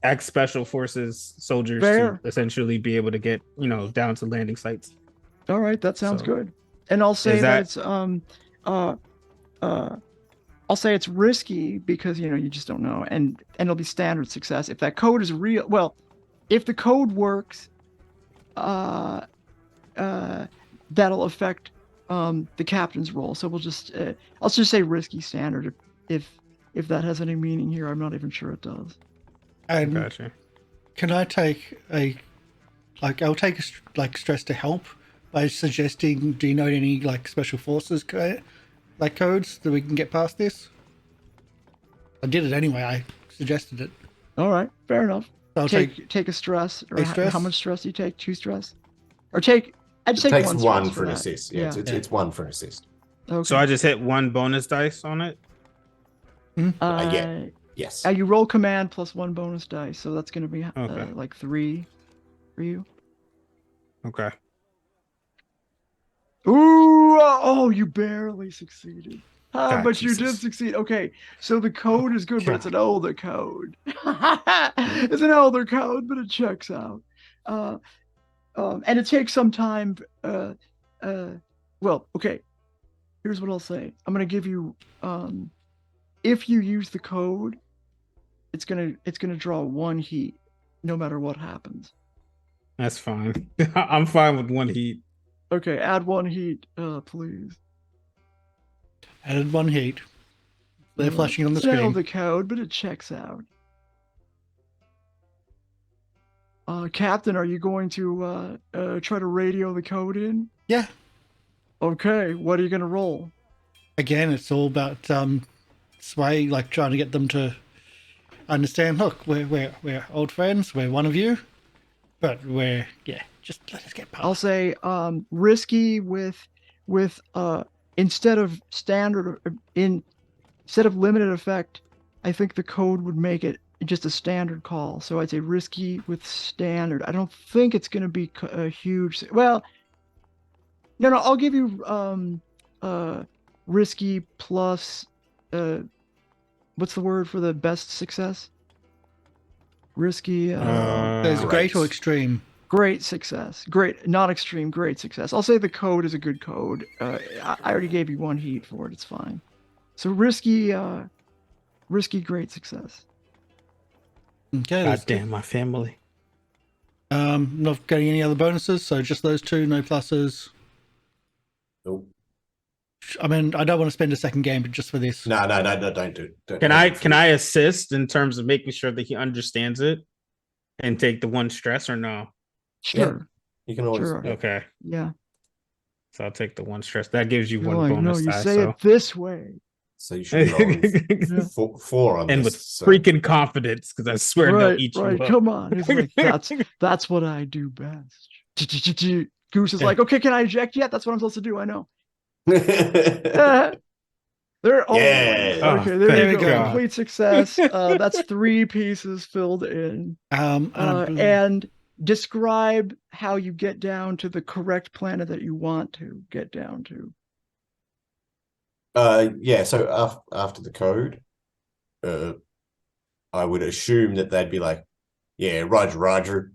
ex-special forces soldiers to essentially be able to get down to landing sites. All right, that sounds good. And I'll say that it's I'll say it's risky because you just don't know, and it'll be standard success if that code is real. Well, if the code works, that'll affect the captain's role. So I'll just say risky standard if that has any meaning here. I'm not even sure it does. And gotcha. Can I take I'll take stress to help by suggesting, do you know any special forces codes that we can get past this? I did it anyway. I suggested it. All right, fair enough. So I'll take a stress. Or stress? How much stress do you take? 2 stress? Or take... I'd take takes one for an that. assist. Yeah, it's 1 for an assist. Okay. So I just hit 1 bonus dice on it? Yes. You roll command plus 1 bonus dice, so that's going to be 3 for you. Okay. Ooh! Oh, you barely succeeded. But you did Jesus. succeed. Okay, so the code is good, but it's an older code. It's an older code, but it checks out. And it takes some time. Well, okay. Here's what I'll say. I'm gonna give you. If you use the code, it's gonna draw 1 heat, no matter what happens. That's fine. I'm fine with 1 heat. Okay, add 1 heat, please. Added 1 heat. They're flashing on the screen. The code, but it checks out. Captain, are you going to try to radio the code in? Yeah. Okay, what are you going to roll? Again, it's all about sway, trying to get them to understand, look, we're old friends, we're one of you, but just let us get past. I'll say risky with instead of limited effect, I think the code would make it just a standard call. So I'd say risky with standard. I don't think it's going to be a huge. Well, no, I'll give you risky plus. What's the word for the best success? Risky. There's great or extreme. Great success. Great, not extreme. Great success. I'll say the code is a good code. I already gave you 1 heat for it. It's fine. So risky. Great success. Okay. God damn my family. Not getting any other bonuses, so just those 2, no pluses. Nope. I mean, I don't want to spend a second game, but just for this. No, don't do it. Can I assist in terms of making sure that he understands it and take the 1 stress, or no? Sure. Yeah, you can always. Sure. Okay. Yeah. So I'll take the 1 stress. That gives you 1 No, bonus you die. say it this way. So you should roll 4 on and this. with freaking confidence, because I swear they'll eat you up. Come on. He's like, that's what I do best. Goose is like, okay, can I eject yet? That's what I'm supposed to do. I know. They're okay. There we go. Complete success. That's 3 pieces filled in. And describe how you get down to the correct planet that you want to get down to. So after the code, I would assume that they'd be like, yeah, Roger.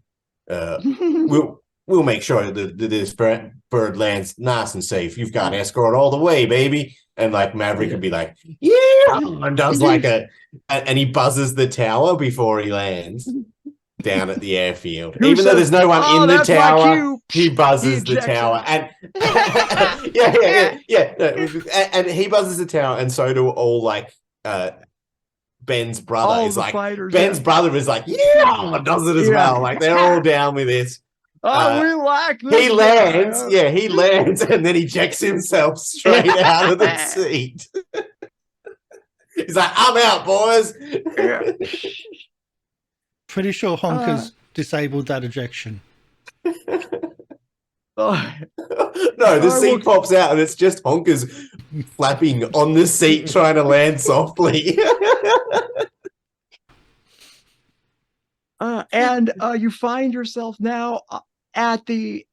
We'll make sure that this bird lands nice and safe. You've got escort all the way, baby. And Maverick would be like, yeah, and does and he buzzes the tower before he lands down at the airfield. Even though there's no one in the tower, he buzzes the tower. And and he buzzes the tower, and so do all Ben's brother. All is the fighters, Ben's brother is does it as well. They're all down with this. We like this. He lands, he lands and then ejects himself straight out of the seat. He's like, I'm out, boys. Pretty sure Honker's disabled that ejection. No, the seat pops out and it's just Honker's flapping on the seat trying to land softly. And you find yourself now at a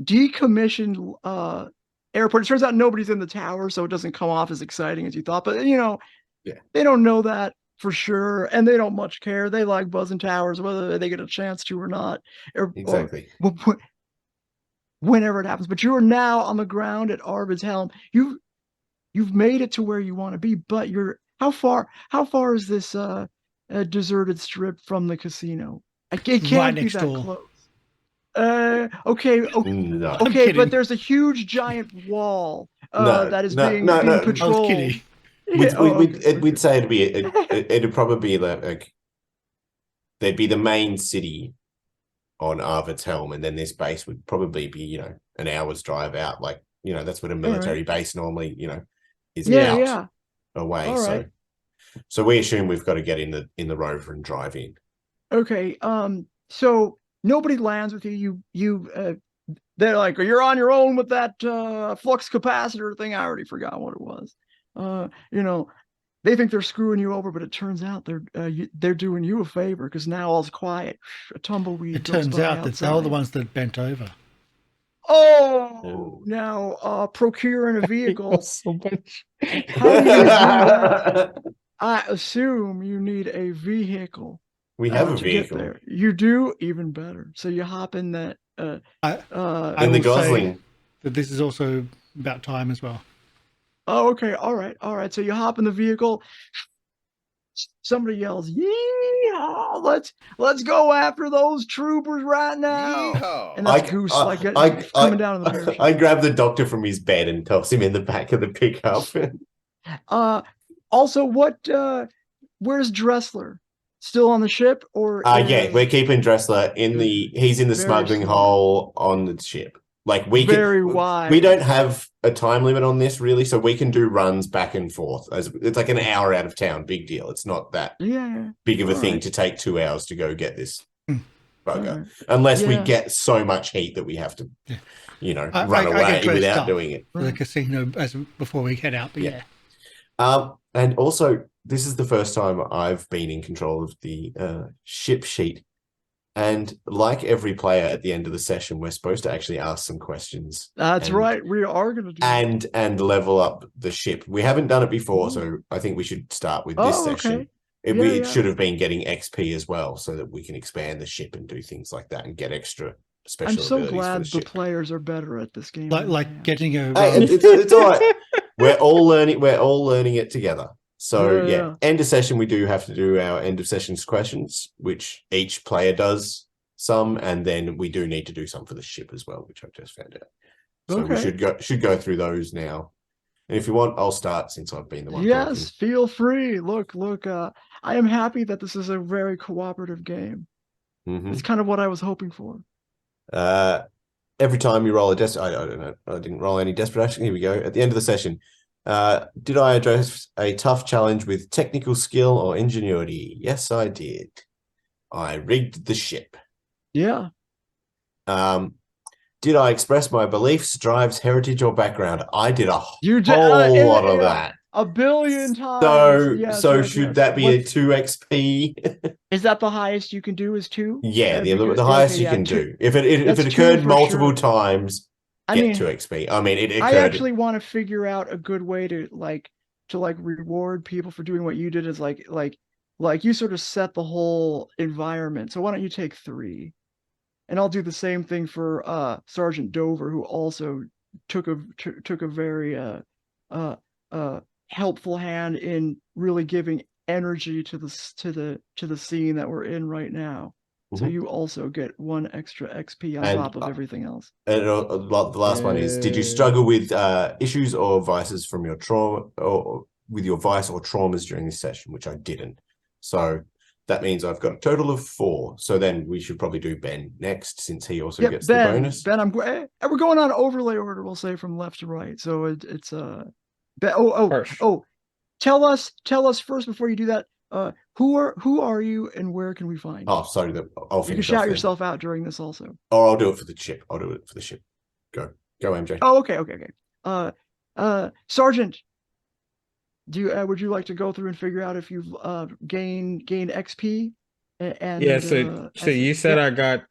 decommissioned airport. It turns out nobody's in the tower, so it doesn't come off as exciting as you thought. But they don't know that for sure, and they don't much care. They like buzzing towers, whether they get a chance to or not. Exactly. Or whenever it happens. But you are now on the ground at Arvid's helm. You've made it to where you want to be, but how far is this a deserted strip from the casino? It can't right be next that door. close. Okay, No. okay, but there's a huge giant wall that is being patrolled. I was kidding. We'd say it'd probably be like there'd be the main city on Arvid's helm, and then this base would probably be an hour's drive out. Like that's what a military base normally is out away. Right. So we assume we've got to get in the rover and drive in. Okay. So nobody lands with you. They're like, you're on your own with that flux capacitor thing. I already forgot what it was. They think they're screwing you over, but it turns out they're doing you a favor because now all's quiet. A tumbleweed. It turns out that they're the ones that bent over. Oh, now procuring a vehicle. So much. How do you do that? I assume you need a vehicle. We have a vehicle. There. You do, even better. So you hop in that. In the Gosling. That this is also about time as well. Oh, okay. All right. So you hop in the vehicle. Somebody yells, "Yeehaw! Let's go after those troopers right now!" Yeehaw. And that's Goose coming down in the parachute. I grab the doctor from his bed and toss him in the back of the pickup. Also, where's Dressler? Still on the ship, or? Yeah, we're keeping Dressler he's in the smuggling hole on the ship. Like we don't have a time limit on this really, so we can do runs back and forth. It's like an hour out of town, big deal. It's not that big of a thing to take 2 hours to go get this bugger, unless we get so much heat that we have to, run away without doing it. The casino before we head out, but and also this is the first time I've been in control of the ship sheet. And like every player at the end of the session, we're supposed to actually ask some questions. That's right. We are going to do that. And level up the ship. We haven't done it before, so I think we should start with this session. It should have been getting XP as well, so that we can expand the ship and do things like that and get extra special I'm so abilities glad for the ship. players are better at this game. Like getting a... it's all right. We're all learning it together. So end of session, we do have to do our end of sessions questions, which each player does some, and then we do need to do some for the ship as well, which I've just found out. So we should go through those now. And if you want, I'll start since I've been the one. Yes, feel free. Look. I am happy that this is a very cooperative game. Mm-hmm. It's kind of what I was hoping for. Every time you roll a I don't know. I didn't roll any desperate action. Here we go. At the end of the session. Did I address a tough challenge with technical skill or ingenuity? Yes, I did. I rigged the ship. Yeah. Did I express my beliefs, drives, heritage, or background? I did a whole lot of that. A billion times. So should that be a 2 XP? Is that the highest you can do is 2? Yeah, the highest you can do. If it occurred multiple times, get 2 XP. I mean, it occurred. I actually want to figure out a good way to reward people for doing what you did. Is like you sort of set the whole environment. So why don't you take 3, and I'll do the same thing for Sergeant Dover, who also took a very helpful hand in really giving energy to the scene that we're in right now. So you also get 1 extra XP on top of everything else. And the last one is: did you struggle with issues or vices from your trauma, or with your vice or traumas during this session? Which I didn't. So That means I've got a total of 4. So then we should probably do Ben next, since he also gets the bonus. Ben, and we're going on overlay order. We'll say from left to right. So it's Ben. Tell us first before you do that. Who are you and where can we find you? Oh, sorry. You can shout yourself out during this also. Oh, I'll do it for the ship. Go, MJ. Oh, okay. Sergeant, would you like to go through and figure out if you've gained XP? So you said I got.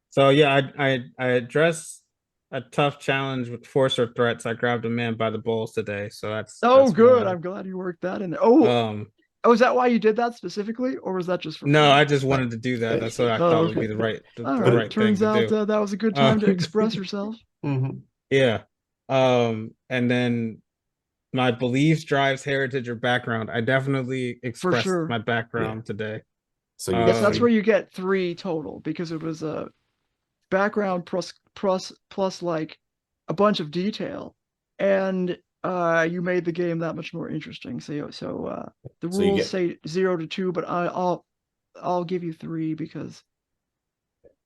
So yeah, I addressed a tough challenge with force or threats. I grabbed a man by the balls today, so that's good. I'm glad you worked that in there. Is that why you did that specifically, or was that just for no? fun? I just wanted to do that. That's what I thought would be the right thing Turns out to do. That was a good time to express yourself. Mm-hmm. Yeah. And then my beliefs, drives, heritage, or background. I definitely expressed my background today. So that's where you get 3 total, because it was a background plus like a bunch of detail, and you made the game that much more interesting. So the rules say 0 to 2, but I'll give you 3 because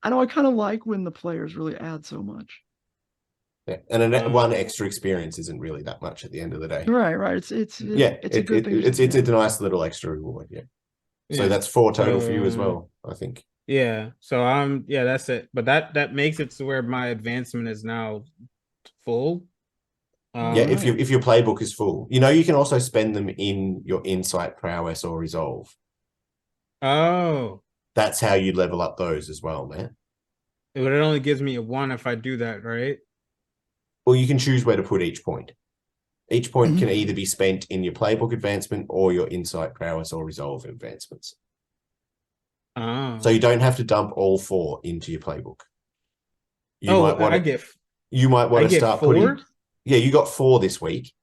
I know I kind of like when the players really add so much. Yeah, and one extra experience isn't really that much at the end of the day. Right. It's a good thing. It's a nice little extra reward. Yeah. So that's 4 total for you as well, I think. Yeah. So that's it. But that makes it to where my advancement is now full. If your playbook is full, you can also spend them in your insight, prowess, or resolve. Oh. That's how you level up those as well, man. But it only gives me a 1 if I do that, right? Well, you can choose where to put each point. Each point can either be spent in your playbook advancement or your insight, prowess, or resolve advancements. Oh. So you don't have to dump all 4 into your playbook. You might want to start 4? putting. Yeah, you got 4 this week.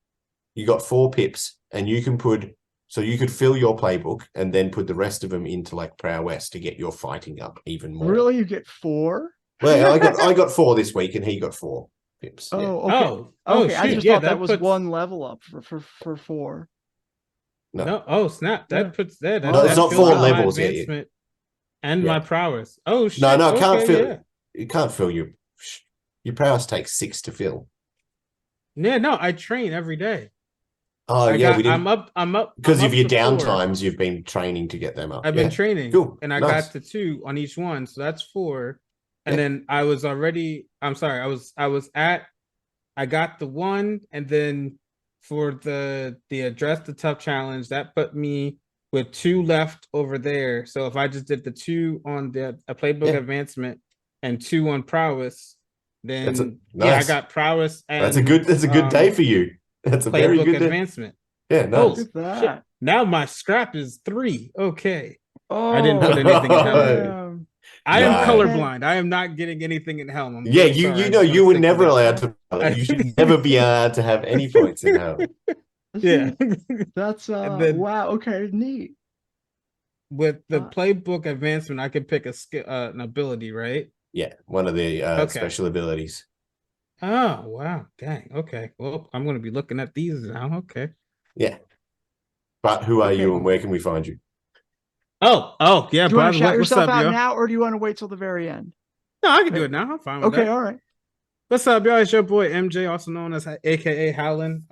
You got 4 pips, and you can you could fill your playbook and then put the rest of them into like prowess to get your fighting up even more. Really, you get 4? Well, I got 4 this week, and he got 4 pips. Oh, yeah. Okay. Okay, I just thought that was 1 level up for 4. No. Oh, snap! That puts that. No, it's not 4 levels yet. And my prowess. Oh shit! No, can't fill. Yeah. You can't fill your prowess takes 6 to fill. Yeah, no, I train every day. Oh, I'm up because of your downtimes. You've been training to get them up. I've been training, cool. And I got to 2 on each one, so that's 4. And then I was already. I'm sorry, I got the 1, and then for the address the tough challenge that put me with 2 left over there. So if I just did the 2 on the playbook advancement and 2 on prowess. Then I got prowess. And, that's a good day for you. That's a very good advancement. Day. Yeah, nice. Shit. Now my scrap is 3. Okay. I didn't put anything in helm. I am colorblind. I am not getting anything in helm. You were never allowed to. You should never be allowed to have any points in helm. Yeah, that's wow. Okay, neat. With the playbook advancement, I could pick a skill, an ability, right? Yeah, one of the special abilities. Oh, wow. Dang. Okay. Well, I'm going to be looking at these now. Okay. Yeah. But who are you and where can we find you? Oh, yeah. Do you want to shout yourself out now, or do you want to wait till the very end? No, I can do it now. I'm fine with that. Okay, all right. What's up, y'all? It's your boy MJ, also known as AKA HownlN.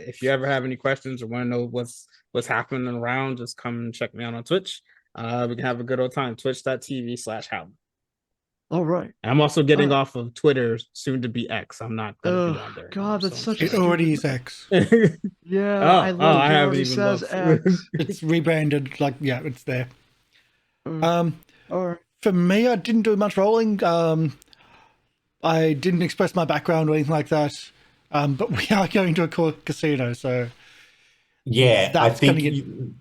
If you ever have any questions or want to know what's happening around, just come and check me out on Twitch. We can have a good old time. Twitch.tv/HownlN. All right. I'm also getting off of Twitter, soon to be X. I'm not going to be on there. God, that's such it already is X. Yeah, I love it. It already says X. It's rebranded. It's there. All right. For me, I didn't do much rolling. I didn't express my background or anything like that. But we are going to a casino, so yeah, I think the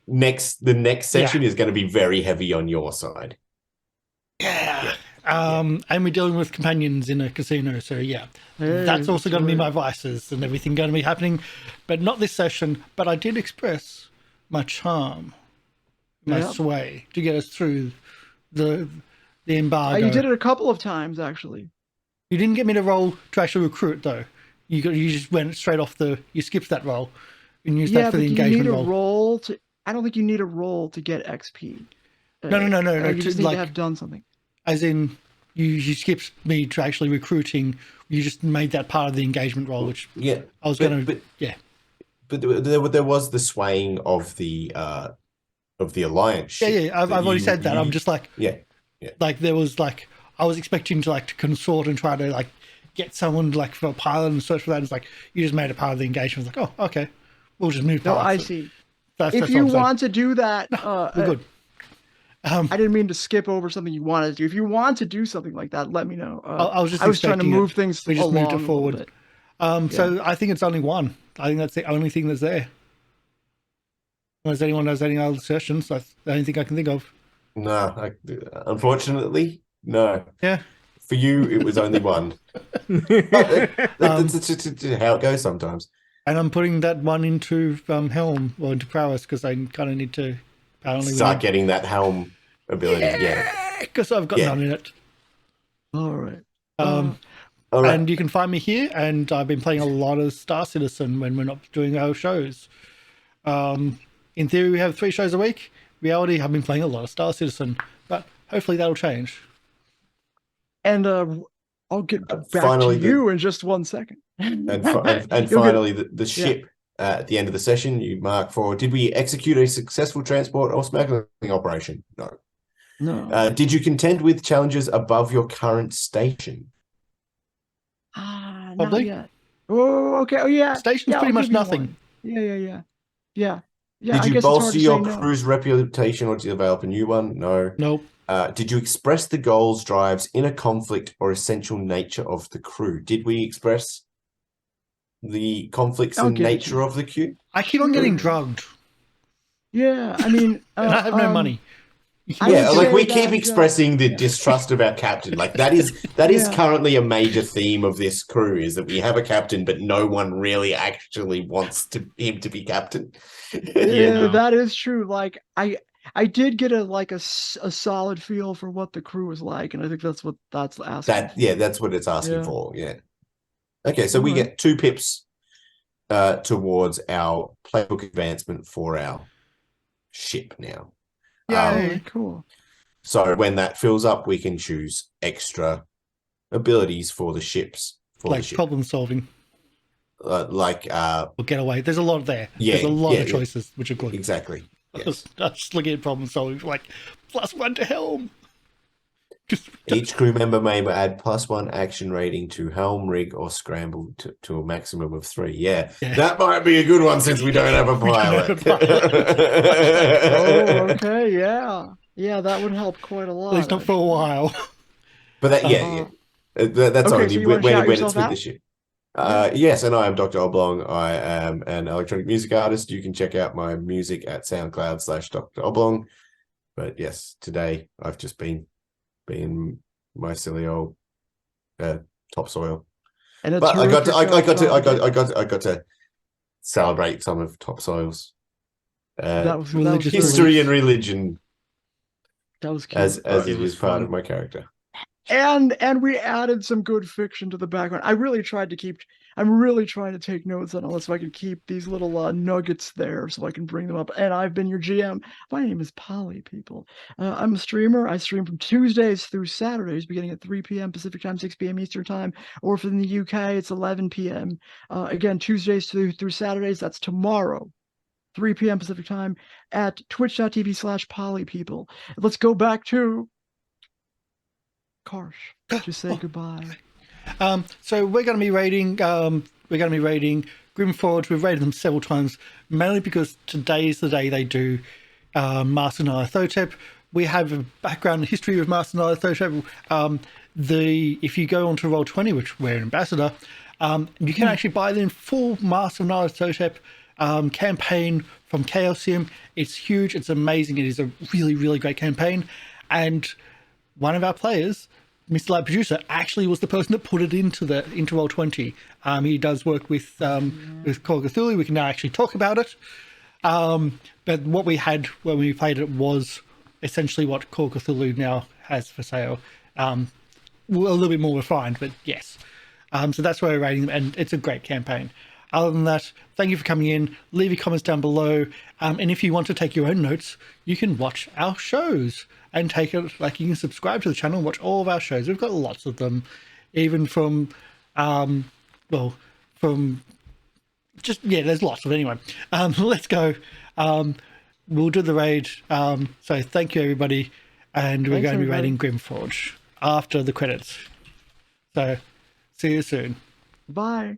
next session is going to be very heavy on your side. Yeah. And we're dealing with companions in a casino, so that's also going to be my vices and everything going to be happening, but not this session. But I did express my charm, my sway to get us through the embargo. You did it a couple of times, actually. You didn't get me to roll to actually recruit, though. You just went straight off you skipped that roll and used that for the engagement roll. I don't think you need a roll to get XP. No. You just need to have done something. As in, you skipped me to actually recruiting. You just made that part of the engagement role, which I was going to. Yeah. But there was the swaying of the alliance ship. Yeah. I've already said that. I'm just like, yeah. Like there was like I was expecting to like to consort and try to like get someone like for a pilot and search for that. It's like you just made a part of the engagement. It's like, oh, okay, we'll just move. No, I see. If you want to do that, we're good. I didn't mean to skip over something you wanted to do. If you want to do something like that, let me know. I was trying to move things. We just moved it forward. Yeah. So I think it's only one. I think that's the only thing that's there. Unless anyone has any other suggestions, that's the only thing I can think of. No, unfortunately, no. Yeah. For you, it was only one. That's how it goes sometimes. And I'm putting that one into Helm or into Prowess because I kind of need to start getting that Helm ability. Yeah, because I've got none in it. All right. All right. And you can find me here, and I've been playing a lot of Star Citizen when we're not doing our shows. In theory, we have 3 shows a week. Reality, I've been playing a lot of Star Citizen, but hopefully that'll change. And I'll get back to you in just 1 second. And finally, the ship at the end of the session, you mark for, did we execute a successful transport or smuggling operation? No. Did you contend with challenges above your current station? Not yet. Oh, okay. Oh, yeah. Station's pretty much nothing. Yeah. Did you bolster your crew's reputation or develop a new one? No. Nope. Did you express the goals, drives, inner conflict, or essential nature of the crew? Did we express the conflicts and nature of the crew? I keep on getting drugged. Yeah, I mean... and I have no money. Yeah, like we keep expressing the distrust of our captain. Like that is currently a major theme of this crew, is that we have a captain, but no one really actually wants him to be captain. Yeah, that is true. Like I did get a solid feel for what the crew was like, and I think that's what that's asking. That's what it's asking for. Yeah. Okay, so we get 2 pips towards our playbook advancement for our ship now. Yeah, cool. So when that fills up, we can choose extra abilities for the ships. Problem solving. Or get away. There's a lot there. There's a lot of choices, which are good. Exactly. Yes. I was just looking at problem solving, like +1 to Helm. Each crew member may add +1 action rating to Helm, rig, or scramble to a maximum of 3. Yeah, that might be a good one since we don't have a pilot. Oh, okay, yeah, that would help quite a lot. At least not for a while. But that's only so when it's with the ship. Yes, and I am Dr. Oblong. I am an electronic music artist. You can check out my music at SoundCloud/Dr. Oblong. But yes, today I've just been my silly old topsoil. And but I got to celebrate some of topsoil's history and religion. That was cute. As it was part of my character. And we added some good fiction to the background. I'm really trying to take notes on all this so I can keep these little nuggets there so I can bring them up. And I've been your GM. My name is Polly, people. I'm a streamer. I stream from Tuesdays through Saturdays, beginning at 3 p.m. Pacific time, 6 p.m. Eastern time. Or if in the UK, it's 11 p.m. Again, Tuesdays through Saturdays. That's tomorrow. 3 p.m. Pacific time at twitch.tv/polypeople. Let's go back to Karsh. Just say goodbye. So we're going to be raiding. Grim Forge. We've raided them several times, mainly because today is the day they do Master Nyarlathotep. We have a background and history of Master Nyarlathotep. If you go onto Roll20, which we're an ambassador, you can actually buy the full Master Nyarlathotep campaign from Chaosium. It's huge. It's amazing. It is a really, really great campaign, and one of our players, Mr. Light Producer, actually was the person that put it into Roll20. He does work with Call of Cthulhu. We can now actually talk about it. But what we had when we played it was essentially what Call of Cthulhu now has for sale. A little bit more refined, but yes. So that's where we're rating them, and it's a great campaign. other than that, thank you for coming in. Leave your comments down below. And if you want to take your own notes, you can watch our shows and take it, like you can subscribe to the channel and watch all of our shows. We've got lots of them, even from, there's lots of it anyway. Let's go. We'll do the raid. So thank you, everybody. And we're going to be raiding Grimforge after the credits. So see you soon. Bye.